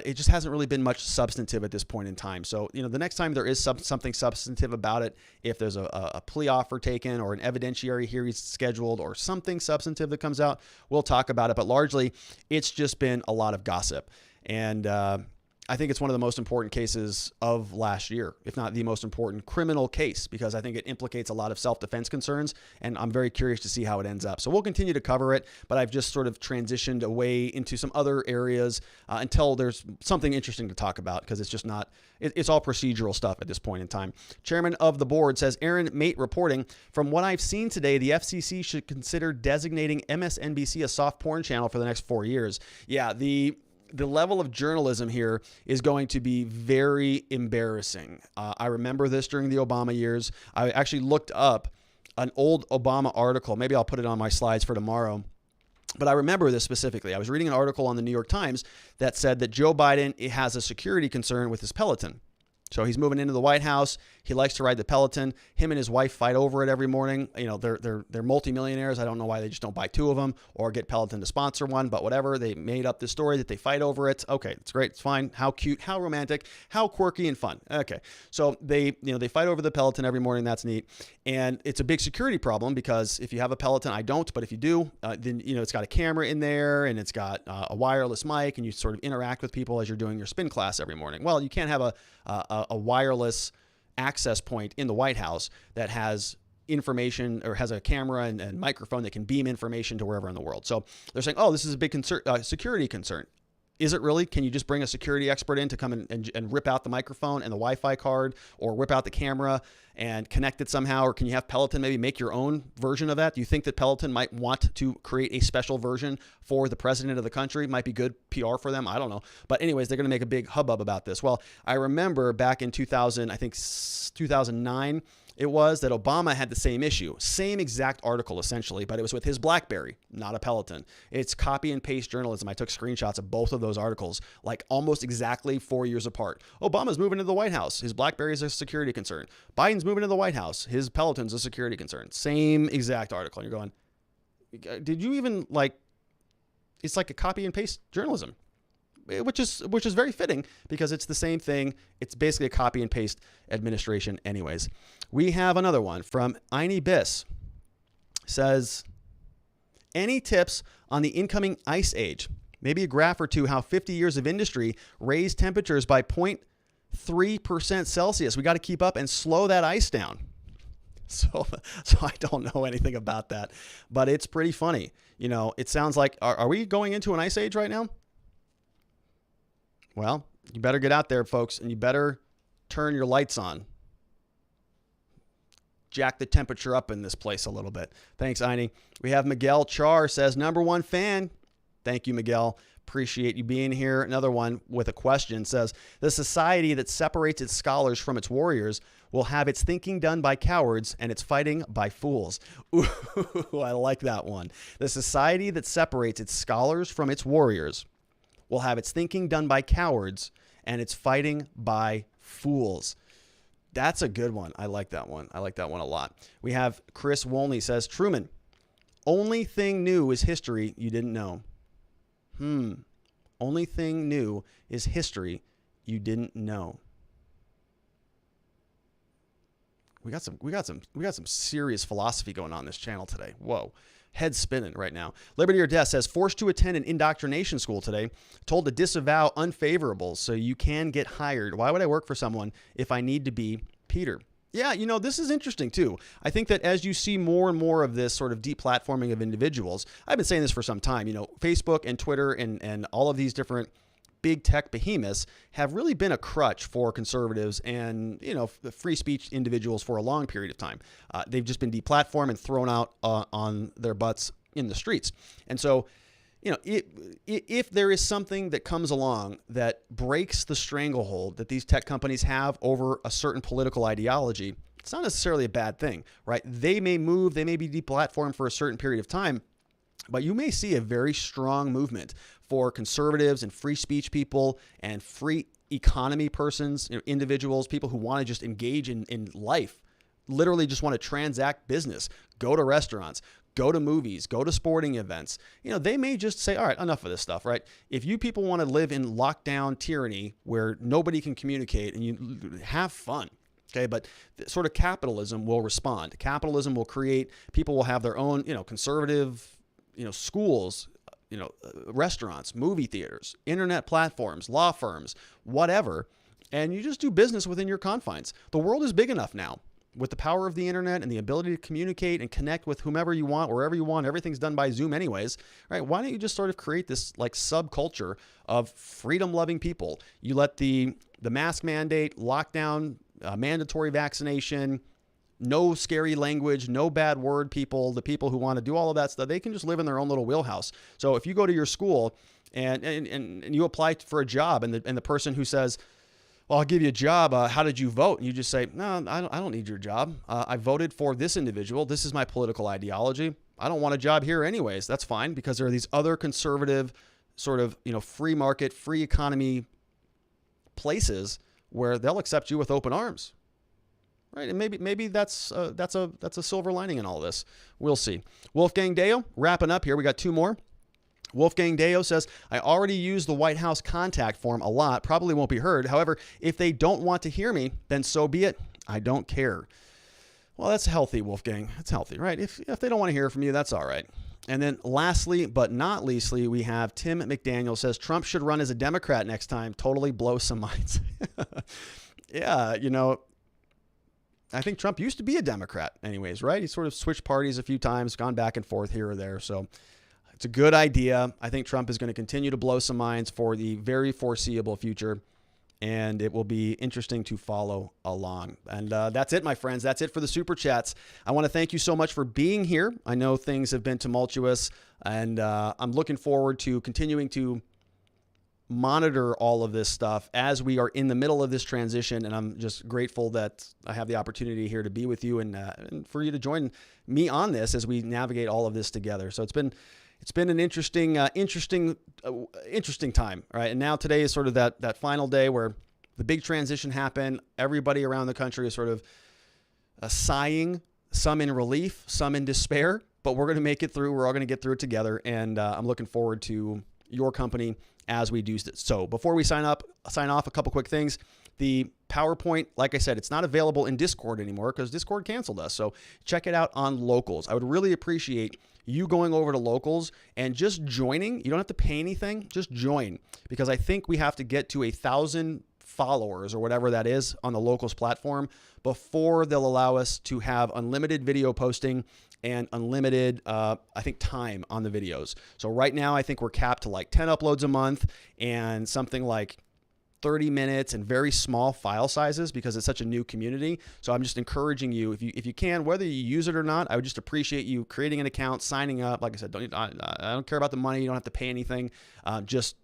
it just hasn't really been much substantive at this point in time. So, the next time there is something substantive about it, if there's a plea offer taken or an evidentiary hearing scheduled or something substantive that comes out, we'll talk about it. But largely, it's just been a lot of gossip. And I think it's one of the most important cases of last year, if not the most important criminal case, because I think it implicates a lot of self-defense concerns, and I'm very curious to see how it ends up. So we'll continue to cover it, but I've just sort of transitioned away into some other areas until there's something interesting to talk about, because it's just not, it's all procedural stuff at this point in time. Chairman of the board says, Aaron Mate reporting, from what I've seen today, the FCC should consider designating MSNBC a soft porn channel for the next 4 years. Yeah, the level of journalism here is going to be very embarrassing. I remember this during the Obama years. I actually looked up an old Obama article. Maybe I'll put it on my slides for tomorrow. But I remember this specifically. I was reading an article on the New York Times that said that Joe Biden has a security concern with his Peloton. So he's moving into the White House. He likes to ride the Peloton. Him and his wife fight over it every morning. They're multimillionaires. I don't know why they just don't buy two of them or get Peloton to sponsor one, but whatever. They made up this story that they fight over it. Okay, it's great. It's fine. How cute, how romantic, how quirky and fun. Okay. So they fight over the Peloton every morning. That's neat. And it's a big security problem because if you have a Peloton, I don't, but if you do, then, it's got a camera in there and it's got a wireless mic and you sort of interact with people as you're doing your spin class every morning. Well, you can't have a wireless access point in the White House that has information or has a camera and microphone that can beam information to wherever in the world. So they're saying, oh, this is a big security concern. Is it really? Can you just bring a security expert in to come and rip out the microphone and the Wi-Fi card or rip out the camera and connect it somehow? Or can you have Peloton maybe make your own version of that? Do you think that Peloton might want to create a special version for the president of the country? Might be good PR for them. I don't know. But anyways, they're going to make a big hubbub about this. Well, I remember back in 2009, it was that Obama had the same issue, same exact article essentially, but it was with his BlackBerry, not a Peloton. It's copy and paste journalism. I took screenshots of both of those articles, like almost exactly 4 years apart. Obama's moving to the White House. His BlackBerry is a security concern. Biden's moving to the White House. His Peloton's a security concern. Same exact article. And you're going, did you even it's like a copy and paste journalism. Which is very fitting because it's the same thing. It's basically a copy and paste administration anyways. We have another one from Ini Biss. Says, any tips on the incoming ice age? Maybe a graph or two how 50 years of industry raised temperatures by 0.3% Celsius. We got to keep up and slow that ice down. So I don't know anything about that, but it's pretty funny. It sounds like, are we going into an ice age right now? Well, you better get out there, folks, and you better turn your lights on. Jack the temperature up in this place a little bit. Thanks, Ini. We have Miguel Char says, #1 fan. Thank you, Miguel. Appreciate you being here. Another one with a question says, the society that separates its scholars from its warriors will have its thinking done by cowards and its fighting by fools. Ooh, I like that one. The society that separates its scholars from its warriors will have its thinking done by cowards and its fighting by fools. That's a good one. I like that one. I like that one a lot. We have Chris Wolney says, Truman, only thing new is history you didn't know. Only thing new is history you didn't know. We got some serious philosophy going on this channel today. Whoa. Head spinning right now. Liberty or Death says, forced to attend an indoctrination school today, told to disavow unfavorables so you can get hired. Why would I work for someone if I need to be Peter? Yeah, this is interesting too. I think that as you see more and more of this sort of deplatforming of individuals, I've been saying this for some time, Facebook and Twitter and all of these different big tech behemoths have really been a crutch for conservatives and, free speech individuals for a long period of time. They've just been deplatformed and thrown out on their butts in the streets. And so, if there is something that comes along that breaks the stranglehold that these tech companies have over a certain political ideology, it's not necessarily a bad thing, right? They may move, they may be deplatformed for a certain period of time, but you may see a very strong movement for conservatives and free speech people and free economy persons, individuals, people who want to just engage in life, literally just want to transact business, go to restaurants, go to movies, go to sporting events. They may just say, all right, enough of this stuff, right? If you people want to live in lockdown tyranny where nobody can communicate and you have fun, okay, but sort of capitalism will respond. Capitalism will create, people will have their own, conservative, schools, restaurants, movie theaters, internet platforms, law firms, whatever. And you just do business within your confines. The world is big enough now with the power of the internet and the ability to communicate and connect with whomever you want, wherever you want. Everything's done by Zoom anyways, right? Why don't you just sort of create this like subculture of freedom loving people? You let the mask mandate, lockdown, mandatory vaccination, no scary language, no bad word people, the people who want to do all of that stuff, they can just live in their own little wheelhouse. So if you go to your school and you apply for a job and the person who says, well, I'll give you a job. How did you vote? And you just say, no, I don't need your job. I voted for this individual. This is my political ideology. I don't want a job here anyways. That's fine, because there are these other conservative sort of, free market, free economy places where they'll accept you with open arms. Right, and maybe that's a silver lining in all this. We'll see. Wolfgang Deo, wrapping up here. We got two more. Wolfgang Deo says, I already use the White House contact form a lot. Probably won't be heard. However, if they don't want to hear me, then so be it. I don't care. Well, that's healthy, Wolfgang. It's healthy, right? If they don't want to hear from you, that's all right. And then lastly, but not leastly, we have Tim McDaniel says, Trump should run as a Democrat next time. Totally blow some minds. Yeah, I think Trump used to be a Democrat anyways, right? He sort of switched parties a few times, gone back and forth here or there. So it's a good idea. I think Trump is going to continue to blow some minds for the very foreseeable future, and it will be interesting to follow along. And that's it, my friends. That's it for the Super Chats. I want to thank you so much for being here. I know things have been tumultuous, and I'm looking forward to continuing to monitor all of this stuff as we are in the middle of this transition. And I'm just grateful that I have the opportunity here to be with you and for you to join me on this as we navigate all of this together. So it's been an interesting time, right? And now today is sort of that final day where the big transition happened. Everybody around the country is sort of sighing, some in relief, some in despair, but we're going to make it through. We're all going to get through it together. And I'm looking forward to your company as we do this. So before we sign off, a couple quick things. The PowerPoint, like I said, it's not available in Discord anymore because Discord canceled us. So check it out on Locals. I would really appreciate you going over to Locals and just joining. You don't have to pay anything. Just join, because I think we have to get to 1,000 followers or whatever that is on the Locals platform before they'll allow us to have unlimited video posting and unlimited, I think, time on the videos. So right now, I think we're capped to like 10 uploads a month and something like 30 minutes and very small file sizes because it's such a new community. So I'm just encouraging you, if you can, whether you use it or not, I would just appreciate you creating an account, signing up. Like I said, I don't care about the money. You don't have to pay anything. Just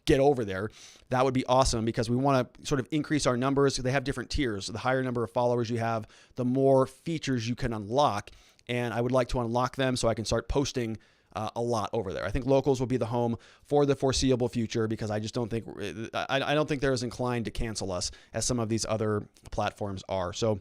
get over there. That would be awesome, because we want to sort of increase our numbers. They have different tiers. So the higher number of followers you have, the more features you can unlock. And I would like to unlock them so I can start posting a lot over there. I think Locals will be the home for the foreseeable future, because I just don't think I don't think they're as inclined to cancel us as some of these other platforms are. So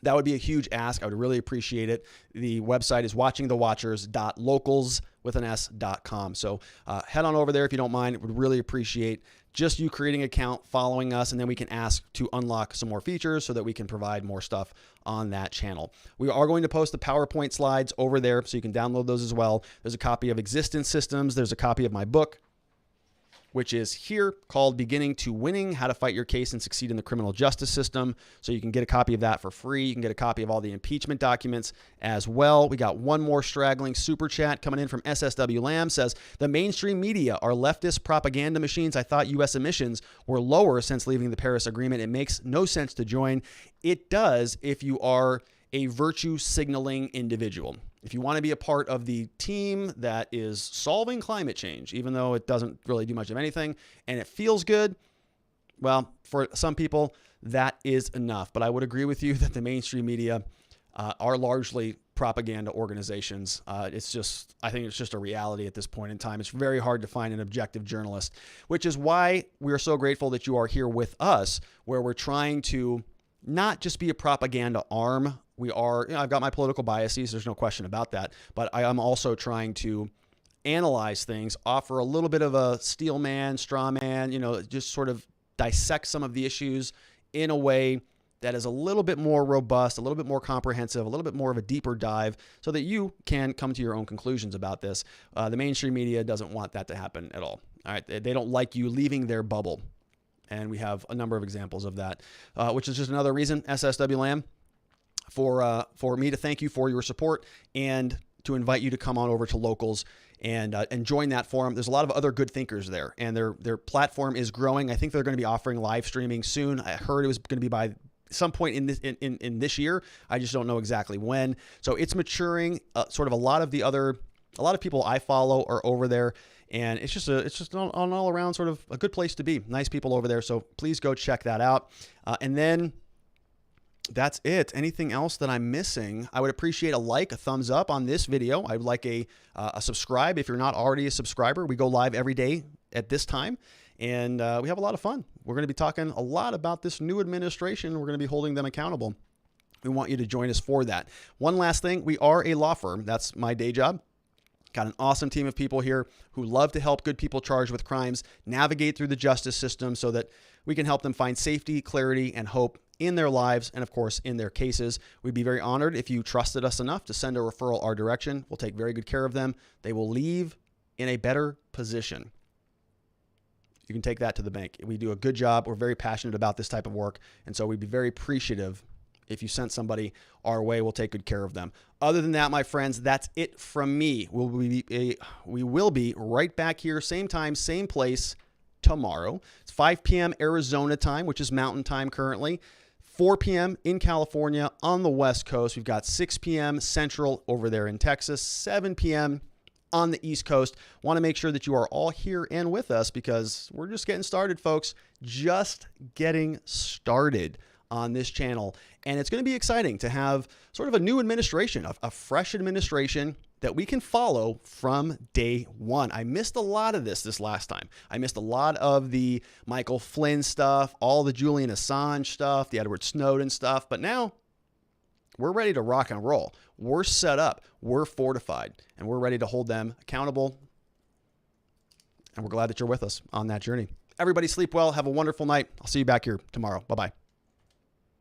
that would be a huge ask. I would really appreciate it. The website is watchingthewatchers.locals.com. So head on over there if you don't mind. Would really appreciate just you creating an account, following us, and then we can ask to unlock some more features so that we can provide more stuff on that channel. We are going to post the PowerPoint slides over there so you can download those as well. There's a copy of Existence Systems. There's a copy of my book. which is here, called Beginning to Winning, How to Fight Your Case and Succeed in the Criminal Justice System. So you can get a copy of that for free. You can get a copy of all the impeachment documents as well. We got one more straggling super chat coming in from SSW Lamb. Says, the mainstream media are leftist propaganda machines. I thought U.S. emissions were lower since leaving the Paris Agreement. It makes no sense to join. It does if you are a virtue signaling individual. If you want to be a part of the team that is solving climate change, even though it doesn't really do much of anything and it feels good, well, for some people, that is enough. But I would agree with you that the mainstream media are largely propaganda organizations. I think it's just a reality at this point in time. It's very hard to find an objective journalist, which is why we are so grateful that you are here with us, where we're trying to not just be a propaganda arm. We are, I've got my political biases, there's no question about that, but I am also trying to analyze things, offer a little bit of a steel man, straw man, just sort of dissect some of the issues in a way that is a little bit more robust, a little bit more comprehensive, a little bit more of a deeper dive so that you can come to your own conclusions about this. The mainstream media doesn't want that to happen at all. All right, they don't like you leaving their bubble. And we have a number of examples of that, which is just another reason, SSW Lamb, for me to thank you for your support and to invite you to come on over to Locals and join that forum. There's a lot of other good thinkers there, and their platform is growing. I think they're going to be offering live streaming soon. I heard it was going to be by some point in this year. I just don't know exactly when. So it's maturing. Sort of a lot of people I follow are over there. And it's just an all around sort of a good place to be. Nice people over there. So please go check that out. And then that's it. Anything else that I'm missing? I would appreciate a like, a thumbs up on this video. I would like a subscribe if you're not already a subscriber. We go live every day at this time, and we have a lot of fun. We're going to be talking a lot about this new administration. We're going to be holding them accountable. We want you to join us for that. One last thing. We are a law firm. That's my day job. Got an awesome team of people here who love to help good people charged with crimes navigate through the justice system so that we can help them find safety, clarity, and hope in their lives and, of course, in their cases. We'd be very honored if you trusted us enough to send a referral our direction. We'll take very good care of them. They will leave in a better position. You can take that to the bank. We do a good job. We're very passionate about this type of work, and so we'd be very appreciative if you sent somebody our way. We'll take good care of them. Other than that, my friends, that's it from me. We will be right back here, same time, same place tomorrow. It's 5 p.m. Arizona time, which is Mountain Time currently. 4 p.m. in California on the West Coast. We've got 6 p.m. Central over there in Texas, 7 p.m. on the East Coast. Want to make sure that you are all here and with us because we're just getting started, folks. Just getting started on this channel. And it's going to be exciting to have sort of a new administration, a fresh administration that we can follow from day one. I missed a lot of this last time. I missed a lot of the Michael Flynn stuff, all the Julian Assange stuff, the Edward Snowden stuff. But now we're ready to rock and roll. We're set up, we're fortified, and we're ready to hold them accountable. And we're glad that you're with us on that journey. Everybody sleep well. Have a wonderful night. I'll see you back here tomorrow. Bye-bye.